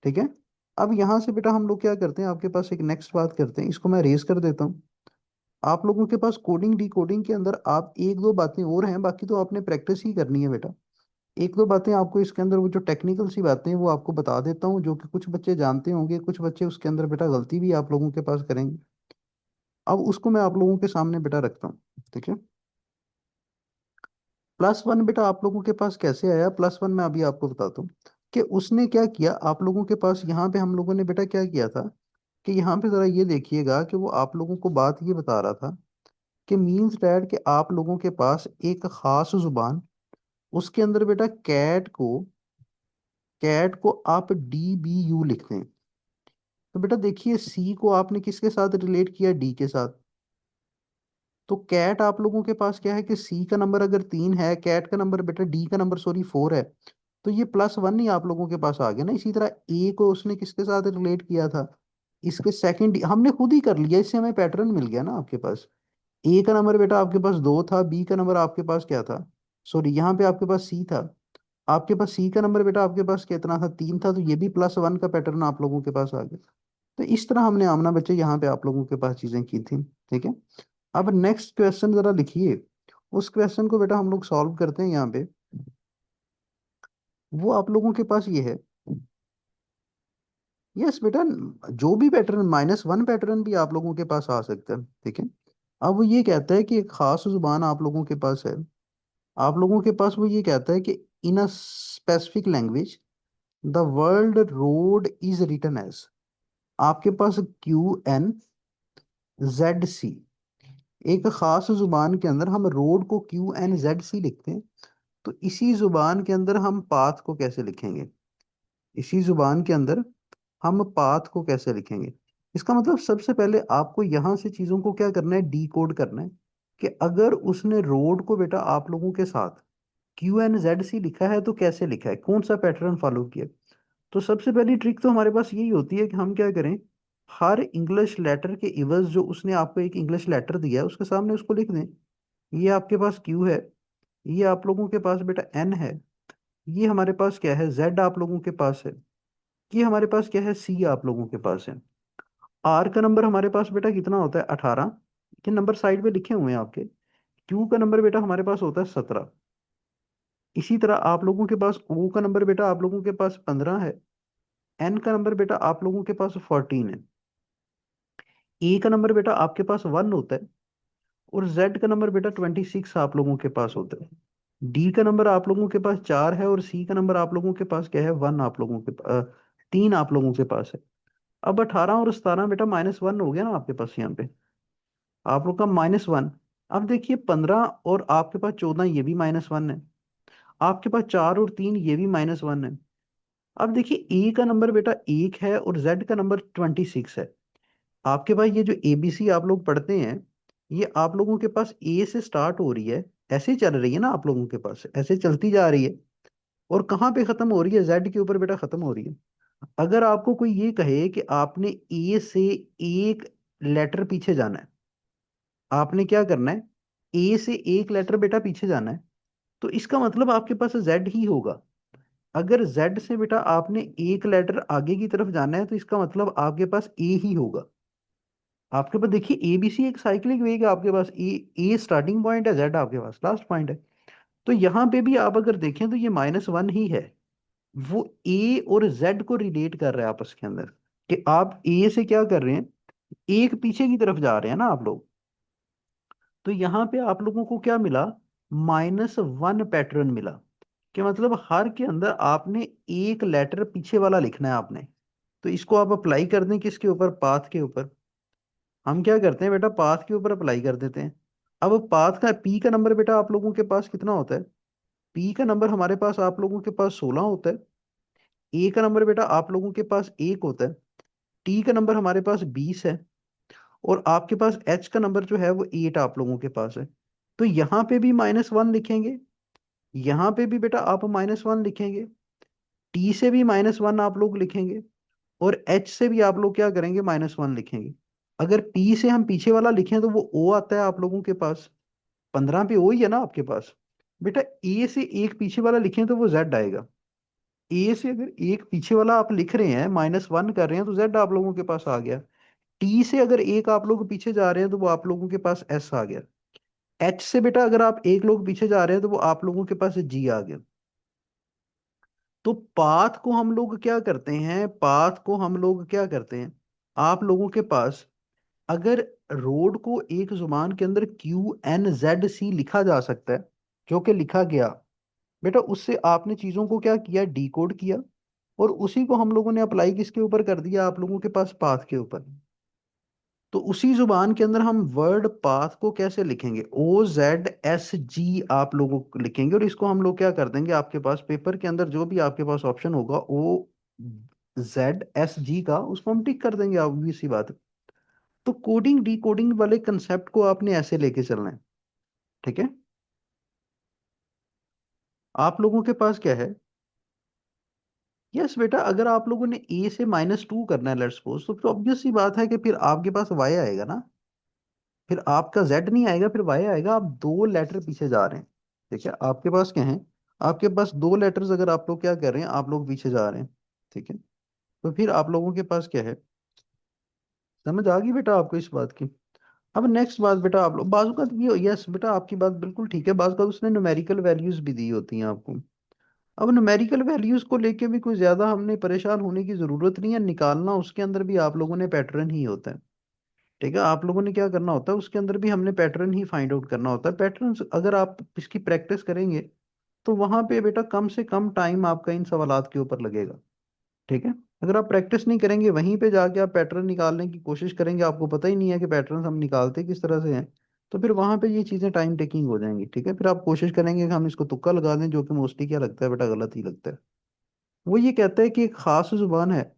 ठीक है। अब यहाँ से बेटा हम लोग क्या करते हैं, आपके पास एक नेक्स्ट बात करते हैं, इसको मैं रेज कर देता हूँ। आप लोगों के पास कोडिंग डी कोडिंग के अंदर आप एक दो बातें और हैं, बाकी तो आपने प्रैक्टिस ही करनी है बेटा। एक दो बातें आपको इसके अंदर, वो जो टेक्निकल सी बातें हैं वो आपको बता देता हूँ, जो कि कुछ बच्चे जानते होंगे, कुछ बच्चे उसके अंदर बेटा गलती भी आप लोगों के पास करेंगे। अब उसको मैं आप लोगों के सामने बेटा रखता हूँ। ठीक है। +1 बेटा आप लोगों के पास कैसे आया? +1 मैं अभी आपको बताता हूँ कि उसने क्या किया। आप लोगों के पास यहाँ पे हम लोगों ने बेटा क्या किया था, कि यहाँ पे जरा ये देखिएगा कि वो आप लोगों को बात ये बता रहा था कि मीन्स डैट कि आप लोगों के पास एक खास जुबान, उसके अंदर बेटा कैट को आप DBU लिखते हैं। तो बेटा देखिए सी को आपने किसके साथ रिलेट किया, डी के साथ। तो कैट आप लोगों के पास क्या है कि सी का नंबर अगर 3 है, कैट का नंबर बेटा, डी का नंबर सॉरी 4 है, तो ये +1 ही आप लोगों के पास आ गया ना। इसी तरह ए को उसने किसके साथ रिलेट किया था, इसके सेकंड हमने खुद ही कर लिया, इससे हमें पैटर्न मिल गया ना आपके पास। ए का नंबर बेटा आपके पास 2 था, बी का नंबर आपके पास क्या था, सॉरी यहाँ पे आपके पास सी था। आपके पास सी का नंबर बेटा आपके पास कितना था, 3 था, तो ये भी +1 का पैटर्न आप लोगों के पास आ गया। तो इस तरह हमने आमना बच्चे यहाँ पे आप लोगों के पास चीजें की थी। ठीक है। अब नेक्स्ट क्वेश्चन जरा लिखिए। उस क्वेश्चन को बेटा हम लोग सॉल्व करते हैं यहाँ पे। वो आप लोगों के पास ये है। यस बेटा, जो भी पैटर्न -1 पैटर्न भी आप लोगों के पास आ सकता है। ठीक है। अब वो ये कहता है कि एक खास जुबान आप लोगों के पास है। आप लोगों के पास वो ये कहता है कि in a specific language the world road is written as. आपके पास QNZC। एक खास जुबान के अंदर हम रोड को QNZC लिखते हैं। तो इसी जुबान के अंदर हम पाथ को कैसे लिखेंगे? इसी जुबान के अंदर हम पाथ को कैसे लिखेंगे? इसका मतलब सबसे पहले आपको यहां से चीजों को क्या करना है, डी कोड करना है। कि अगर उसने रोड को बेटा आप लोगों के साथ QNZC लिखा है तो कैसे लिखा है, कौन सा पैटर्न फॉलो किया? तो सबसे पहली ट्रिक तो हमारे पास यही होती है कि हम क्या करें, हर इंग्लिश लेटर के इवज जो उसने आपको एक इंग्लिश लेटर दिया है उसके सामने उसको लिख दें। ये आपके पास क्यू है, ये आप लोगों के पास बेटा एन है, ये हमारे पास क्या है, जेड आप लोगों के पास है, ये हमारे पास क्या है, सी आप लोगों के पास है। आर का नंबर हमारे पास बेटा कितना होता है, 18। ये नंबर साइड पे लिखे हुए हैं आपके। क्यू का नंबर बेटा हमारे पास होता है 17। इसी तरह आप लोगों के पास ओ का नंबर बेटा आप लोगों के पास 15 है, एन का नंबर बेटा आप लोगों के पास 14 है, ए का नंबर बेटा आपके पास 1 होता है, और जेड का नंबर बेटा 26 आप लोगों के पास होता है। डी का नंबर आप लोगों के पास 4 है, और सी का नंबर आप लोगों के पास क्या है, 1 आप लोगों के 3 आप लोगों के पास है। अब 18 और 17 बेटा -1 हो गया ना आपके पास यहाँ पे, आप लोग का -1। अब देखिए 15 और आपके पास 14 ये भी -1 है, आपके पास 4 और 3 ये भी -1 है। अब देखिए ए का नंबर बेटा 1 है और जेड का नंबर 26 है। आपके पास ये जो एबीसी आप लोग पढ़ते हैं, ये आप लोगों के पास ए से स्टार्ट हो रही है, ऐसे ही चल रही है ना आप लोगों के पास, ऐसे चलती जा रही है, और कहाँ पे खत्म हो रही है, जेड के ऊपर बेटा खत्म हो रही है। अगर आपको कोई ये कहे कि आपने ए से एक लेटर पीछे जाना है, आपने क्या करना है, ए से एक लेटर बेटा पीछे जाना है, तो इसका मतलब आपके पास जेड ही होगा। अगर जेड से बेटा आपने एक लेटर आगे की तरफ जाना है, तो इसका मतलब आपके पास ए ही होगा। आपके पास देखिए एबीसी एक साइक्लिक वेग है, आपके पास ए ए स्टार्टिंग पॉइंट है, जेड आपके पास लास्ट पॉइंट है। तो यहाँ पे भी आप अगर देखें तो ये -1 ही है, वो ए और जेड को रिलेट कर रहा है आपस के अंदर, कि आप ए से क्या कर रहे हैं, एक पीछे की तरफ जा रहे हैं ना आप लोग। तो यहाँ पे आप लोगों को क्या मिला, -1 पैटर्न मिला, कि मतलब हर के अंदर आपने एक लेटर पीछे वाला लिखना है आपने। तो इसको आप अप्लाई कर दें किसके ऊपर, पाथ के ऊपर। हम क्या करते हैं बेटा, पाथ के ऊपर अप्लाई कर देते हैं। अब पाथ का पी का नंबर बेटा आप लोगों के पास कितना होता है, पी का नंबर हमारे पास आप लोगों के पास 16 होता है, ए का नंबर बेटा आप लोगों के पास 1 होता है, टी का नंबर हमारे पास 20 है, और आपके पास एच का नंबर जो है वो 8 आप लोगों के पास है। तो यहाँ पे भी -1 लिखेंगे, यहाँ पे भी बेटा आप -1 लिखेंगे, टी से भी -1 आप लोग लिखेंगे, और एच से भी आप लोग क्या करेंगे, -1 लिखेंगे। अगर पी से हम पीछे वाला लिखें तो वो ओ आता है आप लोगों के पास, 15 पे ओ ही है ना आपके पास। बेटा ए से एक पीछे वाला लिखें तो वो जेड आएगा। ए से अगर एक पीछे वाला आप लिख रहे हैं, -1 कर रहे हैं, तो जेड आप लोगों के पास आ गया। टी से अगर एक आप लोग पीछे जा रहे हैं तो वो आप लोगों के पास एस आ गया। एच से बेटा अगर आप एक लोग पीछे जा रहे हैं तो वो आप लोगों के पास जी आ गया। तो पाथ को हम लोग क्या करते हैं, पाथ को हम लोग क्या करते हैं, आप लोगों के पास अगर रोड को एक जुबान के अंदर QNZC लिखा जा सकता है, जो कि लिखा गया, बेटा उससे आपने चीजों को क्या किया, डिकोड किया, और उसी को हम लोगों ने अप्लाई किसके ऊपर कर दिया, आप लोगों के पास पाथ के ऊपर। तो उसी जुबान के अंदर हम वर्ड पाथ को कैसे लिखेंगे, OZSG आप लोगों को लिखेंगे, और इसको हम लोग क्या कर देंगे, आपके पास पेपर के अंदर जो भी आपके पास ऑप्शन होगा OZSG का, उसको हम टिक कर देंगे, ऑब्वियस सी बात है। तो कोडिंग डिकोडिंग वाले कंसेप्ट को आपने ऐसे लेके चलना है, ठीक है। आप लोगों के पास क्या है, यस बेटा अगर आप लोगों ने ए से -2 करना है लेट्स सपोज, तो फिर ऑब्वियस सी बात है कि फिर आपके पास वाई आएगा ना, फिर आपका जेड नहीं आएगा, फिर वाई आएगा। आप 2 लेटर पीछे जा रहे हैं, ठीक है। आपके पास क्या है, आपके पास 2 लेटर्स अगर आप लोग क्या कर रहे हैं, आप लोग पीछे जा रहे हैं, ठीक है। तो फिर आप लोगों के पास क्या है, समझ आ गई बेटा आपको इस बात की। अब नेक्स्ट बात बेटा, आप लोग बाजू का ये, यस बेटा आपकी बात बिल्कुल ठीक है, बाजू का उसने न्यूमेरिकल वैल्यूज भी दी होती हैं आपको। अब न्यूमेरिकल वैल्यूज को लेके भी कोई ज्यादा हमने परेशान होने की जरूरत नहीं है, निकालना उसके अंदर भी आप लोगों ने पैटर्न ही होता है, ठीक है। आप लोगों ने क्या करना होता है, उसके अंदर भी हमने पैटर्न ही फाइंड आउट करना होता है। पैटर्न अगर आप इसकी प्रैक्टिस करेंगे तो वहां पे बेटा कम से कम टाइम आपका इन सवालात के ऊपर लगेगा, ठीक है। अगर आप प्रैक्टिस नहीं करेंगे, वहीं पे जाके आप पैटर्न निकालने की कोशिश करेंगे, आपको पता ही नहीं है कि पैटर्न हम निकालते किस तरह से हैं, तो फिर वहां पे ये चीजें टाइम टेकिंग हो जाएंगी, ठीक है। फिर आप कोशिश करेंगे कि हम इसको तुक्का लगा दें, जो कि मोस्टली क्या लगता है बेटा, गलत ही लगता है। वो ये कहता है कि एक खास जुबान है,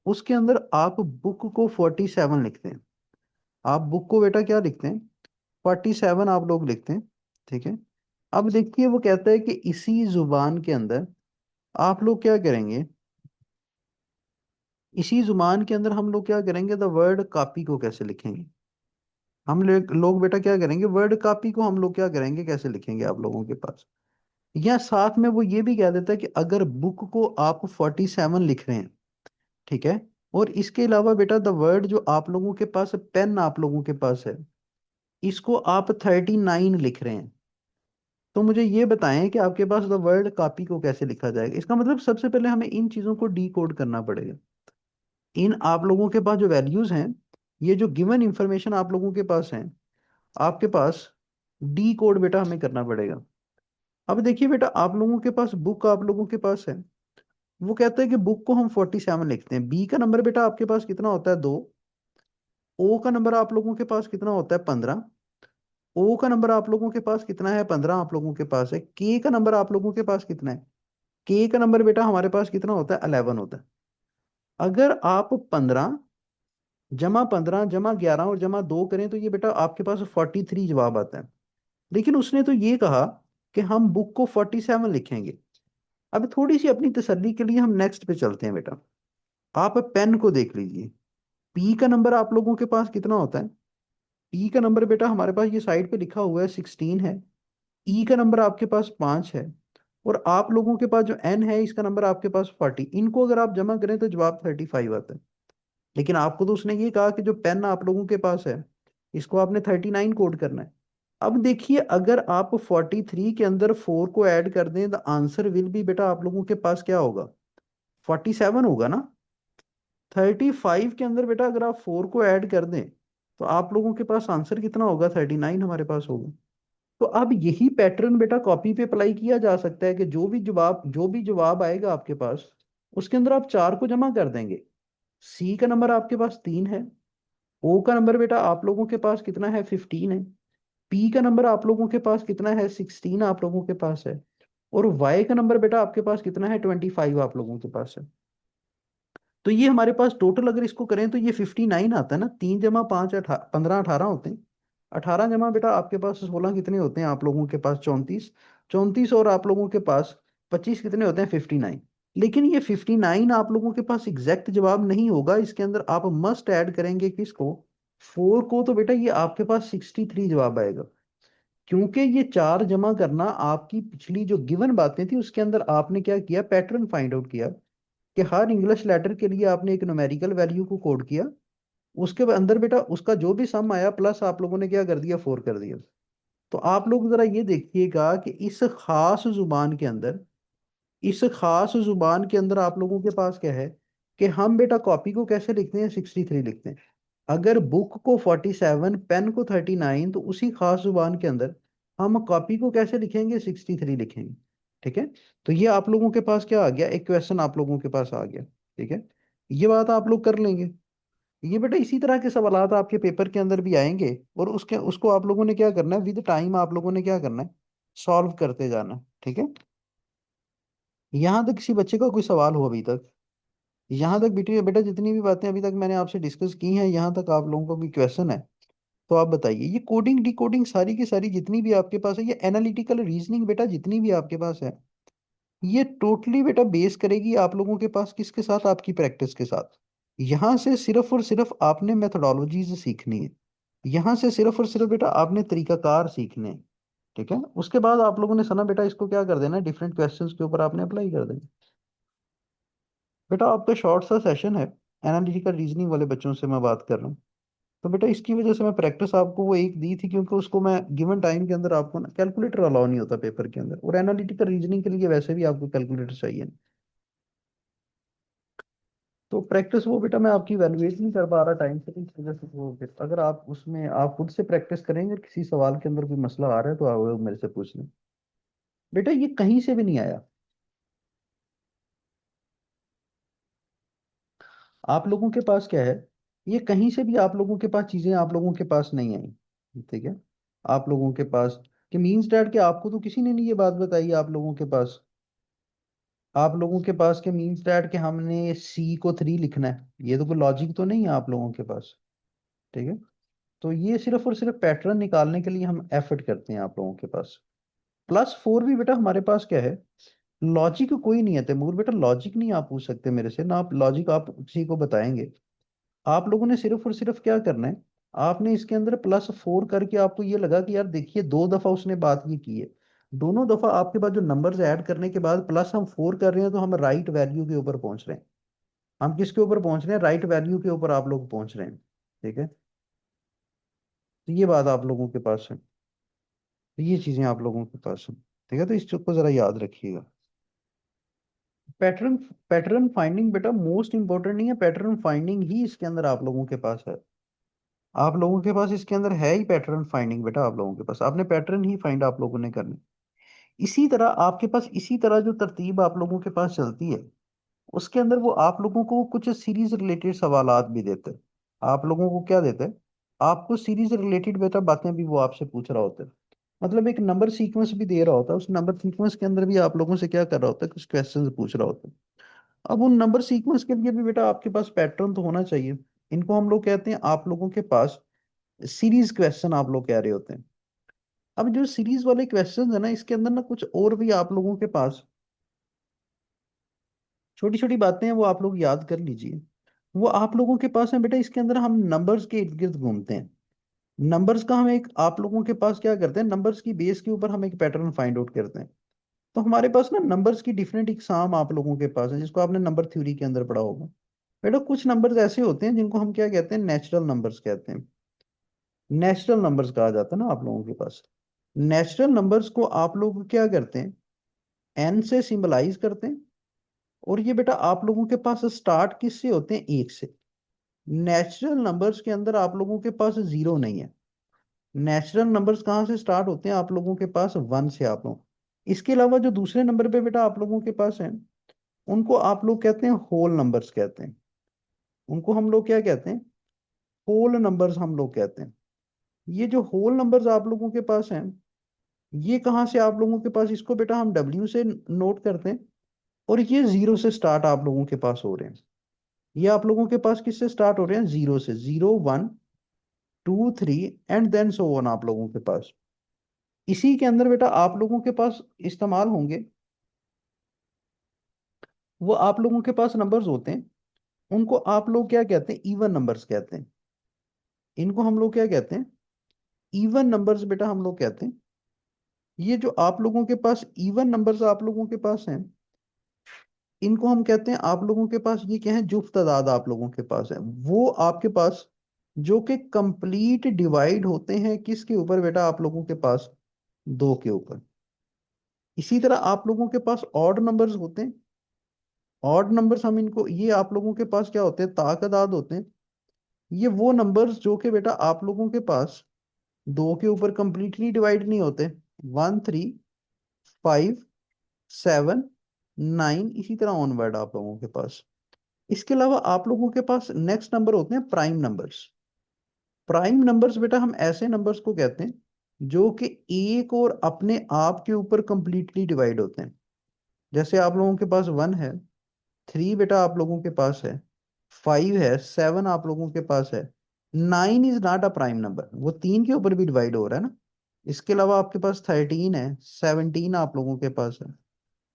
उसके अंदर आप बुक को 47 लिखते हैं। आप बुक को बेटा क्या लिखते हैं, 47 आप लोग लिखते हैं, ठीक है। अब देखिए वो कहता है कि इसी जुबान के अंदर आप लोग क्या करेंगे, इसी जुबान के अंदर हम लोग क्या करेंगे, द वर्ड कॉपी को कैसे लिखेंगे। हम लोग बेटा क्या करेंगे, वर्ड कॉपी को हम लोग क्या करेंगे, कैसे लिखेंगे आप लोगों के पास। या साथ में वो ये भी कह देता है कि अगर बुक को आप 47 लिख रहे हैं, ठीक है, और इसके अलावा बेटा द वर्ड जो आप लोगों के पास पेन आप लोगों के पास है, इसको आप 39 लिख रहे हैं, तो मुझे ये बताएं कि आपके पास द वर्ड कॉपी को कैसे लिखा जाएगा। इसका मतलब सबसे पहले हमें इन चीजों को डी कोड करना पड़ेगा। इन आप लोगों के पास जो वैल्यूज हैं, ये जो गिवन इंफॉर्मेशन आप लोगों के पास है, आपके पास डी कोड बेटा हमें करना पड़ेगा। अब देखिए बेटा, आप लोगों के पास बुक आप लोगों के पास है, वो कहता है कि बुक को हम 47 लिखते हैं। बी का नंबर बेटा आपके पास कितना होता है, 2। ओ का नंबर आप लोगों के पास कितना होता है, 15। ओ का नंबर आप लोगों के पास कितना है, 15 आप लोगों के पास है। के का नंबर आप लोगों के पास कितना है, के का नंबर बेटा हमारे पास कितना होता है, 11 होता है। अगर आप 15 जमा 11 और जमा 2 करें तो ये बेटा आपके पास 43 जवाब आता है। लेकिन उसने तो ये कहा कि हम बुक को 47 लिखेंगे। अब थोड़ी सी अपनी तसल्ली के लिए हम नेक्स्ट पे चलते हैं बेटा। आप पेन को देख लीजिए। पी का नंबर आप लोगों के पास कितना होता है, पी का नंबर बेटा हमारे पास ये साइड पे लिखा हुआ है 16 है। ई का नंबर आपके पास 5 है। और आप लोगों के पास जो एन है, इसका नंबर आपके पास 40। इनको अगर आप जमा करें तो जवाब 35 आता है। लेकिन आपको तो उसने ये कहा कि जो पेन आप लोगों के पास है, इसको आपने 39 कोड करना है। अब देखिए, अगर आप 43 के अंदर 4 को ऐड कर दें, द आंसर विल बी बेटा आप लोगों के पास क्या होगा, 47 होगा ना। 35 के अंदर बेटा अगर आप 4 को ऐड कर दें तो आप लोगों के पास आंसर कितना होगा, 39 हमारे पास होगा। तो अब यही पैटर्न बेटा कॉपी पे अप्लाई किया जा सकता है कि जो भी जवाब आएगा आपके पास, उसके अंदर आप 4 को जमा कर देंगे। सी का नंबर आपके पास 3 है। ओ का नंबर बेटा आप लोगों के पास कितना है, 15 है। पी का नंबर आप लोगों के पास कितना है, 16 आप लोगों के पास है। और वाई का नंबर बेटा आपके पास कितना है, 25 आप लोगों के पास है। तो ये हमारे पास टोटल अगर इसको करें तो ये 59 आता है ना। 3 जमा 5 15 18 होते हैं। 18 जमा बेटा आपके पास 16 कितने होते हैं, आप लोगों के पास 34। 34 और आप लोगों के पास 25 कितने होते हैं, 59। लेकिन ये 59 आप लोगों के पास एग्जैक्ट जवाब नहीं होगा, इसके अंदर आप मस्ट ऐड करेंगे किसको, 4 को। तो बेटा ये आपके पास 63 जवाब आएगा। क्योंकि ये 4 जमा करना आपकी पिछली जो गिवन बातें थी उसके अंदर आपने क्या किया, पैटर्न फाइंड आउट किया कि हर इंग्लिश लेटर के लिए आपने एक न्यूमेरिकल वैल्यू को कोड किया। उसके अंदर बेटा उसका जो भी सम आया प्लस आप लोगों ने क्या कर दिया, 4 कर दिया। तो आप लोग जरा ये देखिएगा कि इस खास जुबान के अंदर आप लोगों के पास क्या है कि हम बेटा कॉपी को कैसे लिखते हैं, 63 लिखते हैं। अगर बुक को 47, पेन को 39, तो उसी खास जुबान के अंदर हम कॉपी को कैसे लिखेंगे, 63 लिखेंगे। ठीक है। तो ये आप लोगों के पास क्या आ गया, एक क्वेश्चन आप लोगों के पास आ गया। ठीक है। ये बात आप लोग कर लेंगे। ये बेटा इसी तरह के सवालात आपके पेपर के अंदर भी आएंगे, और उसके उसको आप लोगों ने क्या करना है, विद टाइम आप लोगों ने क्या करना है, सॉल्व करते जाना है। ठीक है। यहाँ तक किसी बच्चे का कोई सवाल हो अभी तक, यहाँ तक बेटी बेटा जितनी भी बातें अभी तक मैंने आपसे डिस्कस की हैं, यहाँ तक आप लोगों का कोई क्वेश्चन है तो आप बताइए। ये कोडिंग डिकोडिंग सारी की सारी जितनी भी आपके पास है, ये एनालिटिकल रीजनिंग बेटा जितनी भी आपके पास है, ये टोटली बेटा बेस करेगी आप लोगों के पास किसके साथ, आपकी प्रैक्टिस के साथ। यहाँ से सिर्फ और सिर्फ आपने मेथोडोलॉजीज सीखनी है। यहाँ से सिर्फ और सिर्फ बेटा आपने तरीकाकार सीखने हैं। ठीक है। उसके बाद आप लोगों ने सना बेटा इसको क्या कर देना है, डिफरेंट क्वेश्चंस के ऊपर आपने अप्लाई कर देना। बेटा आपका शॉर्ट सा सेशन है, एनालिटिकल रीजनिंग वाले बच्चों से मैं बात कर रहा हूँ। तो बेटा इसकी वजह से मैं प्रैक्टिस आपको वो एक दी थी, क्योंकि उसको मैं गिवन टाइम के अंदर आपको ना कैलकुलेटर अलाउ नहीं होता पेपर के अंदर, और एनालिटिकल रीजनिंग के लिए वैसे भी आपको कैलकुलेटर चाहिए। तो प्रैक्टिस वो बेटा मैं आपकी वैल्यूएट नहीं कर पा रहा टाइम से, तो इस वजह से वो फिर अगर आप उसमें आप खुद से प्रैक्टिस करेंगे, किसी सवाल के अंदर कोई मसला आ रहा है तो आप वो मेरे से पूछ लें। बेटा ये कहीं से भी नहीं आया। आप लोगों के पास क्या है, ये कहीं से भी आप लोगों के पास चीजें आप लोगों के पास नहीं आई। ठीक है। आप लोगों के पास कि मीन्स डैट के आपको तो किसी ने नहीं ये बात बताई आप लोगों के पास, आप लोगों के पास के मीन्स डैट के हमने सी को 3 लिखना है, ये तो कोई लॉजिक तो नहीं है आप लोगों के पास। ठीक है। तो ये सिर्फ और सिर्फ पैटर्न निकालने के लिए हम एफर्ट करते हैं आप लोगों के पास। +4 भी बेटा हमारे पास क्या है, लॉजिक कोई नहीं है तैमूर बेटा, लॉजिक नहीं आप पूछ सकते मेरे से ना, आप लॉजिक आप किसी को बताएंगे। आप लोगों ने सिर्फ और सिर्फ क्या करना है, आपने इसके अंदर +4 करके आपको ये लगा कि यार देखिए 2 दफा उसने बात ये की है, दोनों दफा आपके पास जो नंबर्स ऐड करने के बाद प्लस हम 4 कर रहे हैं, तो हम राइट वैल्यू के ऊपर पहुंच रहे हैं। हम किसके ऊपर पहुंच रहे हैं, राइट वैल्यू के ऊपर आप लोग पहुंच रहे हैं। ठीक है। तो ये बात आप लोगों के पास है। तो ये चीजें आप लोगों के पास हैं, ठीक है, तो इस चीज को जरा याद रखिएगा। पैटर्न पैटर्न फाइंडिंग बेटा मोस्ट इंपॉर्टेंट नहीं है, पैटर्न फाइंडिंग ही इसके अंदर आप लोगों के पास है। आप लोगों के पास इसके अंदर है ही पैटर्न फाइंडिंग बेटा, आप लोगों के पास आपने पैटर्न ही फाइंड आप लोगों ने करनी। इसी तरह आपके पास, इसी तरह जो तरतीब आप लोगों के पास चलती है, उसके अंदर वो आप लोगों को कुछ सीरीज रिलेटेड सवालात भी देते हैं। आप लोगों को क्या देते हैं, आपको सीरीज रिलेटेड बेटा बातें भी वो आपसे पूछ रहा होता है। मतलब एक नंबर सीक्वेंस भी दे रहा होता है, उस नंबर सीक्वेंस के अंदर भी आप लोगों से क्या कर रहा होता है, कुछ क्वेश्चंस पूछ रहा होता है। अब उन नंबर सीक्वेंस के लिए भी बेटा आपके पास पैटर्न तो होना चाहिए। इनको हम लोग कहते हैं आप लोगों के पास सीरीज क्वेश्चन, आप लोग कह रहे होते हैं। अब जो सीरीज वाले क्वेश्चंस है ना, इसके अंदर ना कुछ और भी आप लोगों के पास छोटी छोटी बातें हैं, वो आप लोग याद कर लीजिए। वो आप लोगों के पास है बेटा, इसके अंदर हम नंबर्स के इर्द गिर्द घूमते हैं। नंबर्स का हम एक आप लोगों के पास क्या करते हैं, नंबर्स की बेस के ऊपर हम एक पैटर्न फाइंड आउट करते हैं। तो हमारे पास ना नंबर्स की डिफरेंट इकसाम आप लोगों के पास है, जिसको आपने नंबर थ्योरी के अंदर पढ़ा होगा। बेटा कुछ नंबर्स ऐसे होते हैं जिनको हम क्या कहते हैं, नेचुरल नंबर्स कहते हैं। नेचुरल नंबर्स कहा जाता है ना आप लोगों के पास। नेचुरल नंबर्स को आप लोग क्या करते हैं, एन से सिंबलाइज करते हैं। और ये बेटा आप लोगों के पास स्टार्ट किससे होते हैं, एक से। नेचुरल नंबर्स के अंदर आप लोगों के पास जीरो नहीं है। नेचुरल नंबर्स कहाँ से स्टार्ट होते हैं, आप लोगों के पास वन से आप लोग। इसके अलावा जो दूसरे नंबर पे बेटा आप लोगों के पास है, उनको आप लोग कहते हैं होल नंबर्स कहते हैं। उनको हम लोग क्या कहते हैं, होल नंबर्स हम लोग कहते हैं। ये जो होल नंबर्स आप लोगों के पास हैं, ये कहाँ से आप लोगों के पास, इसको बेटा हम डब्ल्यू से नोट करते हैं। और ये जीरो से स्टार्ट आप लोगों के पास हो रहे हैं। ये आप लोगों के पास किससे स्टार्ट हो रहे हैं, जीरो से। Zero, one, two, three, and then so on आप लोगों के पास। इसी के अंदर बेटा आप लोगों के पास इस्तेमाल होंगे, वो आप लोगों के पास नंबर्स होते हैं। उनको आप लोग क्या कहते हैं, इवन नंबर्स कहते हैं। इनको हम लोग क्या कहते हैं, इवन नंबर्स बेटा हम लोग कहते हैं। ये जो आप लोगों के पास इवन नंबर्स आप लोगों के पास हैं, इनको हम कहते हैं आप लोगों के पास, ये क्या है, जुफ्त तादाद आप लोगों के पास है। वो आपके पास जो कि कंप्लीट डिवाइड होते हैं किसके ऊपर बेटा, आप लोगों के पास दो के ऊपर। इसी तरह आप लोगों के पास ऑड नंबर्स होते हैं। ऑड नंबर्स हम इनको, ये आप लोगों के पास क्या होते हैं, ताकदाद होते हैं। ये वो नंबर्स जो कि बेटा आप लोगों के पास दो के ऊपर कंप्लीटली डिवाइड नहीं होते। One, three, five, seven, nine, इसी तरह ऑनवर्ड आप लोगों के पास। इसके अलावा आप लोगों के पास नेक्स्ट नंबर होते हैं प्राइम नंबर्स। प्राइम नंबर्स बेटा हम ऐसे नंबर्स को कहते हैं जो कि एक और अपने आप के ऊपर कंप्लीटली डिवाइड होते हैं। जैसे आप लोगों के पास वन है, थ्री बेटा आप लोगों के पास है, फाइव है, सेवन आप लोगों के पास है। Nine is not a prime number, वो तीन के ऊपर भी डिवाइड हो रहा है ना। इसके अलावा आपके पास थर्टीन है, सेवनटीन आप लोगों के पास है,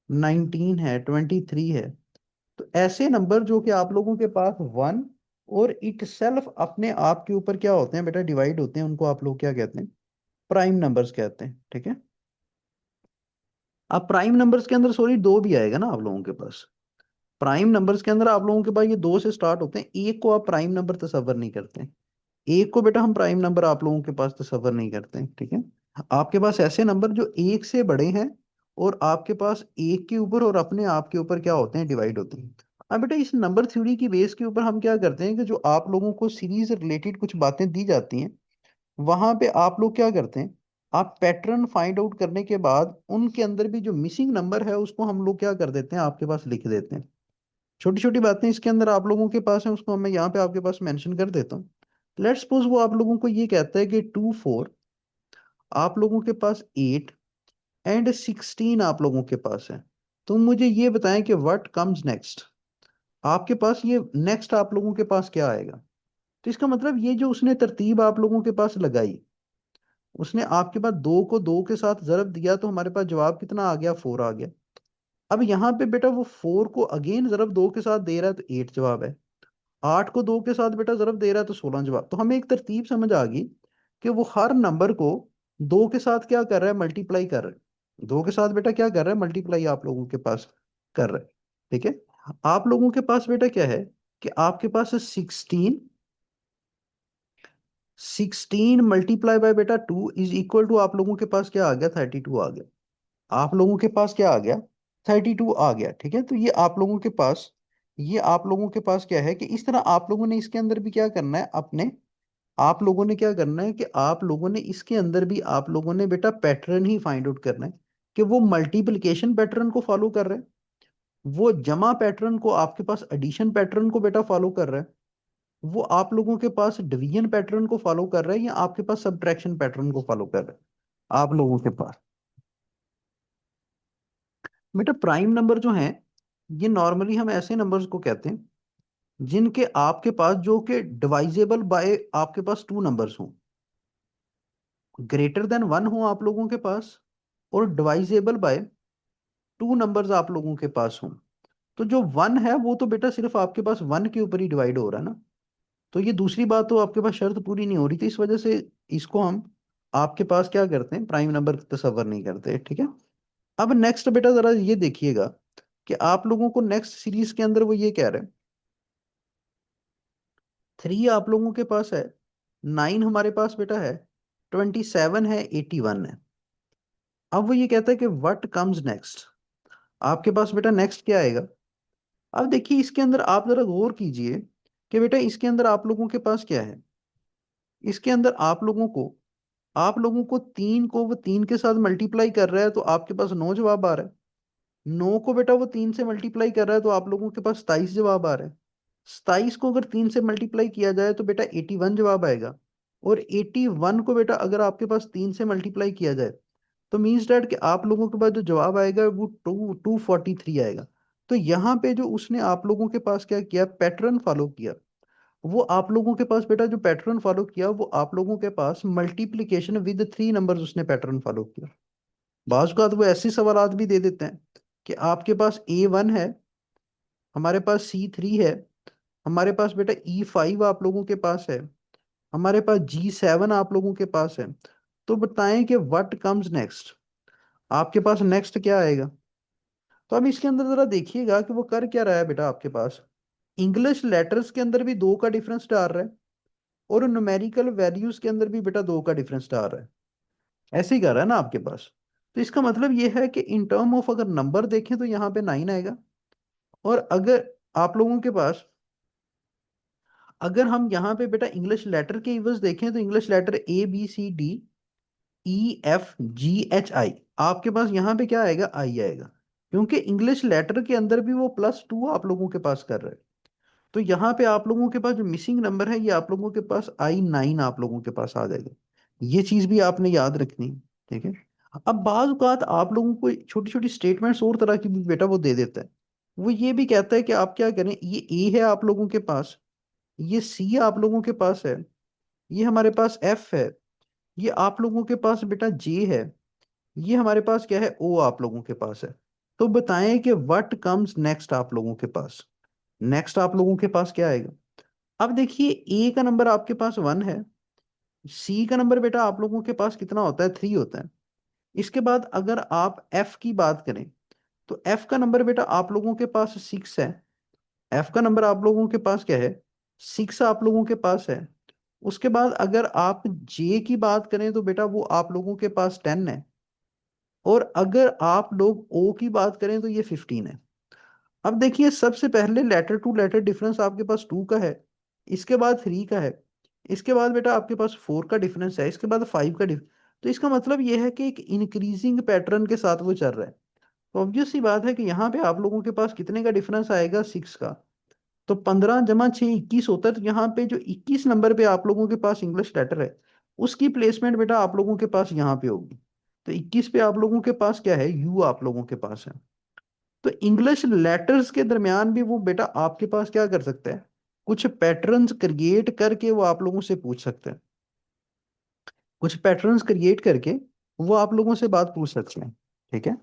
नाइनटीन है, ट्वेंटी थ्री है। तो ऐसे नंबर जो कि आप लोगों के पास वन और इट सेल्फ अपने आप के ऊपर क्या होते हैं बेटा, डिवाइड होते हैं, उनको आप लोग क्या कहते हैं, प्राइम नंबर्स कहते हैं, ठीक है। अब प्राइम नंबर्स के अंदर सॉरी दो भी आएगा ना आप लोगों के पास। प्राइम नंबर्स के अंदर आप लोगों के पास ये दो से स्टार्ट होते हैं, एक को आप प्राइम नंबर तस्वर नहीं करते। एक को बेटा हम प्राइम नंबर आप लोगों के पास तस्वर नहीं करते, ठीक है। आपके पास ऐसे नंबर जो एक से बड़े हैं और आपके पास एक के ऊपर और अपने आप के ऊपर क्या होते हैं, डिवाइड होते हैं। अब बेटा इस नंबर थ्योरी की बेस के ऊपर हम क्या करते हैं कि जो आप लोगों को सीरीज रिलेटेड कुछ बातें दी जाती हैं, वहां पे आप लोग क्या करते हैं, आप पैटर्न फाइंड आउट करने के बाद उनके अंदर भी जो मिसिंग नंबर है उसको हम लोग क्या कर देते हैं, आपके पास लिख देते हैं। छोटी छोटी बातें इसके अंदर आप लोगों के पास है, उसको मैं यहाँ पे आपके पास मेंशन कर देता हूँ। लेट्स सपोज वो आप लोगों को ये कहता है कि टू, फोर, आप लोगों के पास एट, एंड सिक्सटीन आप लोगों के पास है। तो मुझे ये बताएं कि व्हाट कम्स नेक्स्ट। आपके पास ये नेक्स्ट आप लोगों के पास क्या आएगा। तो इसका मतलब ये जो उसने तरतीब आप लोगों के पास लगाई, उसने आपके पास दो को दो के साथ जरब दिया, तो हमारे पास जवाब कितना आ गया, फोर आ गया। अब यहाँ पे बेटा वो फोर को अगेन जरब दो के साथ दे रहा है, तो एट जवाब है। आठ को दो के साथ बेटा जरब दे रहा है, तो 16 जवाब। तो हमें एक तरतीब समझ आ गई कि वो हर नंबर को दो के साथ क्या कर रहा है, मल्टीप्लाई कर रहा है। दो के साथ बेटा क्या कर रहा है, मल्टीप्लाई आप लोगों के पास कर रहा है, ठीक है। आप लोगों के पास बेटा क्या है कि आपके पास 16, 16 मल्टीप्लाई बाय बेटा 2 इज इक्वल टू आप लोगों के पास क्या आ गया, 32 आ गया। आप लोगों के पास क्या आ गया, 32 आ गया। ठीक है, तो ये आप लोगों के पास क्या है कि इस तरह आप लोगों ने इसके अंदर भी क्या करना है अपने, आप लोगों ने क्या करना है कि आप लोगों ने इसके अंदर भी आप लोगों ने बेटा पैटर्न ही फाइंड आउट करना है कि वो मल्टीप्लिकेशन पैटर्न को फॉलो कर रहे हैं, वो जमा पैटर्न को, आपके पास एडिशन पैटर्न को बेटा फॉलो कर रहा है, वो आप लोगों के पास डिवीजन पैटर्न को फॉलो कर रहा है, या आपके पास सब्ट्रैक्शन पैटर्न को फॉलो कर रहा है आप लोगों के पास। बेटा प्राइम नंबर जो है, ये नॉर्मली हम ऐसे नंबर्स को कहते हैं जिनके आपके पास जो कि डिवाइजेबल बाय आपके पास टू नंबर्स हों, ग्रेटर देन वन हो आप लोगों के पास, और डिवाइजेबल बाय टू नंबर्स आप लोगों के पास हों। तो जो वन है वो तो बेटा सिर्फ आपके पास वन के ऊपर ही डिवाइड हो रहा है ना, तो ये दूसरी बात तो आपके पास शर्त पूरी नहीं हो रही थी, इस वजह से इसको हम आपके पास क्या करते हैं, प्राइम नंबर तस्वर नहीं करते। ठीक है, अब नेक्स्ट बेटा जरा ये देखिएगा कि आप लोगों को नेक्स्ट सीरीज के अंदर वो ये कह रहे हैं, 3 आप लोगों के पास है, 9 हमारे पास बेटा है, 27 है, 81 है। अब वो ये कहता है कि व्हाट कम्स नेक्स्ट, आपके पास बेटा नेक्स्ट क्या आएगा। अब देखिए इसके अंदर आप जरा गौर कीजिए कि बेटा इसके अंदर आप लोगों के पास क्या है, इसके अंदर आप लोगों को 3 को वो 3 के साथ मल्टीप्लाई कर रहा है तो आपके पास 9 जवाब आ रहा है, 9 को बेटा वो 3 से मल्टीप्लाई कर रहा है तो आप लोगों के पास 27 जवाब आ रहा है, 27 को अगर 3 से मल्टीप्लाई किया जाए तो बेटा 81 जवाब आएगा, और 81 को बेटा अगर आपके पास 3 से मल्टीप्लाई किया जाए तो मीन्स डैट कि आप लोगों के पास जो जवाब आएगा वो 243 आएगा। तो यहाँ पे जो उसने आप लोगों के पास क्या किया, पैटर्न फॉलो किया, वो आप लोगों के पास बेटा जो पैटर्न फॉलो किया वो आप लोगों के पास मल्टीप्लीकेशन विद 3 नंबर्स उसने पैटर्न फॉलो किया। बाज का वो ऐसे सवालात भी दे देते हैं कि आपके पास A1 है, हमारे पास C3 है, हमारे पास बेटा E5 आप लोगों के पास है, हमारे पास G7 आप लोगों के पास है। तो बताएं कि व्हाट कम्स नेक्स्ट, आपके पास नेक्स्ट क्या आएगा। तो अब इसके अंदर जरा देखिएगा कि वो कर क्या रहा है बेटा, आपके पास इंग्लिश लेटर्स के अंदर भी 2 का डिफरेंस डाल रहा है, और न्यूमेरिकल वैल्यूज के अंदर भी बेटा 2 का डिफरेंस डाल रहा है, ऐसे ही कर रहा है ना आपके पास। तो इसका मतलब ये है कि इन टर्म ऑफ अगर नंबर देखें तो यहाँ पे 9 आएगा, और अगर आप लोगों के पास, अगर हम यहाँ पे बेटा इंग्लिश लेटर के इवज देखें तो इंग्लिश लेटर ABCDEFGHI, आपके पास यहाँ पे क्या आएगा, आई आएगा, क्योंकि इंग्लिश लेटर के अंदर भी वो +2 आप लोगों के पास कर रहा है। तो यहाँ पे आप लोगों के पास जो मिसिंग नंबर है ये आप लोगों के पास I9 आप लोगों के पास आ जाएगा, ये चीज भी आपने याद रखनी है। ठीक है, अब बाज औकात आप लोगों को छोटी छोटी स्टेटमेंट्स और तरह की भी बेटा वो दे देता है, वो ये भी कहता है कि आप क्या करें, ये ए है आप लोगों के पास, ये सी आप लोगों के पास है, ये हमारे पास एफ है, ये आप लोगों के पास बेटा जे है, ये हमारे पास क्या है, ओ आप लोगों के पास है। तो बताएं कि व्हाट कम्स नेक्स्ट आप लोगों के पास, नेक्स्ट आप लोगों के पास क्या आएगा। अब देखिए ए का नंबर आपके पास 1 है, सी का नंबर बेटा आप लोगों के पास कितना होता है, 3 होता है। इसके बाद अगर आप एफ की बात करें तो एफ का नंबर बेटा आप लोगों के पास 6 है, एफ का नंबर आप लोगों के पास क्या है, 6 आप लोगों के पास है। उसके बाद अगर आप जे की बात करें तो बेटा वो आप लोगों के पास 10 है, और अगर आप लोग ओ की बात करें तो ये 15 है। अब देखिए सबसे पहले लेटर टू लेटर डिफरेंस आपके पास 2 का है, इसके बाद 3 का है, इसके बाद बेटा आपके पास 4 का डिफरेंस है, इसके बाद 5 का डिफरेंस। तो इसका मतलब ये है कि एक इंक्रीजिंग पैटर्न के साथ वो चल रहा है। तो ऑब्वियस सी बात है कि यहाँ पे आप लोगों के पास कितने का डिफरेंस आएगा, 6 का। तो 15 × 6 = 21 होता है, तो यहाँ पे जो 21 नंबर पे आप लोगों के पास इंग्लिश लेटर है उसकी प्लेसमेंट बेटा आप लोगों के पास यहाँ पे होगी। तो 21 पे आप लोगों के पास क्या है, यू आप लोगों के पास है। तो इंग्लिश लेटर्स के दरमियान भी वो बेटा आपके पास क्या कर सकता है, कुछ पैटर्न्स क्रिएट करके वो आप लोगों से पूछ सकते हैं, कुछ पैटर्न्स क्रिएट करके वो आप लोगों से बात पूछ सकते हैं। ठीक है,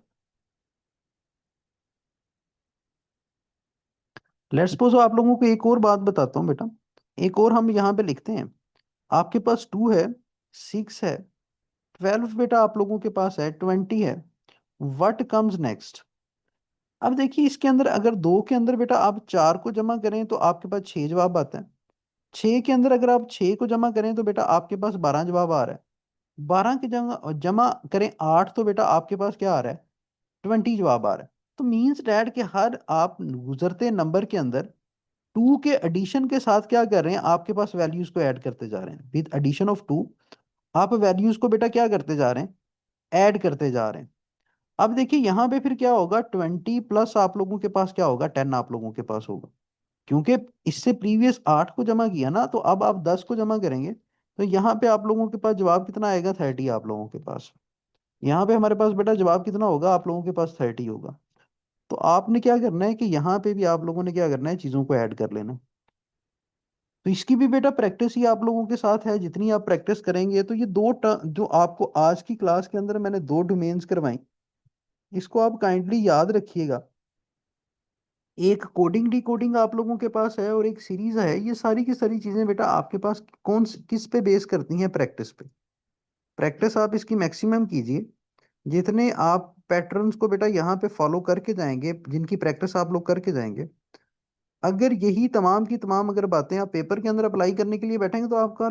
लेट्स सपोज आप लोगों को एक और बात बताता हूँ बेटा, एक और हम यहाँ पे लिखते हैं, आपके पास 2 है, 6 है, 12 बेटा आप लोगों के पास है, 20 है, व्हाट कम्स नेक्स्ट। अब देखिए इसके अंदर अगर 2 के अंदर बेटा आप 4 को जमा करें तो आपके पास 6 जवाब आता है, 6 के अंदर अगर आप 6 को जमा करें तो बेटा आपके पास 12 जवाब आ रहा है। 12 के जमा जमा करें 8 तो बेटा आपके पास क्या आ रहा है, 20 जवाब आ रहा है। तो मीन्स डैट कि हर आप गुजरते नंबर के अंदर 2 के एडिशन के साथ क्या कर रहे हैं, आपके पास वैल्यूज को ऐड करते जा रहे हैं। विद एडिशन ऑफ 2 आप वैल्यूज को बेटा क्या करते जा रहे हैं, ऐड करते जा रहे हैं। अब देखिए यहाँ पे फिर क्या होगा, 20 प्लस आप लोगों के पास क्या होगा, 10 आप लोगों के पास होगा। क्योंकि इससे प्रीवियस 8 को जमा किया ना, तो अब आप 10 को जमा करेंगे तो यहाँ पे आप लोगों के पास जवाब कितना आएगा, 30 आप लोगों के पास। यहाँ पे हमारे पास बेटा जवाब कितना होगा, आप लोगों के पास 30 होगा। तो आपने क्या करना है कि यहाँ पे भी आप लोगों ने क्या करना है, चीज़ों को ऐड कर लेना। तो इसकी भी बेटा प्रैक्टिस ही आप लोगों के साथ है, जितनी आप प्रैक्टिस करेंगे तो ये जो आपको आज की क्लास के अंदर मैंने दो डोमेन्स करवाई, इसको आप काइंडली याद रखिएगा। एक कोडिंग डिकोडिंग आप लोगों के पास है और एक सीरीज है। ये सारी की सारी चीजें बेटा आपके पास किस पे बेस करती हैं, प्रैक्टिस पे। प्रैक्टिस आप इसकी मैक्सिमम कीजिए। जितने आप पैटर्न्स को बेटा यहाँ पे फॉलो करके जाएंगे, जिनकी प्रैक्टिस आप लोग करके जाएंगे, अगर यही तमाम की तमाम अगर बातें आप पेपर के अंदर अप्लाई करने के लिए बैठेंगे तो आपका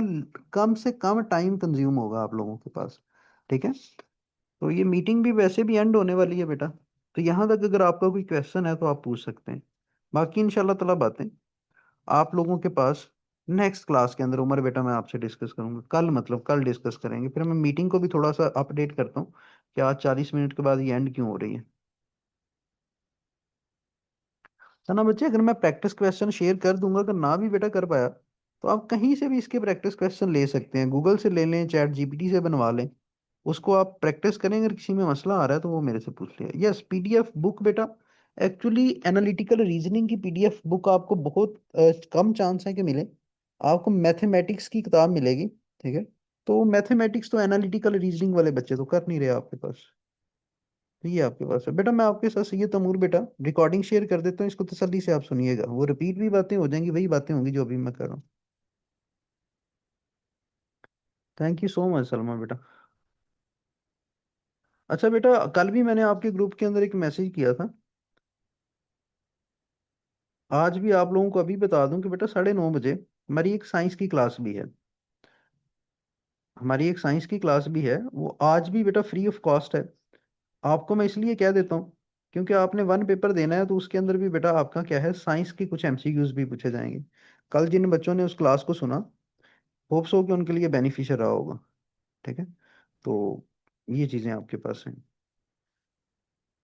कम से कम टाइम कंज्यूम होगा आप लोगों के पास। ठीक है। तो ये मीटिंग भी वैसे भी एंड होने वाली है बेटा, तो यहाँ तक अगर आपका कोई क्वेश्चन है तो आप पूछ सकते हैं। बाकी इंशाल्लाह ताला बातें आप लोगों के पास नेक्स्ट क्लास के अंदर, उमर बेटा मैं आपसे डिस्कस करूंगा कल, मतलब कल डिस्कस करेंगे। फिर मैं मीटिंग को भी थोड़ा सा अपडेट करता हूँ कि आज 40 मिनट के बाद ये एंड क्यों हो रही है। तो ना बच्चे, अगर मैं प्रैक्टिस क्वेश्चन शेयर कर दूंगा, अगर ना भी बेटा कर पाया तो आप कहीं से भी इसके प्रैक्टिस क्वेश्चन ले सकते हैं, गूगल से ले लें, चैट जीपीटी से बनवा लें। उसको आप प्रैक्टिस करें, अगर किसी में मसला आ रहा है तो वो मेरे से पूछ लिया। यस, पीडीएफ बुक बेटा, एक्चुअली एनालिटिकल रीजनिंग की पीडीएफ बुक आपको बहुत कम चांस है कि मिले। आपको मैथमेटिक्स की किताब मिलेगी। ठीक है। तो मैथमेटिक्स तो एनालिटिकल रीजनिंग वाले बच्चे तो कर नहीं रहे आपके पास, तो ये आपके पास है बेटा। मैं आपके साथ ये तमूर बेटा रिकॉर्डिंग शेयर कर देता हूँ, इसको तसल्ली से आप सुनिएगा, वो रिपीट भी बातें हो जाएंगी, वही बातें होंगी जो अभी मैं कर रहा हूँ। Thank you so much Salma बेटा। अच्छा बेटा, कल भी मैंने आपके ग्रुप के अंदर एक मैसेज किया था, आज भी आप लोगों को अभी बता दूं कि बेटा 9:30 बजे हमारी एक साइंस की क्लास भी है। हमारी एक साइंस की क्लास भी है, वो आज भी बेटा फ्री ऑफ कॉस्ट है। आपको मैं इसलिए कह देता हूँ क्योंकि आपने वन पेपर देना है, तो उसके अंदर भी बेटा आपका क्या है, साइंस के कुछ एमसीक्यूज भी पूछे जाएंगे। कल जिन बच्चों ने उस क्लास को सुना, होप्स हो कि उनके लिए बेनिफिशियल रहा होगा। ठीक है। तो ये चीज़ें आपके पास हैं।